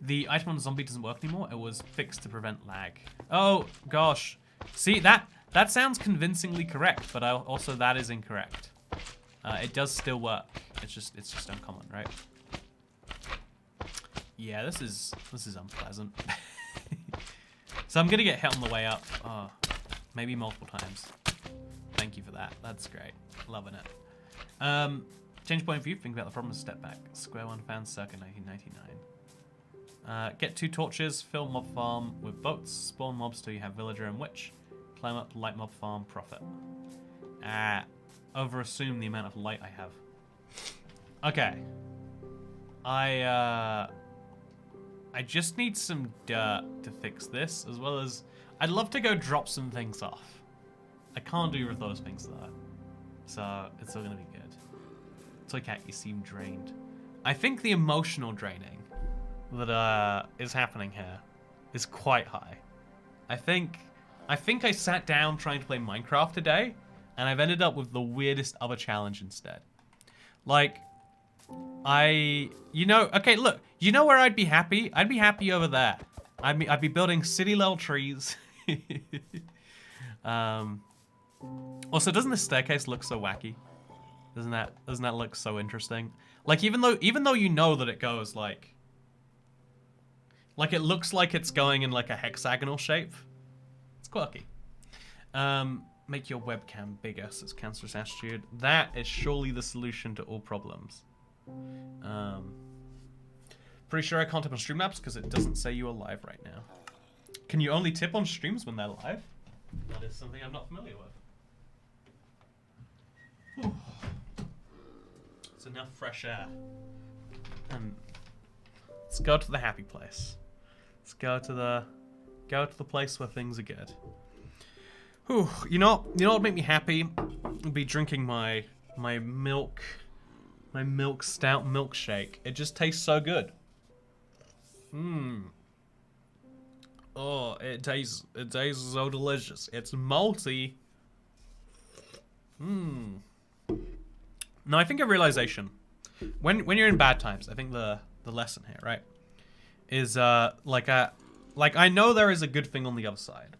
The item on the zombie doesn't work anymore. It was fixed to prevent lag. Oh, gosh. See, that sounds convincingly correct, but also that is incorrect. It does still work. It's just uncommon, right? Yeah, this is unpleasant. So I'm gonna get hit on the way up. Oh, maybe multiple times. Thank you for that. That's great. Loving it. Change point of view. Think about the problem. Step back. Square one found circa 1999. Get 2 torches. Fill mob farm with boats. Spawn mobs till you have villager and witch. Climb up light mob farm. Profit. Overassume the amount of light I have. Okay. I just need some dirt to fix this, as well as I'd love to go drop some things off. I can't do with those things though, so it's still gonna be good. Toy cat, you seem drained. I think the emotional draining that is happening here is quite high. I think I sat down trying to play Minecraft today, and I've ended up with the weirdest other challenge instead. Like, okay, look, you know where I'd be happy? I'd be happy over there. I'd be building city-level trees. Also, doesn't this staircase look so wacky? Doesn't that look so interesting? Like, even though you know that it goes like it looks like it's going in like a hexagonal shape. It's quirky. Make your webcam bigger, says Cancerous Attitude. That is surely the solution to all problems. Pretty sure I can't tip on Streamlabs because it doesn't say you are live right now. Can you only tip on streams when they're live? That is something I'm not familiar with. Whew. It's enough fresh air. Let's go to the happy place. Let's go to the place where things are good. Whew. You know what would make me happy? Would be drinking my milk stout milkshake. It just tastes so good. Oh, it tastes so delicious. It's malty. No, I think a realization. When you're in bad times, I think the lesson here, right, is like I know there is a good thing on the other side.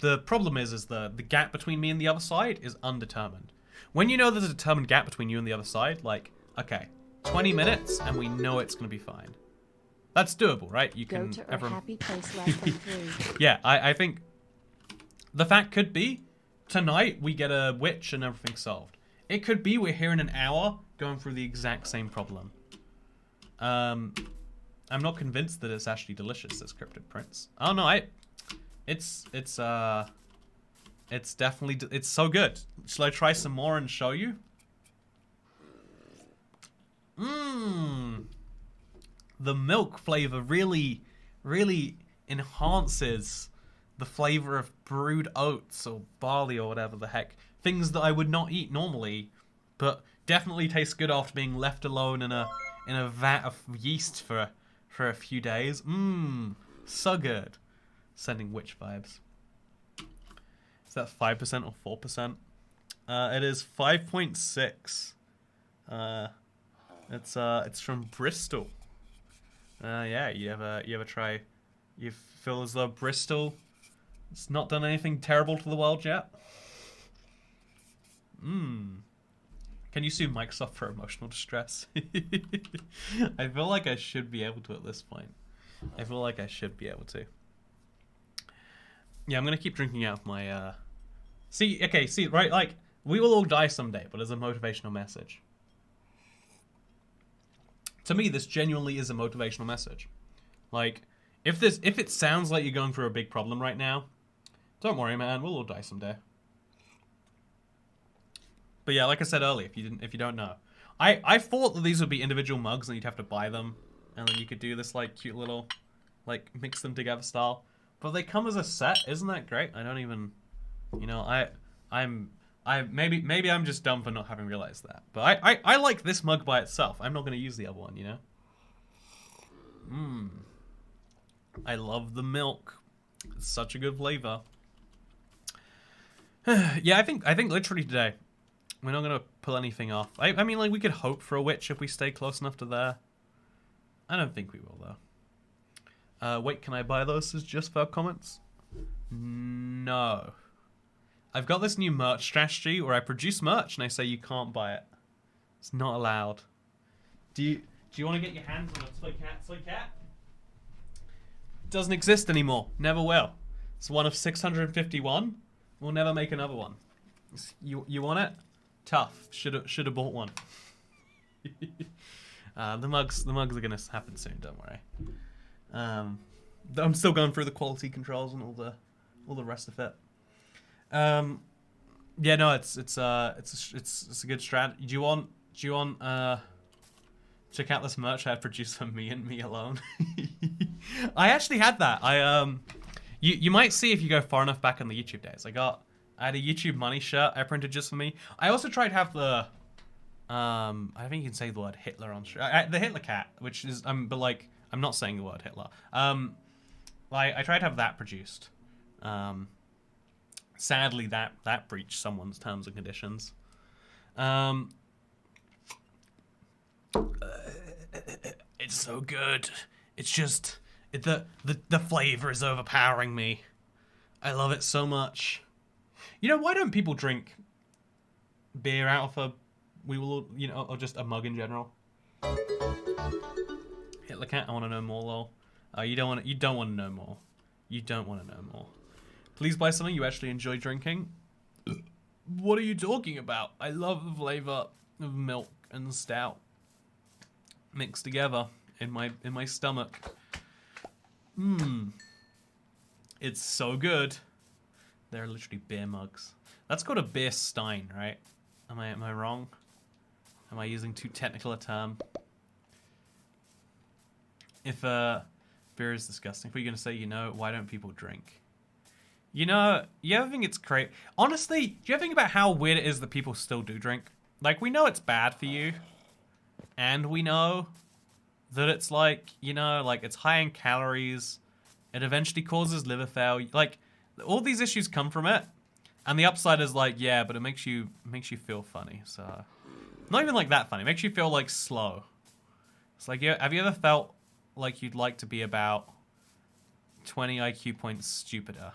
The problem is the gap between me and the other side is undetermined. When you know there's a determined gap between you and the other side, like, okay, 20 minutes and we know it's gonna be fine. That's doable, right? You can
Go to a happy place less than 3.
Yeah, I think the fact could be tonight we get a witch and everything's solved. It could be we're here in an hour going through the exact same problem. I'm not convinced that it's actually delicious, this cryptid prince. Oh no, it's definitely, it's so good. Shall I try some more and show you? The milk flavor really enhances the flavor of brewed oats or barley or whatever the heck. Things that I would not eat normally, but definitely taste good after being left alone in a vat of yeast for a few days. So good. Sending witch vibes. Is that 5% or 4%? It is 5.6. It's from Bristol. Yeah, you ever try? You feel as though Bristol it's not done anything terrible to the world yet? Can you sue Microsoft for emotional distress? I feel like I should be able to at this point. I feel like I should be able to. Yeah, I'm gonna keep drinking out of my. See, right? Like we will all die someday, but as a motivational message. To me, this genuinely is a motivational message. Like, if it sounds like you're going through a big problem right now, don't worry, man. We'll all die someday. But yeah, like I said earlier, if you don't know, I thought that these would be individual mugs and you'd have to buy them, and then you could do this like cute little, like mix them together style. But they come as a set. Isn't that great? I don't even, you know, maybe I'm just dumb for not having realized that. But I like this mug by itself. I'm not going to use the other one, you know? I love the milk. It's such a good flavor. Yeah, I think literally today, we're not going to pull anything off. I mean, like, we could hope for a witch if we stay close enough to there. I don't think we will, though. Wait, can I buy those as just for comments? No. I've got this new merch strategy where I produce merch and I say you can't buy it. It's not allowed. Do you want to get your hands on a toy cat? Toy cat? Doesn't exist anymore. Never will. It's one of 651. We'll never make another one. You want it? Tough. Should have bought one. The mugs are gonna happen soon. Don't worry. I'm still going through the quality controls and all the rest of it. Yeah, no, it's a good strat. Do you want check out this merch I produced for me and me alone? I actually had that. You might see if you go far enough back in the YouTube days. I had a YouTube money shirt I printed just for me. I also tried to have the I think you can say the word Hitler on shirt. The Hitler cat, which is but like I'm not saying the word Hitler. I tried to have that produced. Sadly, that breached someone's terms and conditions. It's so good. It's just the flavor is overpowering me. I love it so much. You know, why don't people drink beer out of or just a mug in general? Hitler cat, I want to know more, lol. You don't want to know more. You don't want to know more. Please buy something you actually enjoy drinking. What are you talking about? I love the flavor of milk and stout mixed together in my stomach. It's so good. They're literally beer mugs. That's called a beer stein, right? Am I wrong? Am I using too technical a term? If beer is disgusting, what are you gonna say? You know, why don't people drink? You know, you ever think it's crazy? Honestly, do you ever think about how weird it is that people still do drink? Like, we know it's bad for you, and we know that it's like, you know, like it's high in calories. It eventually causes liver failure. Like, all these issues come from it. And the upside is like, yeah, but it makes you feel funny. So, not even like that funny. It makes you feel like slow. It's like, yeah, have you ever felt like you'd like to be about 20 IQ points stupider?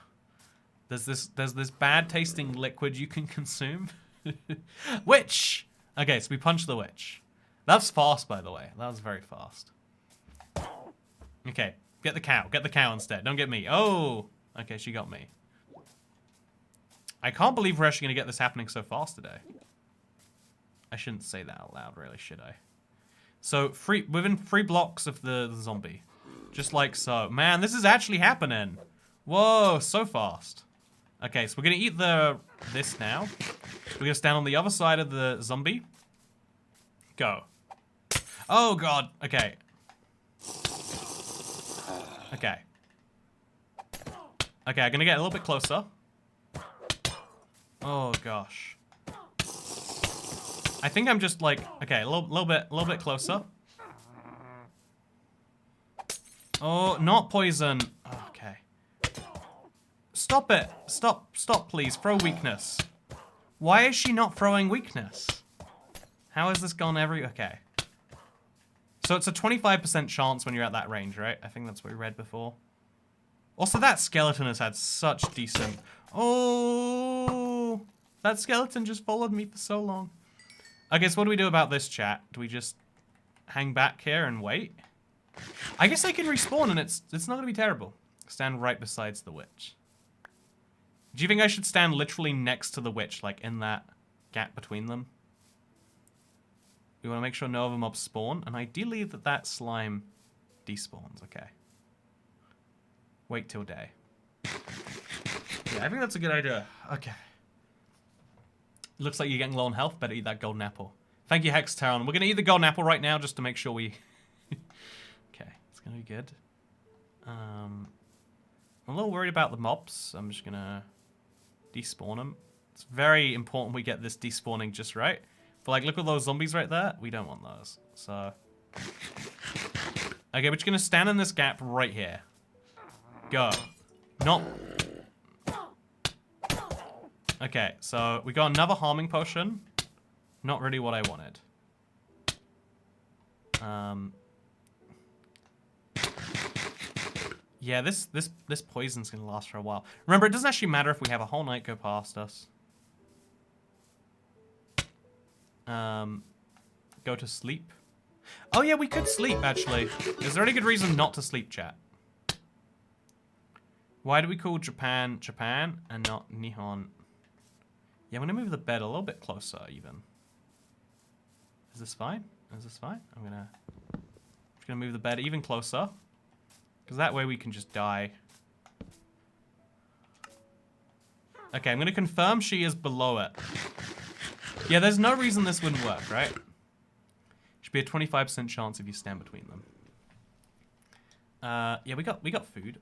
There's this bad tasting liquid you can consume. Witch! Okay, so we punch the witch. That's fast, by the way. That was very fast. Okay, get the cow. Get the cow instead. Don't get me. Oh! Okay, she got me. I can't believe we're actually going to get this happening so fast today. I shouldn't say that out loud, really, should I? So, within 3 blocks of the zombie. Just like so. Man, this is actually happening. Whoa, so fast. Okay, so we're going to eat this now. We're going to stand on the other side of the zombie. Go. Oh, God. Okay. Okay. Okay, I'm going to get a little bit closer. Oh, gosh. I think I'm just like... Okay, a little bit closer. Oh, not poison. Okay. Stop it. Stop, please. Throw weakness. Why is she not throwing weakness? How has this gone every... Okay. So it's a 25% chance when you're at that range, right? I think that's what we read before. Also, that skeleton has had such decent... Oh! That skeleton just followed me for so long. Okay, so what do we do about this, chat? Do we just hang back here and wait? I guess I can respawn and it's not going to be terrible. Stand right beside the witch. Do you think I should stand literally next to the witch, like in that gap between them? We want to make sure no other mobs spawn, and ideally that slime despawns, okay. Wait till day. Yeah, I think that's a good idea. Okay. Looks like you're getting low on health, better eat that golden apple. Thank you, Hextaron. We're going to eat the golden apple right now just to make sure we... Okay, it's going to be good. I'm a little worried about the mobs. I'm just going to despawn them. It's very important we get this despawning just right. But like, look at those zombies right there. We don't want those. So... Okay, we're just going to stand in this gap right here. Go. Not... Okay, so we got another harming potion. Not really what I wanted. Yeah, this poison's gonna last for a while. Remember, it doesn't actually matter if we have a whole night go past us. Go to sleep. Oh yeah, we could sleep actually. Is there any good reason not to sleep, chat? Why do we call Japan Japan and not Nihon? Yeah, I'm gonna move the bed a little bit closer even. Is this fine? Is this fine? I'm just gonna move the bed even closer. Because that way we can just die. Okay, I'm gonna confirm she is below it. Yeah, there's no reason this wouldn't work, right? Should be a 25% chance if you stand between them. Yeah, we got food.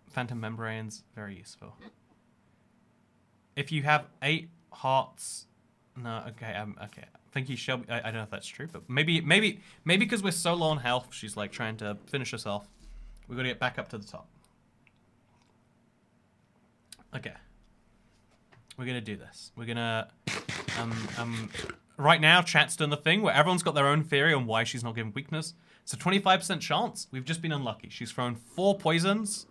Phantom membranes, very useful. If you have 8 hearts, no, okay, okay. I think you shall. I don't know if that's true, but maybe because we're so low on health, she's like trying to finish us off. We've got to get back up to the top. Okay, we're gonna do this. We're gonna right now, chat's done the thing where everyone's got their own theory on why she's not given weakness. It's a 25% chance. We've just been unlucky. She's thrown 4 poisons,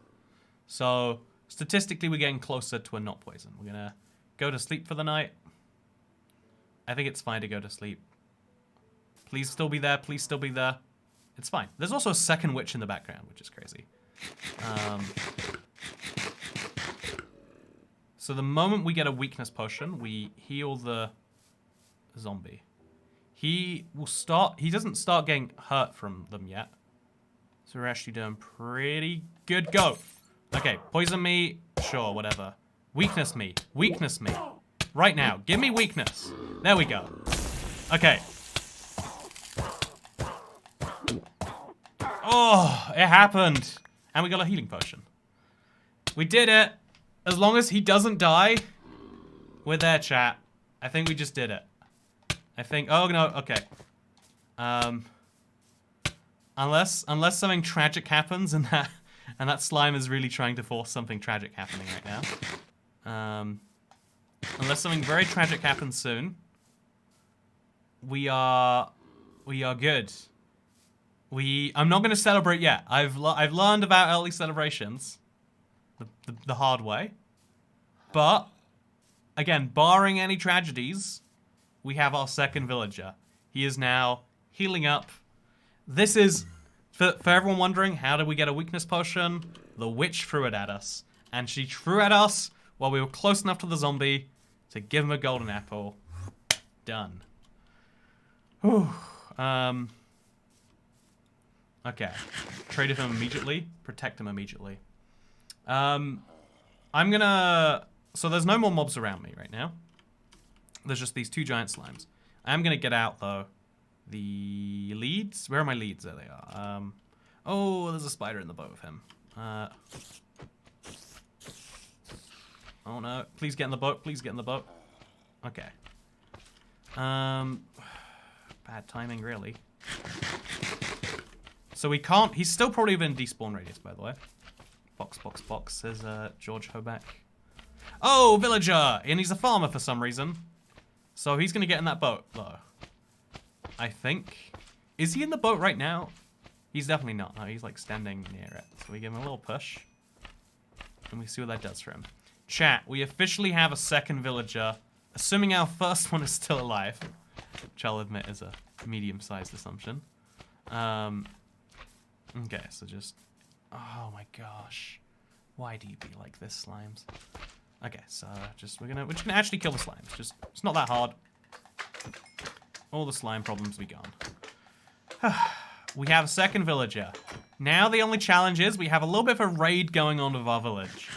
so statistically we're getting closer to a not poison. We're gonna go to sleep for the night. I think it's fine to go to sleep. Please still be there. Please still be there. It's fine. There's also a second witch in the background, which is crazy. So the moment we get a weakness potion, we heal the zombie. He doesn't start getting hurt from them yet. So we're actually doing pretty good. Go. Okay, poison me. Sure, whatever. Weakness me. Weakness me. Right now. Give me weakness. There we go. Okay. Oh, it happened. And we got a healing potion. We did it. As long as he doesn't die, we're there, chat. I think we just did it. I think, oh no, okay. Unless something tragic happens and that slime is really trying to force something tragic happening right now. Unless something very tragic happens soon, we are good. I'm not going to celebrate yet. I've learned about early celebrations the hard way. But again, barring any tragedies, we have our second villager. He is now healing up. This is, for everyone wondering, how did we get a weakness potion? The witch threw it at us. And she threw at us while we were close enough to the zombie to give him a golden apple. Done. Whew. Okay. Trade him immediately. Protect him immediately. I'm gonna... So there's no more mobs around me right now. There's just these two giant slimes. I'm gonna get out, though, the leads. Where are my leads? There they are. Oh, there's a spider in the boat with him. Oh no, please get in the boat, please get in the boat. Okay. Bad timing, really. So we can't, he's still probably within despawn radius, by the way. Box, box, box, says George Hoback. Oh, villager! And he's a farmer for some reason. So he's gonna get in that boat, though. I think. Is he in the boat right now? He's definitely not. No, he's like standing near it. So we give him a little push. And we see what that does for him. Chat, we officially have a second villager. Assuming our first one is still alive. Which I'll admit is a medium-sized assumption. Okay, so just... Oh my gosh. Why do you be like this, slimes? Okay, so we're just gonna actually kill the slimes. Just, it's not that hard. All the slime problems be gone. We have a second villager. Now the only challenge is we have a little bit of a raid going on with our village.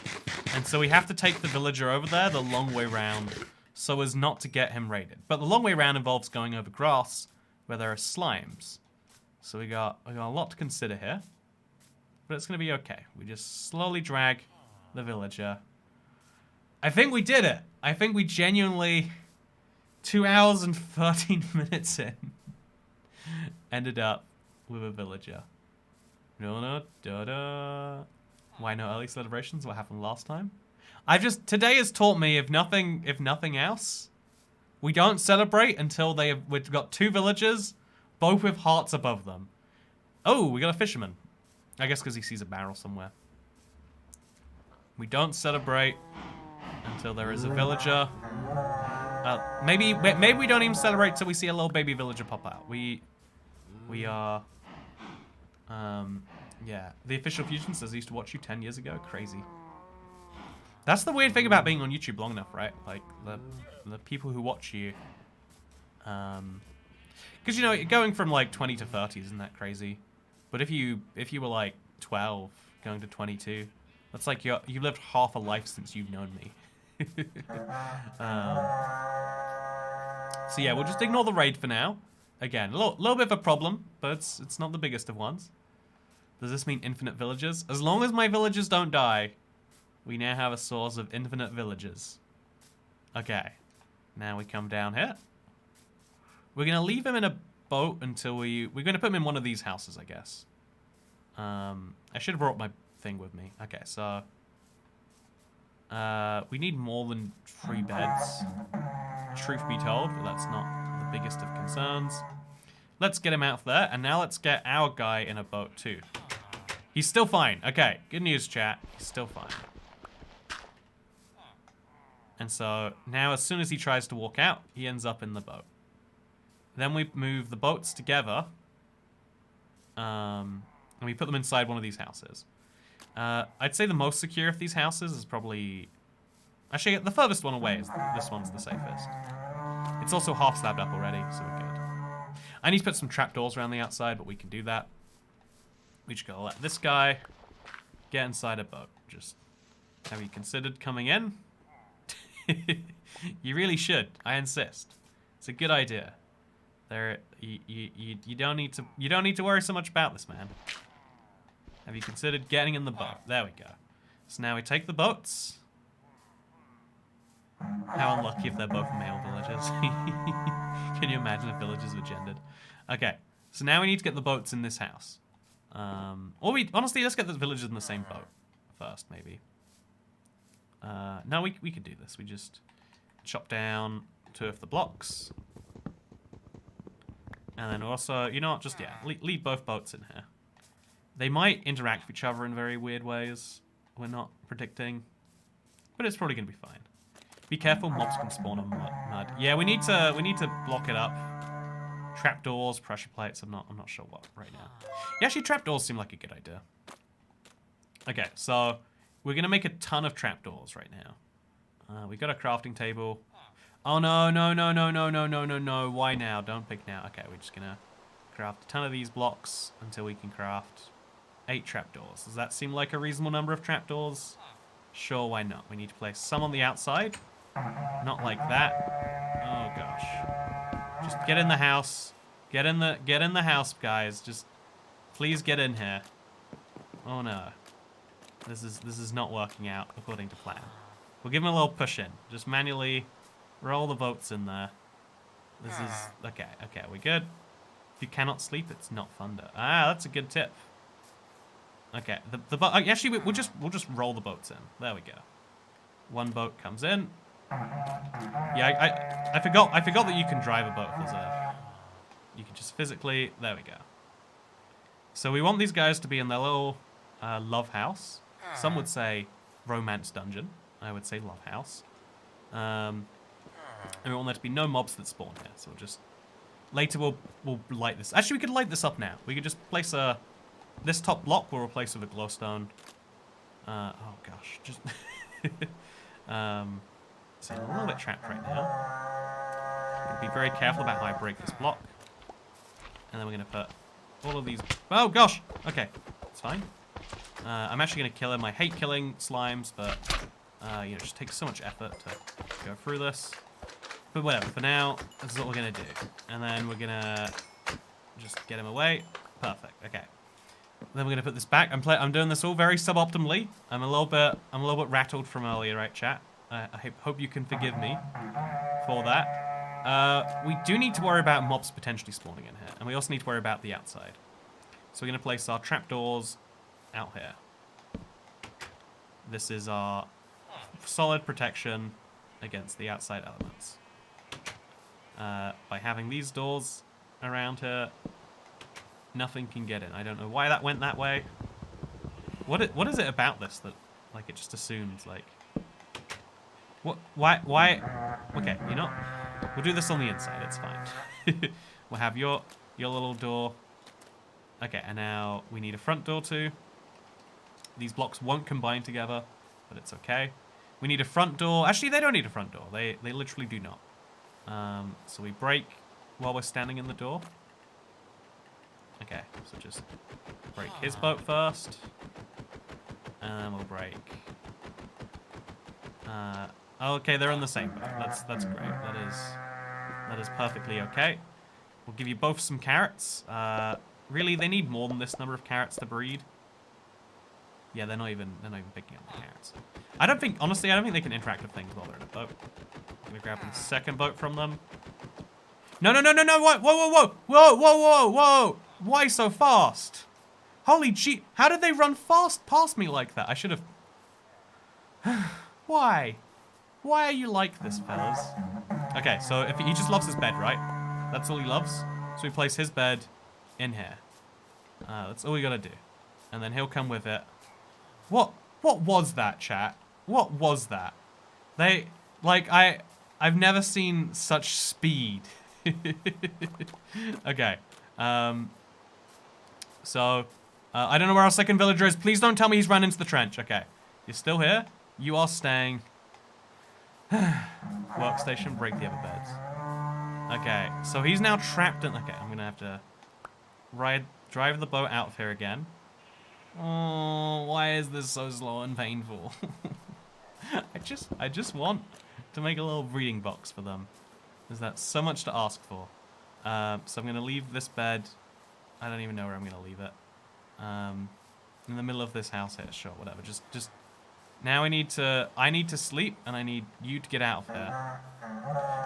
And so we have to take the villager over there the long way round so as not to get him raided. But the long way round involves going over grass where there are slimes. So we got a lot to consider here. But it's going to be okay. We just slowly drag the villager. I think we did it. I think we genuinely, 2 hours and 13 minutes in, ended up with a villager. Why no early celebrations? What happened last time? Today has taught me, if nothing else, we don't celebrate until we've got two villagers, both with hearts above them. Oh, we got a fisherman. I guess because he sees a barrel somewhere. We don't celebrate until there is a villager. Maybe we don't even celebrate till we see a little baby villager pop out. We are... yeah. The official fusion says I used to watch you 10 years ago. Crazy. That's the weird thing about being on YouTube long enough, right? Like, the people who watch you... Because, you know, going from, like, 20 to 30 isn't that crazy. But if you were, like, 12 going to 22, that's like you lived half a life since you've known me. So, yeah, we'll just ignore the raid for now. Again, a little bit of a problem, but it's not the biggest of ones. Does this mean infinite villagers? As long as my villagers don't die, we now have a source of infinite villagers. Okay. Now we come down here. We're going to leave him in a boat until we're going to put him in one of these houses, I guess. I should have brought my thing with me. Okay, so... we need more than 3 beds. Truth be told, but that's not the biggest of concerns. Let's get him out of there, and now let's get our guy in a boat too. He's still fine. Okay, good news, chat. He's still fine. And so, now as soon as he tries to walk out, he ends up in the boat. Then we move the boats together. And we put them inside one of these houses. I'd say the most secure of these houses is probably... Actually, the furthest one away is this one's the safest. It's also half slabbed up already, so we're good. I need to put some trapdoors around the outside, but we can do that. We just gotta let this guy get inside a boat. Just have you considered coming in? You really should. I insist. It's a good idea. You don't need to worry so much about this, man. Have you considered getting in the boat? There we go. So now we take the boats. How unlucky if they're both male villagers. Can you imagine if villages were gendered? Okay, so now we need to get the boats in this house. Honestly, let's get the villagers in the same boat first, maybe. No, we could do this. We just chop down 2 of the blocks. And then also, you know what, just, yeah, leave both boats in here. They might interact with each other in very weird ways. We're not predicting. But it's probably going to be fine. Be careful, mobs can spawn on mud. Yeah, we need to block it up. Trapdoors, pressure plates, I'm not sure what right now. Yeah, actually, trapdoors seem like a good idea. Okay, so we're going to make a ton of trapdoors right now. We got a crafting table. Oh, no. Why now? Don't pick now. Okay, we're just going to craft a ton of these blocks until we can craft 8 trapdoors. Does that seem like a reasonable number of trapdoors? Sure, why not? We need to place some on the outside. Not like that. Oh, gosh. Just get in the house. Get in the house, guys. Just please get in here. Oh, no. This is not working out according to plan. We'll give him a little push in. Just manually roll the boats in there. This is... Okay, we're good. If you cannot sleep, it's not thunder. Ah, that's a good tip. Okay, the boat... Actually, we'll just roll the boats in. There we go. One boat comes in. Yeah, I forgot that you can drive a boat with a... You can just physically... There we go. So we want these guys to be in their little love house. Some would say romance dungeon. I would say love house. And we want there to be no mobs that spawn here. So we'll just... Later we'll light this. Actually, we could light this up now. We could just place a... This top block we'll replace with a glowstone. Oh gosh, just... So I'm a little bit trapped right now. Be very careful about how I break this block. And then we're going to put all of these... Oh gosh! Okay, it's fine. I'm actually going to kill him. I hate killing slimes, but you know, it just takes so much effort to go through this. But whatever, for now, this is what we're going to do. And then we're going to just get him away. Perfect, okay. Then we're going to put this back. I'm doing this all very suboptimally. I'm a little bit rattled from earlier, right, chat? I hope you can forgive me for that. We do need to worry about mobs potentially spawning in here, and we also need to worry about the outside. So we're going to place our trapdoors out here. This is our solid protection against the outside elements. By having these doors around here, nothing can get in. I don't know why that went that way. What is it about this that, like, it just assumes, like... What? Why? Okay, you know, we'll do this on the inside. It's fine. We'll have your little door. Okay, and now we need a front door too. These blocks won't combine together, but it's okay. We need a front door. Actually, they don't need a front door. They literally do not. So we break while we're standing in the door. Okay, so just break his boat first, and then we'll break. Okay, they're in the same boat. That's great. That is perfectly okay. We'll give you both some carrots. Really, they need more than this number of carrots to breed. Yeah, they're not even picking up the carrots. Honestly, I don't think they can interact with things while they're in a boat. I'm gonna grab the second boat from them. No! Whoa! Why so fast? Holy gee! How did they run fast past me like that? I should have. Why? Why are you like this, fellas? Okay, so if he just loves his bed, right? That's all he loves. So we place his bed in here. That's all we gotta do, and then he'll come with it. What was that, chat? What was that? I've never seen such speed. Okay. So I don't know where our second villager is. Please don't tell me he's run into the trench. Okay, you're still here. You are staying. Workstation, break the other beds. Okay, so he's now trapped in... Okay, I'm gonna have to drive the boat out of here again. Oh, why is this so slow and painful? I just want to make a little breeding box for them. Is that so much to ask for? So I'm gonna leave this bed. I don't even know where I'm gonna leave it. In the middle of this house here. Sure, whatever. Just. Now I need to sleep, and I need you to get out of here.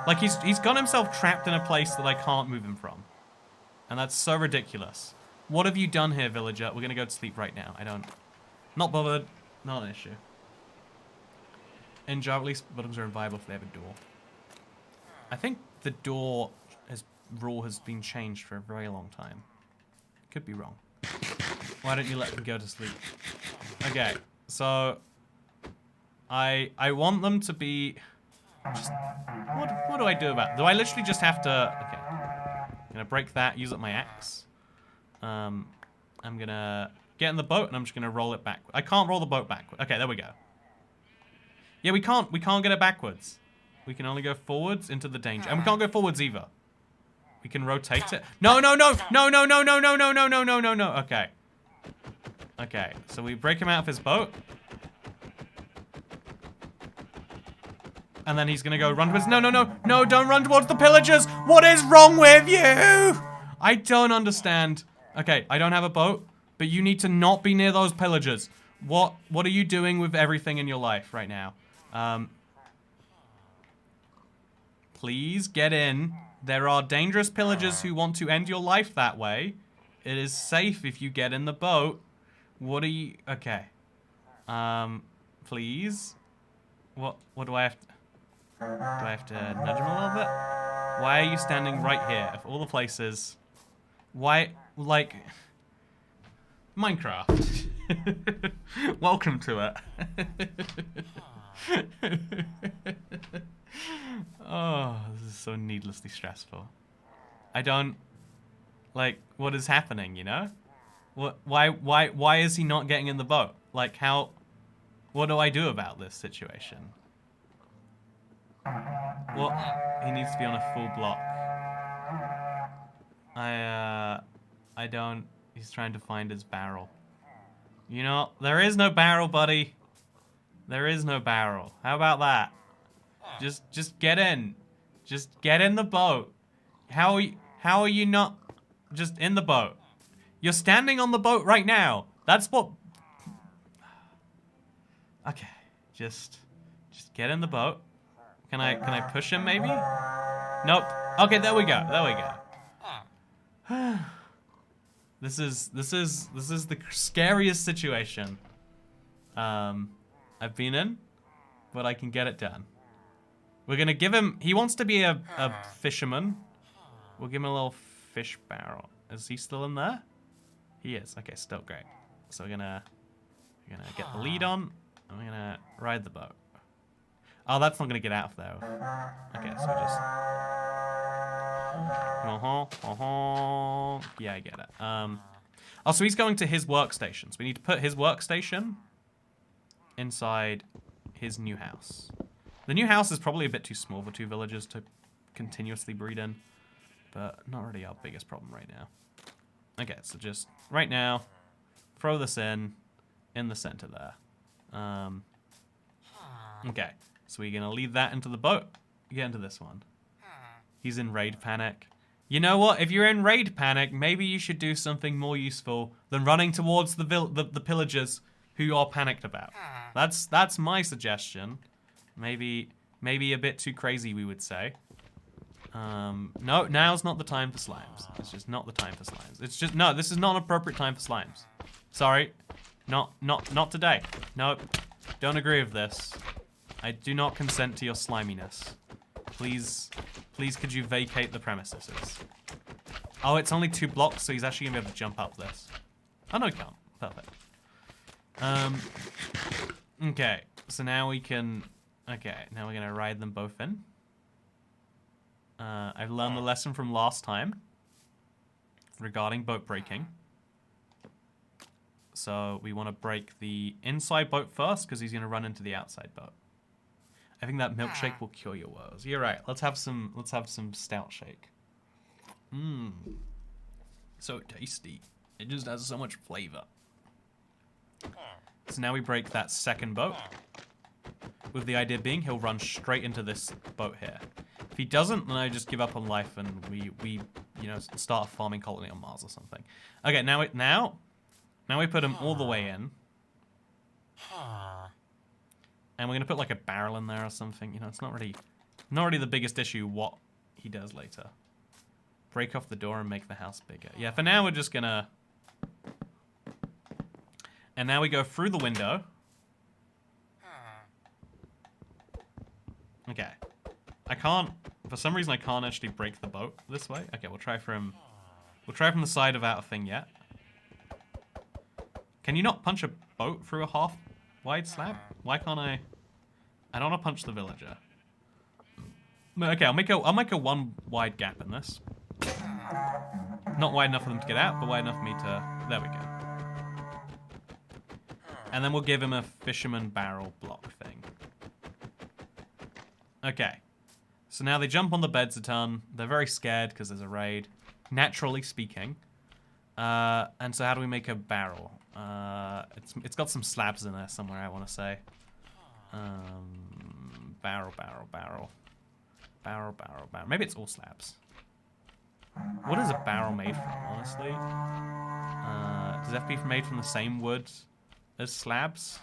Like he's got himself trapped in a place that I can't move him from, and that's so ridiculous. What have you done here, villager? We're gonna go to sleep right now. Not bothered. Not an issue. In Java, at least bottoms are inviolable if they have a door. I think the door rule has been changed for a very long time. Could be wrong. Why don't you let them go to sleep? Okay, so I want them to be. What do I do about it? Do I literally just have to? Okay, I'm gonna break that. Use up my axe. I'm gonna get in the boat and I'm just gonna roll it back. I can't roll the boat backward. Okay, there we go. Yeah, we can't get it backwards. We can only go forwards into the danger, and we can't go forwards either. We can rotate it. No. Okay. Okay, so we break him out of his boat. And then he's gonna go run towards. No, don't run towards the pillagers. What is wrong with you? I don't understand. Okay, I don't have a boat, but you need to not be near those pillagers. What are you doing with everything in your life right now? Please get in. There are dangerous pillagers who want to end your life that way. It is safe if you get in the boat. What are you... Okay. Please? What do I have to... Do I have to nudge him a little bit? Why are you standing right here of all the places? Why... Like... Minecraft. Welcome to it. Oh, this is so needlessly stressful. I don't... Like, what is happening, you know? Why is he not getting in the boat? Like, how... What do I do about this situation? Well, he needs to be on a full block. I don't... He's trying to find his barrel. You know, there is no barrel, buddy. There is no barrel. How about that? Just get in. Just get in the boat. How are you not just in the boat? You're standing on the boat right now. That's what... Okay, just get in the boat. Can I push him maybe? Nope. Okay, there we go. There we go. This is the scariest situation I've been in, but I can get it done. We're gonna give him... He wants to be a fisherman. We'll give him a little fish barrel. Is he still in there? He is. Okay, still great. So we're gonna get the lead on, and we're gonna ride the boat. Oh, that's not gonna get out of there. Okay, so just... Yeah, I get it. Oh, so he's going to his workstations. We need to put his workstation inside his new house. The new house is probably a bit too small for 2 villagers to continuously breed in, but not really our biggest problem right now. Okay, so just right now, throw this in the center there. Okay, so we're gonna lead that into the boat. Get into this one. He's in raid panic. You know what? If you're in raid panic, maybe you should do something more useful than running towards the pillagers who you're panicked about. That's my suggestion. Maybe a bit too crazy, we would say. No, now's not the time for slimes. It's just not the time for slimes. It's just no. This is not an appropriate time for slimes. Sorry, not today. Nope, don't agree with this. I do not consent to your sliminess. Please, could you vacate the premises? Oh, it's only 2 blocks, so he's actually gonna be able to jump up this. Oh no, he can't. Perfect. Okay, so now we can. Okay, now we're gonna ride them both in. I've learned the lesson from last time regarding boat breaking. So we want to break the inside boat first because he's gonna run into the outside boat. I think that milkshake will cure your woes. You're right. Let's have some stout shake. Mmm. So tasty. It just has so much flavor. So now we break that second boat. with the idea being he'll run straight into this boat here. If he doesn't, then I just give up on life and we you know, start a farming colony on Mars or something. Okay, now we put him all the way in. And we're gonna put like a barrel in there or something. You know, it's not really the biggest issue what he does later. Break off the door and make the house bigger. Yeah, for now we're just gonna... And now we go through the window. Okay. I can't... For some reason I can't actually break the boat this way. Okay, we'll try from the side without a thing yet. Can you not punch a boat through a half wide slab? Why can't I... I don't want to punch the villager. Okay, I'll make a one wide gap in this. Not wide enough for them to get out, but wide enough for me to... There we go. And then we'll give him a fisherman barrel block thing. Okay. So now they jump on the beds a ton. They're very scared because there's a raid. Naturally speaking. And so how do we make a barrel? It's got some slabs in there somewhere, I want to say. Barrel. Maybe it's all slabs. What is a barrel made from, honestly? Does it have to be made from the same wood as slabs?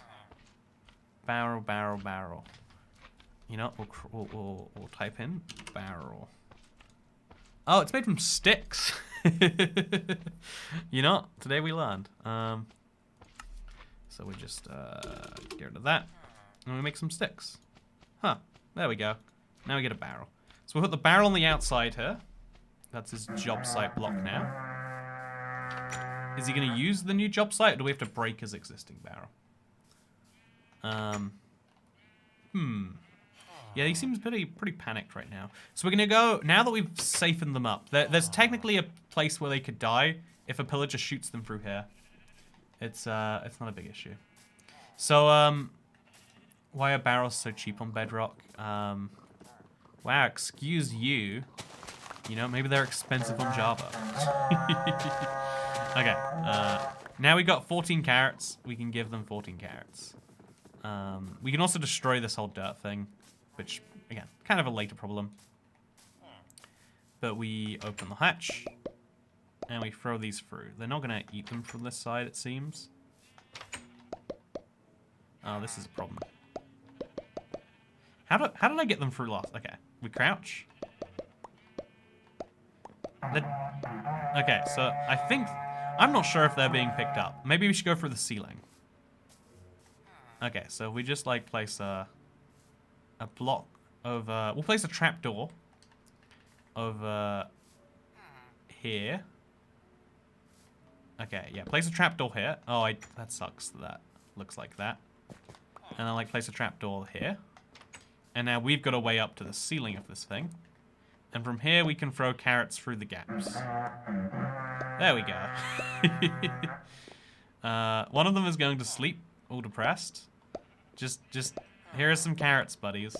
Barrel. You know, we'll type in barrel. Oh, it's made from sticks. You know, today we learned. So we just get rid of that. And we make some sticks. Huh, there we go. Now we get a barrel. So we'll put the barrel on the outside here. That's his job site block now. Is he going to use the new job site, or do we have to break his existing barrel? Yeah, he seems pretty panicked right now. So we're going to go, now that we've safened them up, there's technically a place where they could die if a pillager shoots them through here. It's not a big issue. So, why are barrels so cheap on Bedrock? Wow, excuse you. You know, maybe they're expensive on Java. Okay, now we got 14 carrots. We can give them 14 carrots. We can also destroy this whole dirt thing, which, again, kind of a later problem. But we open the hatch, and we throw these through. They're not going to eat them from this side, it seems. Oh, this is a problem. How did I get them through last? Okay, we crouch. Okay, so I think... I'm not sure if they're being picked up. Maybe we should go through the ceiling. Okay, so we just, like, place a block over... We'll place a trapdoor over here. Okay, yeah, place a trapdoor here. Oh, that sucks. That looks like that. And then, like, place a trapdoor here. And now we've got a way up to the ceiling of this thing. And from here, we can throw carrots through the gaps. There we go. One of them is going to sleep, all depressed. Just, here are some carrots, buddies.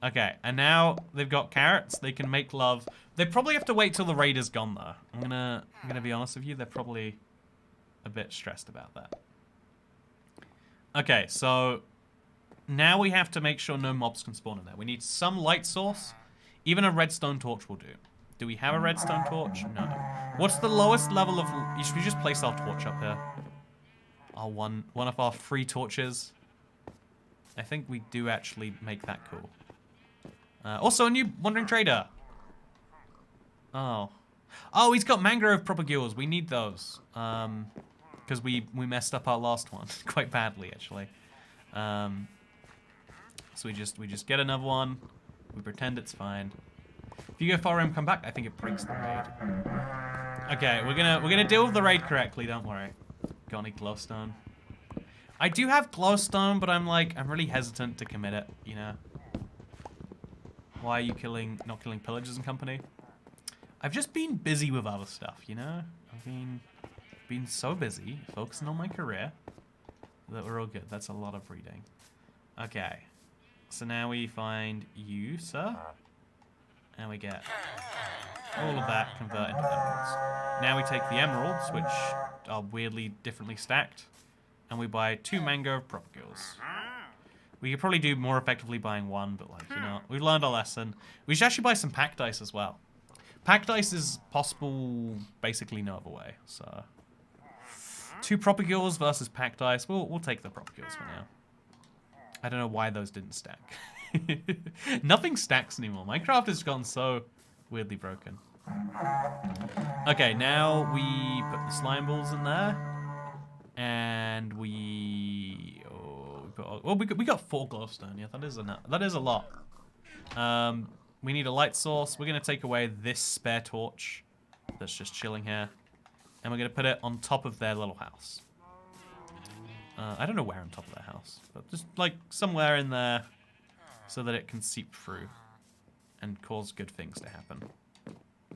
Okay, and now they've got carrots. They can make love. They probably have to wait till the raid is gone, though. I'm gonna be honest with you. They're probably a bit stressed about that. Okay, so now we have to make sure no mobs can spawn in there. We need some light source. Even a redstone torch will do. Do we have a redstone torch? No. What's the lowest level of... Should we just place our torch up here? One of our free torches. I think we do actually make that cool. Also, a new wandering trader. Oh. Oh, he's got mangrove propagules. We need those. Because we messed up our last one quite badly, actually. So we just get another one. We pretend it's fine. If you go far and come back, I think it breaks the raid. Okay, we're gonna deal with the raid correctly. Don't worry. Got any glowstone? I do have glowstone, but I'm really hesitant to commit it. You know. Why are you not killing pillagers and company? I've just been busy with other stuff. You know. I've been so busy focusing on my career that we're all good. That's a lot of reading. Okay. So now we find you, sir. And we get all of that converted into emeralds. Now we take the emeralds, which are weirdly differently stacked, and we buy 2 mangrove propagules. We could probably do more effectively buying one, but like, you know, we've learned our lesson. We should actually buy some pack dice as well. Pack dice is possible basically no other way, so. 2 propagules versus pack dice. We'll take the propagules for now. I don't know why those didn't stack. Nothing stacks anymore. Minecraft has gone so weirdly broken. Okay, now we put the slime balls in there. And we... Oh, we got 4 glowstone. Yeah, that is a lot. We need a light source. We're going to take away this spare torch that's just chilling here. And we're going to put it on top of their little house. I don't know where on top of their house, but just like somewhere in there so that it can seep through and cause good things to happen.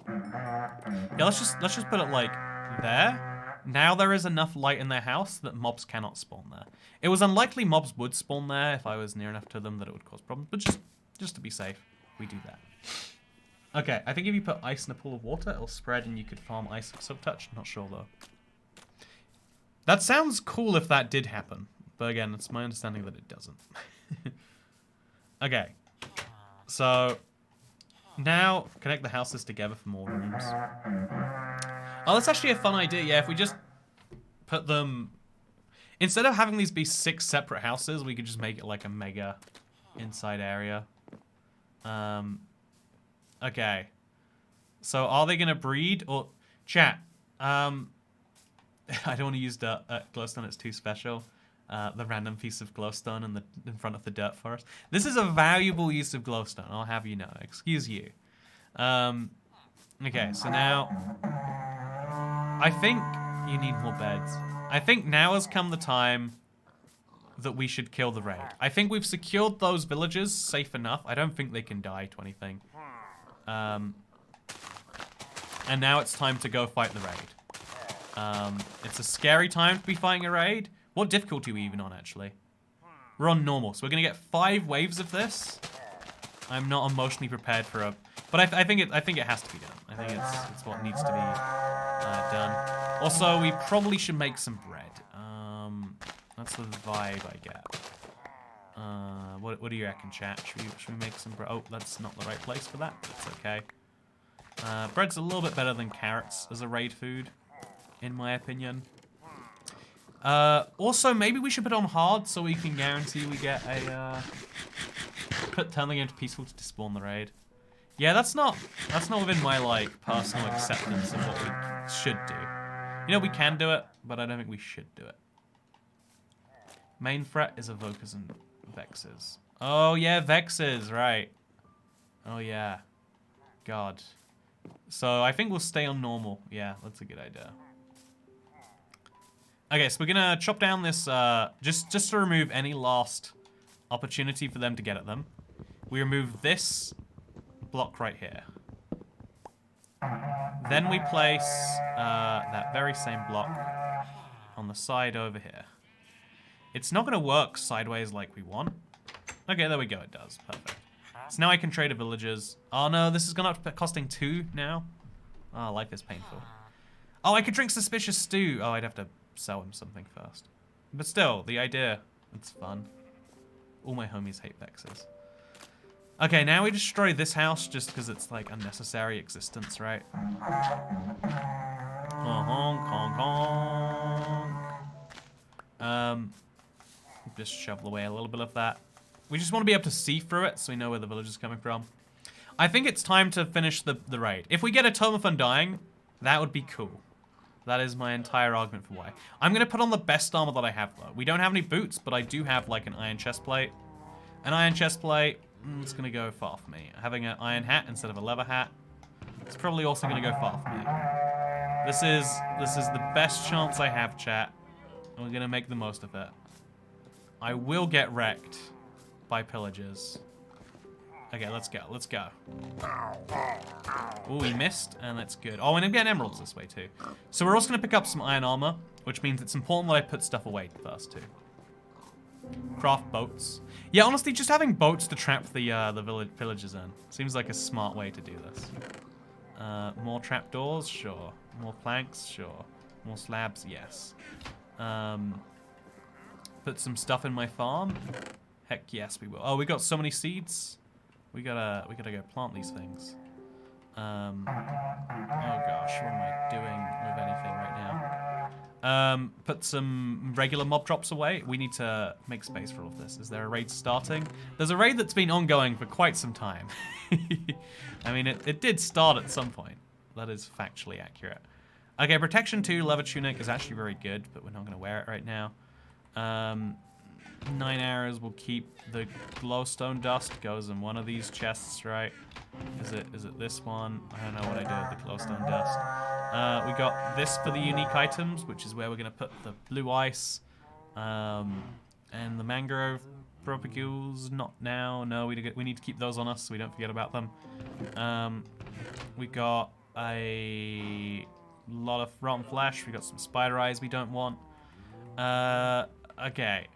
Yeah, let's just put it like there. Now there is enough light in their house that mobs cannot spawn there. It was unlikely mobs would spawn there if I was near enough to them that it would cause problems, but just to be safe, we do that. Okay, I think if you put ice in a pool of water, it'll spread and you could farm ice with subtouch. Not sure though. That sounds cool if that did happen, but again, it's my understanding that it doesn't. Okay, so now connect the houses together for more rooms. Oh, that's actually a fun idea. Yeah, if we just put them... Instead of having these be 6 separate houses, we could just make it like a mega inside area. Okay. So are they going to breed? Or chat, I don't want to use dirt glowstone, it's too special. The random piece of glowstone in front of the dirt forest. This is a valuable use of glowstone, I'll have you know. Excuse you. Okay, so now... I think you need more beds. I think now has come the time that we should kill the raid. I think we've secured those villagers safe enough. I don't think they can die to anything. And now it's time to go fight the raid. It's a scary time to be fighting a raid. What difficulty are we even on, actually? We're on normal, so we're gonna get 5 waves of this. I'm not emotionally prepared for a... But I think it has to be done. I think it's what needs to be done. Also, we probably should make some bread. That's the vibe I get. What do you reckon, chat? Should we make some bread? Oh, that's not the right place for that. It's okay. Bread's a little bit better than carrots as a raid food, in my opinion. Also, maybe we should put on hard so we can guarantee we get a turn the game to peaceful to despawn the raid. Yeah, that's not within my like personal acceptance of what we should do. You know, we can do it, but I don't think we should do it. Main threat is evokers and vexes. Oh yeah, vexes, right? Oh yeah, God. So I think we'll stay on normal. Yeah, that's a good idea. Okay, so we're gonna chop down this just to remove any last opportunity for them to get at them. We remove this block right here. Then we place that very same block on the side over here. It's not gonna work sideways like we want. Okay, there we go, it does. Perfect. So now I can trade the villagers. Oh no, this is gonna have to costing 2 now. Oh, life is painful. Oh, I could drink suspicious stew. Oh, I'd have to sell him something first. But still, the idea, it's fun. All my homies hate vexes. Okay, now we destroy this house just because it's like unnecessary existence, right? Honk, honk, honk. Just shovel away a little bit of that. We just want to be able to see through it so we know where the village is coming from. I think it's time to finish the raid. If we get a Tome of Undying, that would be cool. That is my entire argument for why. I'm going to put on the best armor that I have, though. We don't have any boots, but I do have, like, an iron chestplate. An iron chestplate, it's going to go far for me. Having an iron hat instead of a leather hat, it's probably also going to go far for me. This is the best chance I have, chat. And we're going to make the most of it. I will get wrecked by pillagers. Okay, let's go. Let's go. Oh, we missed, and that's good. Oh, and I'm getting emeralds this way, too. So we're also going to pick up some iron armor, which means it's important that I put stuff away first, too. Craft boats. Yeah, honestly, just having boats to trap the villagers in seems like a smart way to do this. More trapdoors? Sure. More planks? Sure. More slabs? Yes. Put some stuff in my farm. Heck yes, we will. Oh, we got so many seeds. We gotta go plant these things. Oh gosh, what am I doing with anything right now? Put some regular mob drops away. We need to make space for all of this. Is there a raid starting? There's a raid that's been ongoing for quite some time. I mean, it did start at some point. That is factually accurate. Okay, protection 2, leather tunic is actually very good, but we're not going to wear it right now. 9 arrows will keep the glowstone dust. Goes in one of these chests, right? Is it this one? I don't know what I did with the glowstone dust. We got this for the unique items, which is where we're going to put the blue ice. And the mangrove propagules, not now. No, we need to keep those on us so we don't forget about them. We got a lot of rotten flesh. We got some spider eyes we don't want. Okay.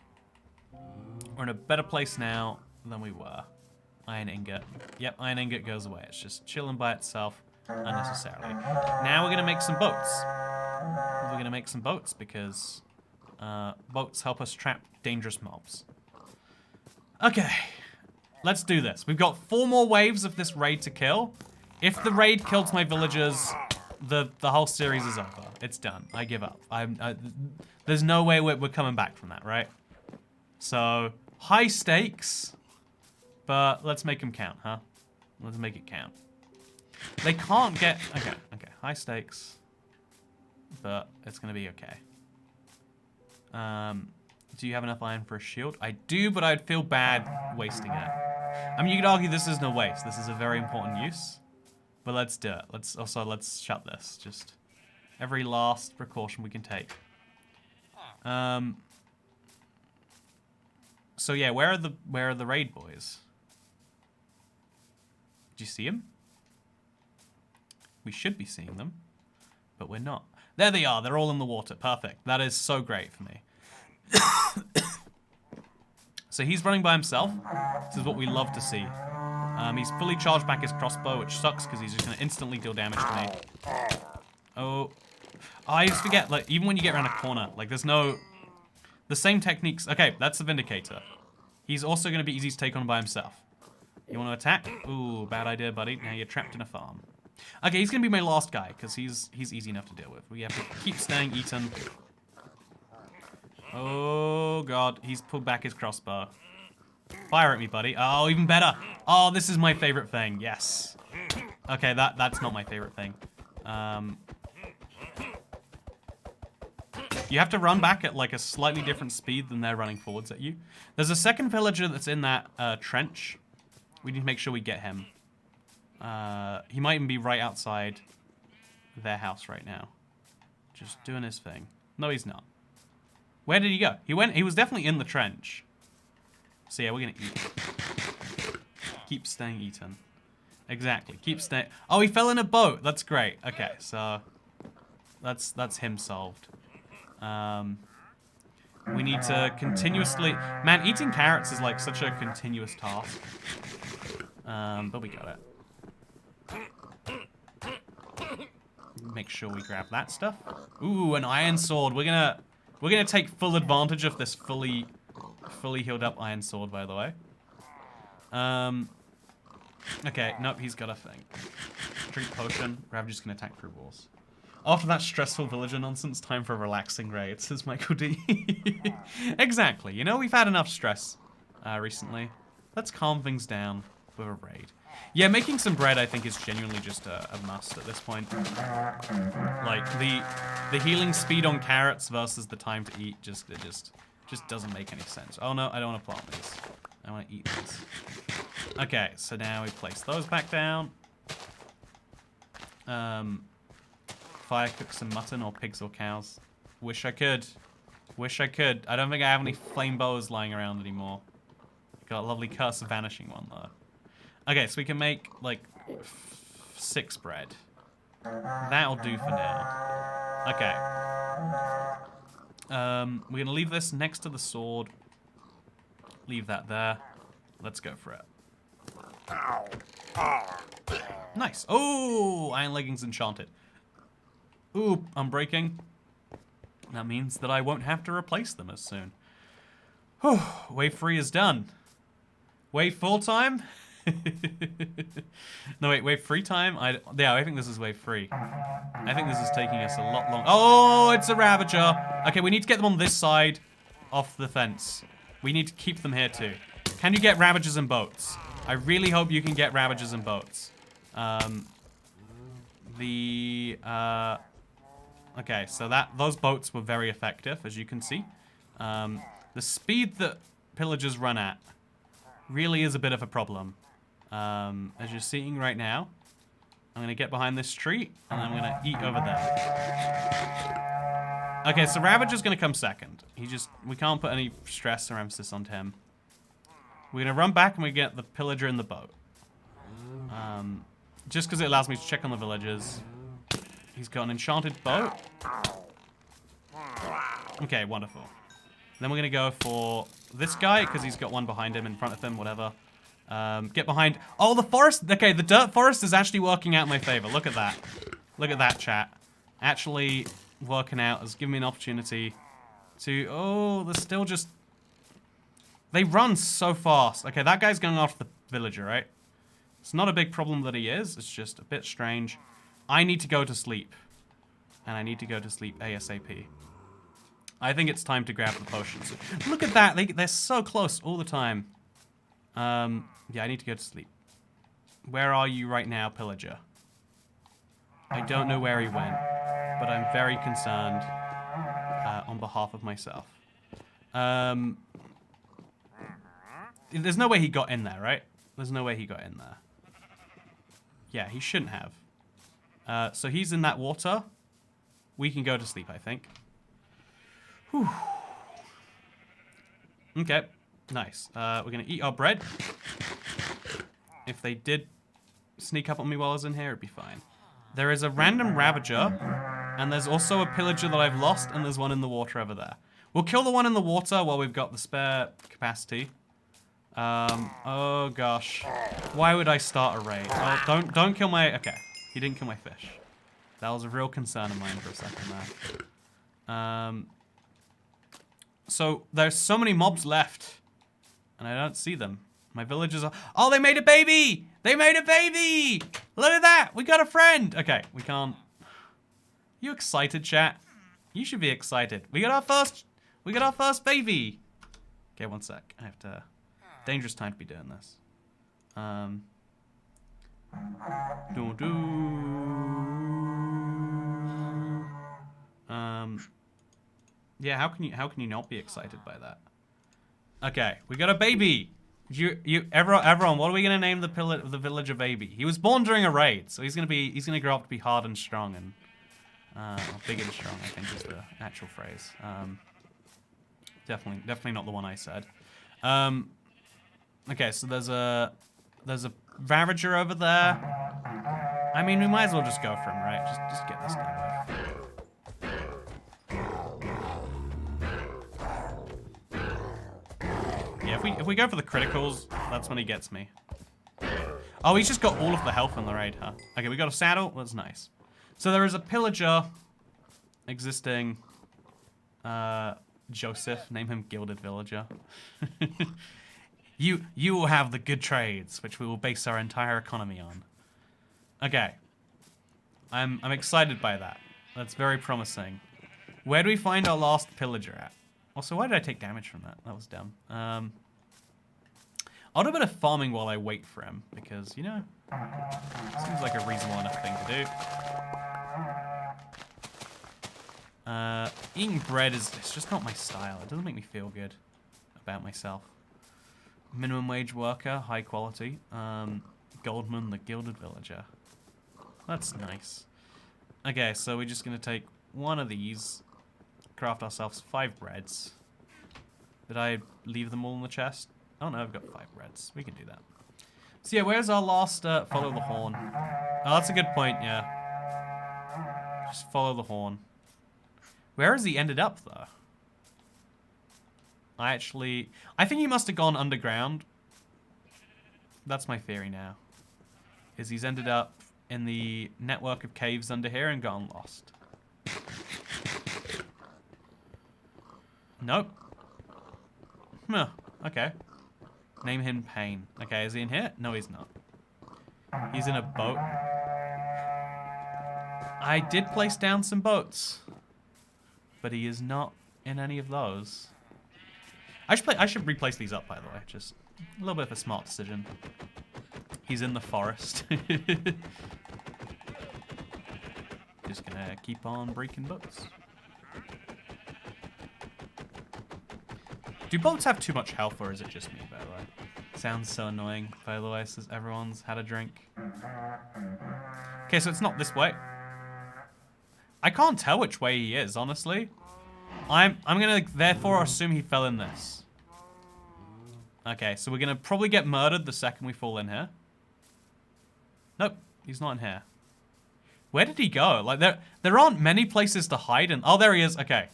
We're in a better place now than we were. Iron ingot. Yep, iron ingot goes away. It's just chilling by itself unnecessarily. Now we're going to make some boats. We're going to make some boats because boats help us trap dangerous mobs. Okay. Let's do this. We've got 4 more waves of this raid to kill. If the raid kills my villagers, the whole series is over. It's done. I give up. There's no way we're coming back from that, right? So, high stakes, but let's make them count, huh? Let's make it count. They can't get... Okay, high stakes, but it's going to be okay. Do you have enough iron for a shield? I do, but I'd feel bad wasting it. I mean, you could argue this is no waste. This is a very important use, but let's do it. Let's shut this. Just every last precaution we can take. So yeah, where are the raid boys? Did you see them? We should be seeing them, but we're not. There they are. They're all in the water. Perfect. That is so great for me. So he's running by himself. This is what we love to see. He's fully charged back his crossbow, which sucks because he's just going to instantly deal damage to me. Oh, I just forget, like, even when you get around a corner, like, there's no... The same techniques... Okay, that's the Vindicator. He's also going to be easy to take on by himself. You want to attack? Ooh, bad idea, buddy. Now you're trapped in a farm. Okay, he's going to be my last guy, because he's easy enough to deal with. We have to keep staying eaten. Oh, God. He's pulled back his crossbow. Fire at me, buddy. Oh, even better. Oh, this is my favorite thing. Yes. Okay, that's not my favorite thing. You have to run back at like a slightly different speed than they're running forwards at you. There's a second villager that's in that trench. We need to make sure we get him. He might even be right outside their house right now. Just doing his thing. No, he's not. Where did he go? He was definitely in the trench. So yeah, we're gonna eat. Keep staying eaten. Exactly. Keep staying. Oh, he fell in a boat. That's great. Okay, so that's him solved. We need to continuously... Man, eating carrots is like such a continuous task. But we got it. Make sure we grab that stuff. Ooh, an iron sword. We're gonna take full advantage of this fully healed up iron sword, by the way. Okay, nope, he's got a thing. Drink potion. Ravager's gonna attack through walls. After that stressful villager nonsense, time for a relaxing raid, says Michael D. Exactly. You know, we've had enough stress recently. Let's calm things down with a raid. Yeah, making some bread, I think, is genuinely just a must at this point. Like, the healing speed on carrots versus the time to eat just doesn't make any sense. Oh, no, I don't want to plant these. I want to eat these. Okay, so now we place those back down. Fire cook some mutton or pigs or cows. Wish I could. Wish I could. I don't think I have any flame bows lying around anymore. Got a lovely Curse of Vanishing one, though. Okay, so we can make, like, 6 bread. That'll do for now. Okay. We're going to leave this next to the sword. Leave that there. Let's go for it. Nice. Oh, iron leggings enchanted. Ooh, I'm breaking. That means that I won't have to replace them as soon. Whew, wave 3 is done. Wave full time? No, wave free time? Yeah, I think this is wave free. I think this is taking us a lot long. Oh, it's a Ravager. Okay, we need to get them on this side off the fence. We need to keep them here too. Can you get Ravagers in boats? I really hope you can get Ravagers in boats. Okay, so those boats were very effective, as you can see. The speed that pillagers run at really is a bit of a problem. As you're seeing right now, I'm going to get behind this tree, and I'm going to eat over there. Okay, so Ravager's going to come second. We can't put any stress or emphasis onto him. We're going to run back, and we get the pillager in the boat. Just because it allows me to check on the villagers. He's got an enchanted boat. Okay, wonderful. Then we're going to go for this guy, because he's got one behind him, in front of him, whatever. Get behind... Oh, the forest... Okay, the dirt forest is actually working out in my favor. Look at that. Look at that, chat. Actually working out has given me an opportunity to... Oh, they're still just... They run so fast. Okay, that guy's going after the villager, right? It's not a big problem that he is. It's just a bit strange. I need to go to sleep. And I need to go to sleep ASAP. I think it's time to grab the potions. Look at that. They're so close all the time. Yeah, I need to go to sleep. Where are you right now, pillager? I don't know where he went, but I'm very concerned on behalf of myself. There's no way he got in there, right? There's no way he got in there. Yeah, he shouldn't have. So he's in that water. We can go to sleep, I think. Whew. Okay, nice. We're going to eat our bread. If they did sneak up on me while I was in here, it'd be fine. There is a random Ravager, and there's also a pillager that I've lost, and there's one in the water over there. We'll kill the one in the water while we've got the spare capacity. Oh gosh. Why would I start a raid? Oh, don't kill my... Okay, he didn't kill my fish. That was a real concern of mine for a second there. So there's so many mobs left, and I don't see them. My villagers are... Oh, they made a baby! They made a baby! Look at that! We got a friend! Okay, we can't... You excited, chat? You should be excited. We got our first baby! Okay, one sec. I have to... Dangerous time to be doing this. Yeah, how can you not be excited by that? Okay, we got a baby. Everyone, what are we gonna name the villager baby? He was born during a raid, so he's gonna grow up to be hard and strong and big and strong, I think is the actual phrase. Definitely not the one I said. Okay, so there's a Ravager over there. I mean, we might as well just go for him, right? Just get this done with. Yeah, if we go for the criticals, that's when he gets me. Oh, he's just got all of the health in the raid, huh? Okay, we got a saddle. That's nice. So there is a pillager existing. Joseph, name him Gilded Villager. You will have the good trades, which we will base our entire economy on. Okay. I'm excited by that. That's very promising. Where do we find our last pillager at? Also, why did I take damage from that? That was dumb. I'll do a bit of farming while I wait for him, because, you know, seems like a reasonable enough thing to do. Eating bread it's just not my style. It doesn't make me feel good about myself. Minimum wage worker, high quality. Goldman, the Gilded Villager. That's nice. Okay, so we're just gonna take one of these, craft ourselves 5 breads. Did I leave them all in the chest? Oh no, I've got 5 breads. We can do that. So yeah, where's our last follow the horn? Oh, that's a good point, yeah. Just follow the horn. Where has he ended up, though? I think he must have gone underground. That's my theory now. Is he's ended up in the network of caves under here and gone lost. Nope. Huh, okay. Name him Pain. Okay, is he in here? No, he's not. He's in a boat. I did place down some boats, but he is not in any of those. I should replace these up, by the way. Just a little bit of a smart decision. He's in the forest. Just gonna keep on breaking boats. Do boats have too much health, or is it just me, by the way? Sounds so annoying, by the way, says everyone's had a drink. Okay, so it's not this way. I can't tell which way he is, honestly. I'm gonna therefore assume he fell in this. Okay, so we're gonna probably get murdered the second we fall in here. Nope, he's not in here. Where did he go? Like, there aren't many places to hide in. Oh, there he is. Okay.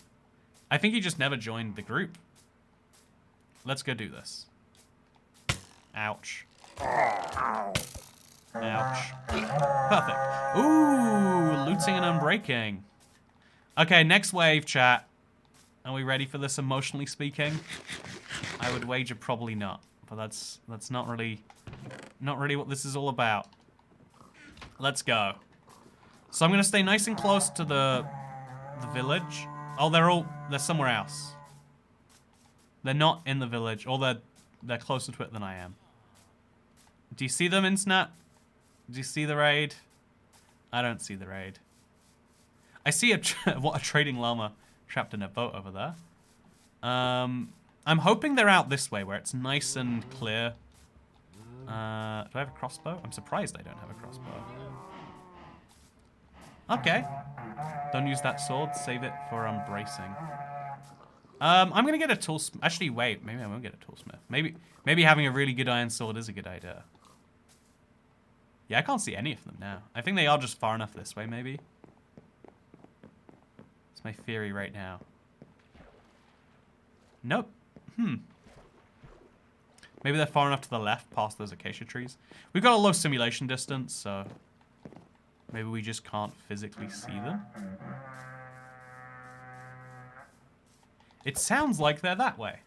I think he just never joined the group. Let's go do this. Ouch. Ouch. Perfect. Ooh, looting and unbreaking. Okay, next wave, chat. Are we ready for this, emotionally speaking? I would wager probably not. But that's not really what this is all about. Let's go. So I'm gonna stay nice and close to the village. Oh, they're somewhere else. They're not in the village, or they're closer to it than I am. Do you see them, Insnap? Do you see the raid? I don't see the raid. I see a trading llama trapped in a boat over there. I'm hoping they're out this way where it's nice and clear. Do I have a crossbow? I'm surprised I don't have a crossbow. Okay. Don't use that sword. Save it for bracing. I'm gonna get a toolsmith. Actually, wait. Maybe I won't get a toolsmith. Maybe having a really good iron sword is a good idea. Yeah, I can't see any of them now. I think they are just far enough this way, maybe. It's my theory right now. Nope. Maybe they're far enough to the left past those acacia trees. We've got a low simulation distance, so maybe we just can't physically see them. It sounds like they're that way.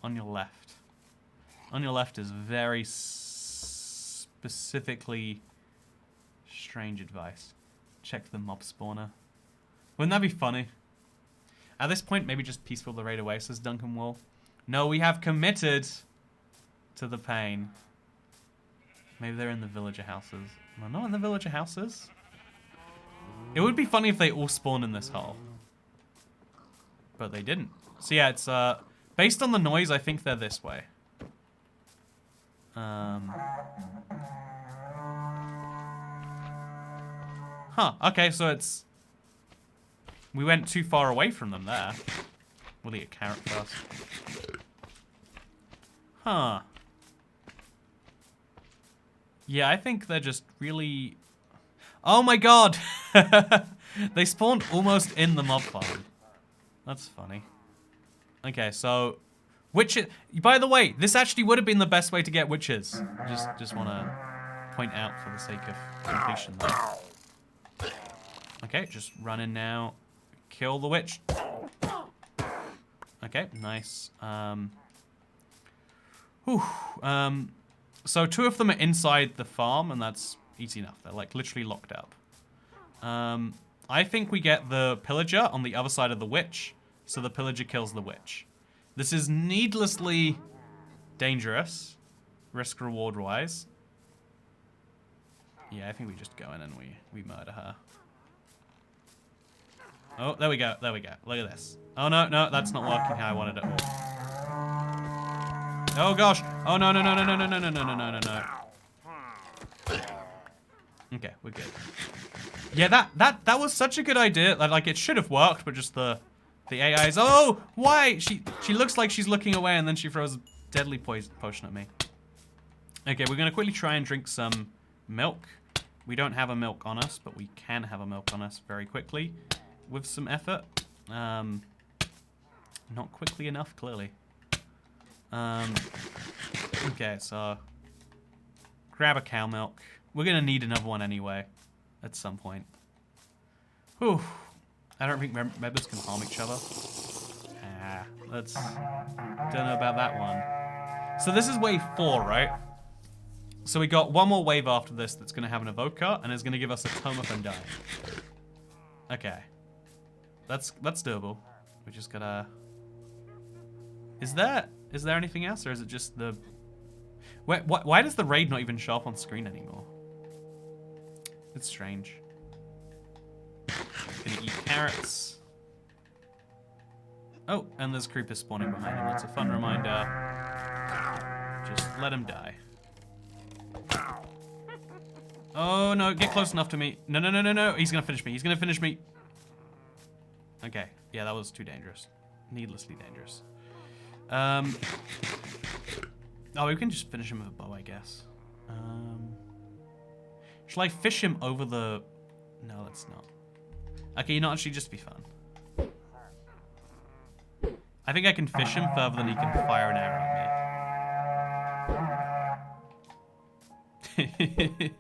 On your left. On your left is very specifically strange advice. Check the mob spawner. Wouldn't that be funny? At this point, maybe just peaceful the raid away, says Duncan Wall. No, we have committed to the pain. Maybe they're in the villager houses. Well, not in the villager houses. It would be funny if they all spawned in this hole. But they didn't. So yeah, it's based on the noise, I think they're this way. Huh, okay, so it's... We went too far away from them there. We'll eat a carrot first. Huh. Yeah, I think they're just really... Oh my god! They spawned almost in the mob farm. That's funny. Okay, so... Witches... By the way, this actually would have been the best way to get witches. Just want to point out for the sake of completion there. Okay, just run in now. Kill the witch. Okay, nice. So 2 of them are inside the farm, and that's easy enough. They're like literally locked up. I think we get the pillager on the other side of the witch, so the pillager kills the witch. This is needlessly dangerous, risk-reward wise. Yeah, I think we just go in and we murder her. Oh, there we go, there we go. Look at this. Oh no, no, that's not working how I wanted it. Oh gosh. Oh no, no, no, no, no, no, no, no, no, no, no, no. Okay, we're good. Yeah, that was such a good idea. Like, it should have worked, but just the AI's... Oh, why? She looks like she's looking away, and then she throws a deadly potion at me. Okay, we're gonna quickly try and drink some milk. We don't have a milk on us, but we can have a milk on us very quickly with some effort. Not quickly enough, clearly. Okay, so grab a cow milk. We're gonna need another one anyway, at some point. Whew. I don't think members can harm each other. Don't know about that one. So this is wave 4, right? So we got one more wave after this that's going to have an evoker and is going to give us a tome up and die. Okay. That's doable. We just gotta... Is there anything else, or is it just the... Why does the raid not even show up on screen anymore? It's strange. Gonna eat carrots. Oh, and there's creepers spawning behind him. That's a fun reminder. Just let him die. Oh no, get close enough to me. No, no, no, no, no. He's gonna finish me. He's gonna finish me. Okay. Yeah, that was too dangerous. Needlessly dangerous. Oh, we can just finish him with a bow, I guess. Shall I fish him over the... No, let's not. Okay, you know, actually just be fun. I think I can fish him further than he can fire an arrow at me.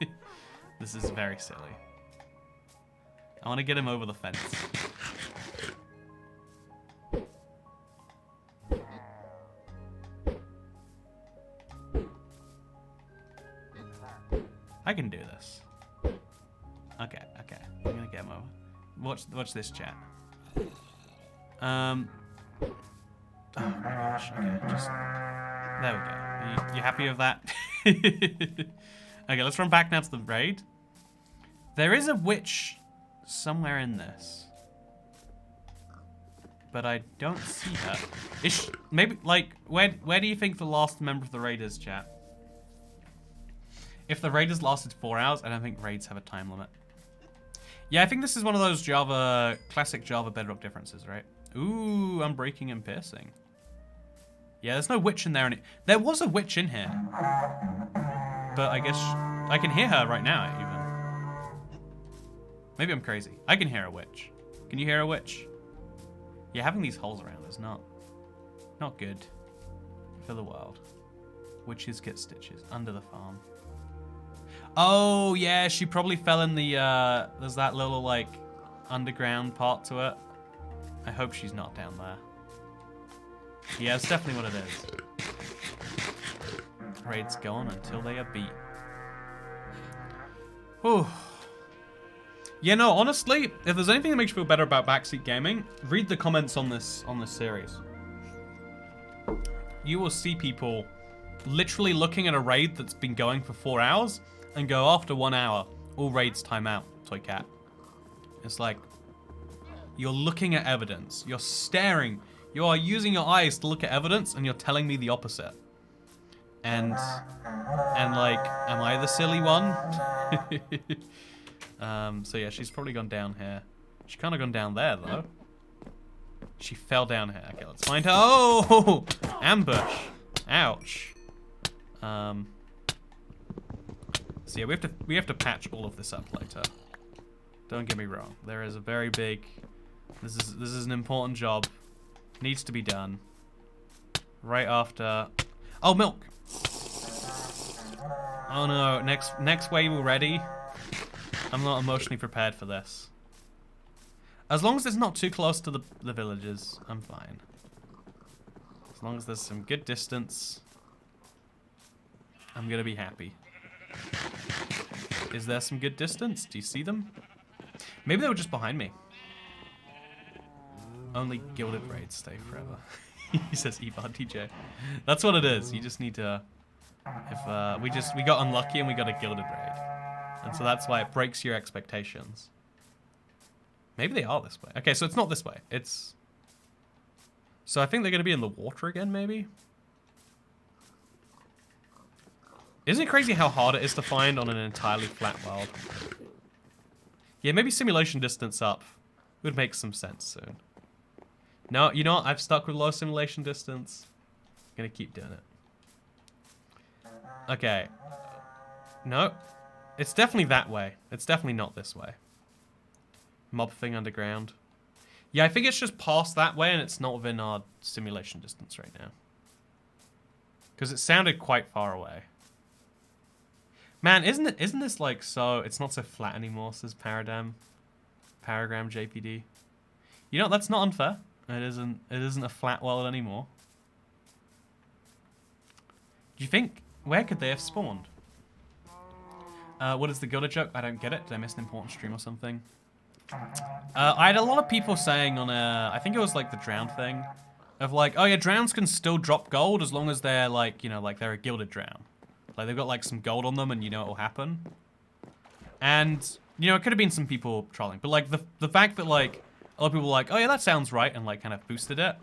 This is very silly. I want to get him over the fence. I can do this. Okay, okay. I'm gonna get him over. Watch this, chat. Oh my gosh. Okay, just there we go. You happy with that? Okay, let's run back now to the raid. There is a witch somewhere in this, but I don't see her. Maybe like where do you think the last member of the raid is, chat? If the raid has lasted 4 hours, I don't think raids have a time limit. Yeah, I think this is one of those classic Java bedrock differences, right? Ooh, unbreaking and piercing. Yeah, there's no witch in there. There was a witch in here. But I guess I can hear her right now, even. Maybe I'm crazy. I can hear a witch. Can you hear a witch? Yeah, having these holes around is not good for the world. Witches get stitches under the farm. Oh, yeah, she probably fell in the, there's that little, like, underground part to it. I hope she's not down there. Yeah, it's definitely what it is. Raids go on until they are beat. Whew. Yeah, no, honestly, if there's anything that makes you feel better about backseat gaming, read the comments on this series. You will see people literally looking at a raid that's been going for 4 hours and go, after 1 hour, all raids time out, Toy Cat. It's like, you're looking at evidence. You're staring. You are using your eyes to look at evidence, and you're telling me the opposite. And like, am I the silly one? So yeah, she's probably gone down here. She kind of gone down there, though. She fell down here. Okay, let's find her. Oh! Ambush. Ouch. So yeah, we have to patch all of this up later. Don't get me wrong. There is a very big... This is an important job. Needs to be done. Right after... Oh, milk! Oh no, next wave already? I'm not emotionally prepared for this. As long as it's not too close to the villages, I'm fine. As long as there's some good distance, I'm gonna be happy. Is there some good distance? Do you see them? Maybe they were just behind me. Only gilded raids stay forever. He says Evar DJ. That's what it is. You just need to... If we got unlucky and we got a gilded raid. And so that's why it breaks your expectations. Maybe they are this way. Okay, so it's not this way. It's... So I think they're going to be in the water again, maybe? Isn't it crazy how hard it is to find on an entirely flat world? Yeah, maybe simulation distance up would make some sense soon. No, you know what? I've stuck with low simulation distance. I'm going to keep doing it. Okay. No. It's definitely that way. It's definitely not this way. Mob thing underground. Yeah, I think it's just past that way and it's not within our simulation distance right now. Because it sounded quite far away. Man, isn't this like so... It's not so flat anymore, says Paragram JPD. You know, that's not unfair. It isn't a flat world anymore. you think, where could they have spawned? What is the gilded joke? I don't get it. Did I miss an important stream or something? I had a lot of people saying on I think it was like the drown thing, of like, oh yeah, drowns can still drop gold as long as they're like, you know, like they're a gilded drown. Like they've got like some gold on them and you know it will happen. And, you know, it could have been some people trolling. But like the fact that like, a lot of people were like, oh yeah, that sounds right, and like kind of boosted it,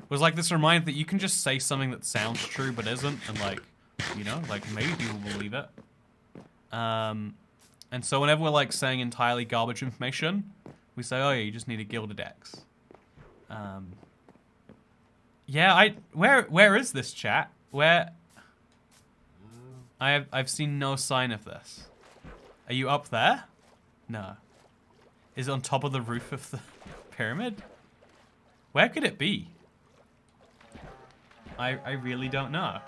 was like this reminder that you can just say something that sounds true but isn't, and like, you know, like maybe people believe it. And so whenever we're like saying entirely garbage information, we say, oh yeah, you just need a gilded X. Yeah, where is this chat? Where? I've seen no sign of this. Are you up there? No. Is it on top of the roof of the pyramid? Where could it be? I really don't know.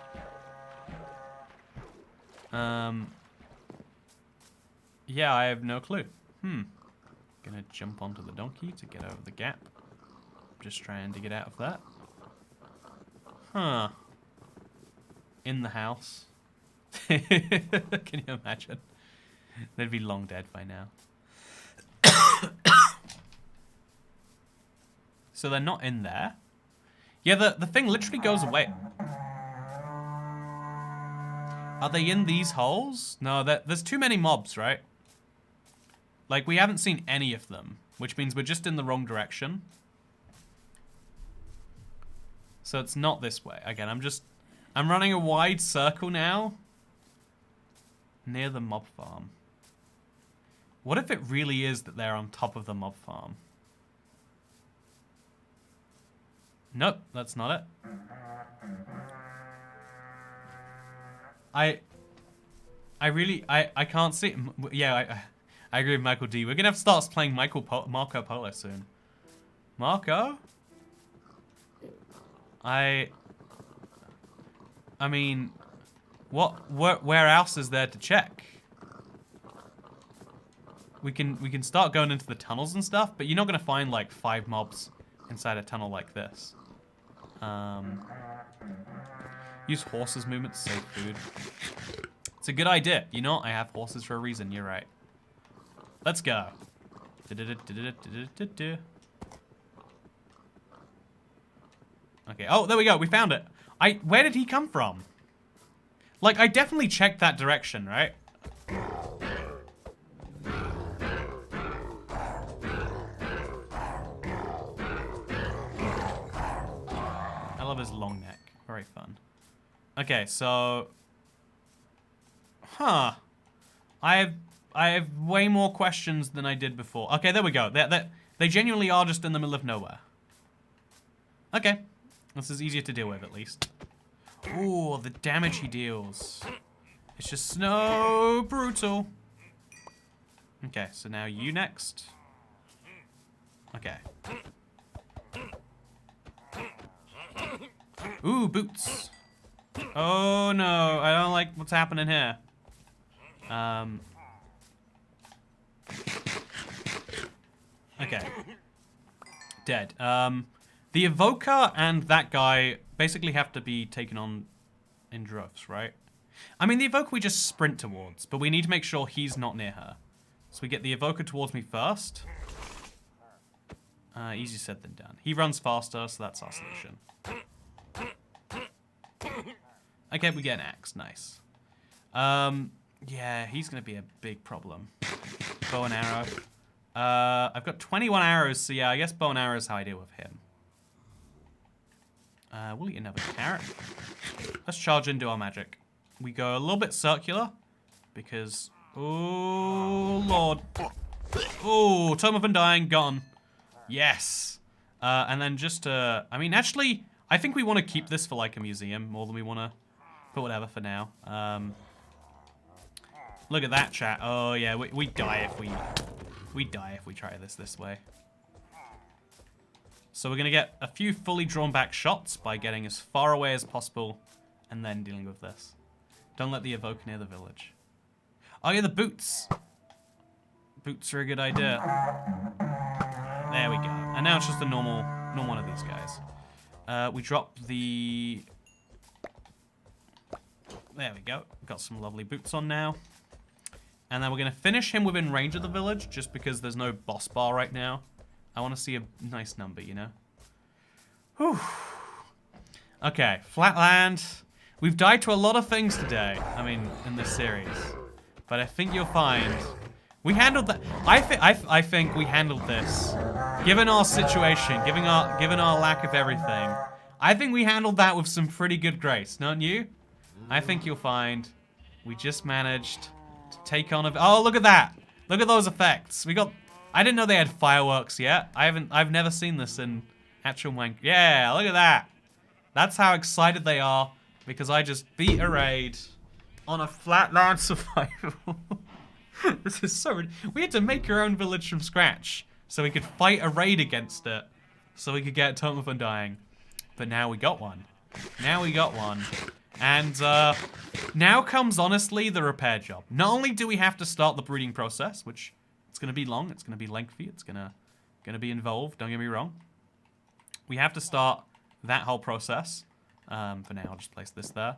Yeah, I have no clue. Gonna jump onto the donkey to get over the gap. Just trying to get out of that. Huh. In the house. Can you imagine? They'd be long dead by now. So they're not in there. Yeah, the thing literally goes away. Are they in these holes? No, there's too many mobs, right? Like, we haven't seen any of them, which means we're just in the wrong direction. So it's not this way. Again, I'm running a wide circle now. Near the mob farm. What if it really is that they're on top of the mob farm? Nope, that's not it. I can't see it. Yeah, I agree with Michael D. We're gonna have to start playing Marco Polo soon. Marco? I mean, where else is there to check? We can start going into the tunnels and stuff, but you're not gonna find like 5 mobs inside a tunnel like this. Use horses' movement to save food. It's a good idea. You know, I have horses for a reason. You're right. Let's go. Okay. Oh, there we go. We found it. Where did he come from? Like, I definitely checked that direction, right? I love his long neck. Very fun. Okay, so... Huh. I have way more questions than I did before. Okay, there we go. They genuinely are just in the middle of nowhere. Okay. This is easier to deal with, at least. Ooh, the damage he deals. It's just so brutal. Okay, so now you next. Okay. Ooh, boots. Oh no, I don't like what's happening here. Okay. Dead. The evoker and that guy basically have to be taken on in droves, right? I mean, the evoker we just sprint towards, but we need to make sure he's not near her. So we get the evoker towards me first. Easier said than done. He runs faster, so that's our solution. Okay, we get an axe. Nice. Yeah, he's going to be a big problem. Bow and arrow. I've got 21 arrows, so yeah, I guess bow and arrow is how I deal with him. We'll eat another carrot. Let's charge into our magic. We go a little bit circular, because... Oh, Lord. Oh, Tome of Undying, gone. Yes. And then just, I mean, actually, I think we want to keep this for, like, a museum more than we want to... But whatever for now. Look at that, chat. Oh, yeah, we die if we die if we try this way. So we're going to get a few fully drawn back shots by getting as far away as possible and then dealing with this. Don't let the evoker near the village. Oh yeah, the boots. Boots are a good idea. There we go. And now it's just a normal one of these guys. We drop the There we go. Got some lovely boots on now. And then we're going to finish him within range of the village, just because there's no boss bar right now. I want to see a nice number, you know? Whew. Okay, Flatland. We've died to a lot of things today. I mean, in this series. But I think you'll find... We handled that... I think we handled this. Given our situation, given our lack of everything, I think we handled that with some pretty good grace, don't you? I think you'll find we just managed to take on a... Oh, look at that! Look at those effects. We got... I didn't know they had fireworks yet. I've never seen this in actual Minecraft. Yeah, look at that. That's how excited they are because I just beat a raid on a Flatland survival. This is so... We had to make our own village from scratch so we could fight a raid against it so we could get Totem of Undying. But now we got one. Now we got one. And now comes, honestly, the repair job. Not only do we have to start the breeding process, which it's going to be long, it's going to be lengthy, it's going to be involved, don't get me wrong. We have to start that whole process. For now, I'll just place this there.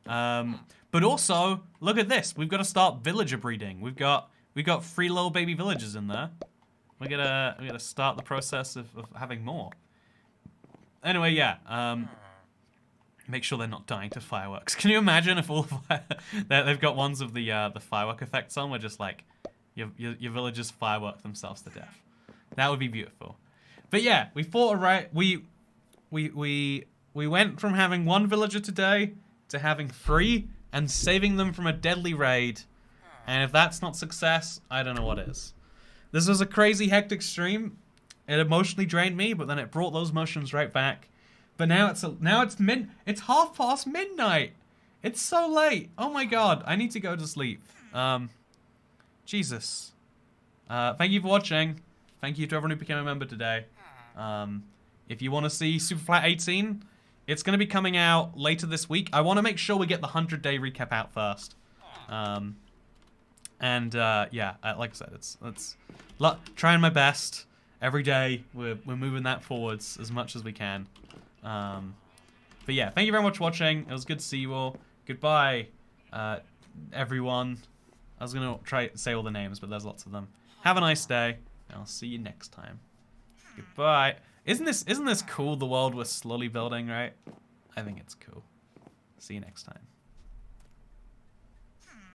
But also, look at this. We've got to start villager breeding. We've got 3 little baby villagers in there. We're gonna start the process of having more. Anyway, yeah. Make sure they're not dying to fireworks. Can you imagine if all they've got ones of the firework effects on? Where just like your villagers firework themselves to death. That would be beautiful. But yeah, we fought a raid. We went from having 1 villager today to having 3 and saving them from a deadly raid. And if that's not success, I don't know what is. This was a crazy hectic stream. It emotionally drained me, but then it brought those emotions right back. But now it's 1:30 midnight. It's so late. Oh my god, I need to go to sleep. Jesus. Thank you for watching. Thank you to everyone who became a member today. If you want to see Superflat 18, it's going to be coming out later this week. I want to make sure we get the 100-day recap out first. Yeah, like I said, it's trying my best. Every day, we're moving that forwards as much as we can. But yeah, thank you very much for watching. It was good to see you all. Goodbye, everyone. I was going to try to say all the names, but there's lots of them. Have a nice day, and I'll see you next time. Goodbye. Isn't this cool, the world we're slowly building, right? I think it's cool. See you next time.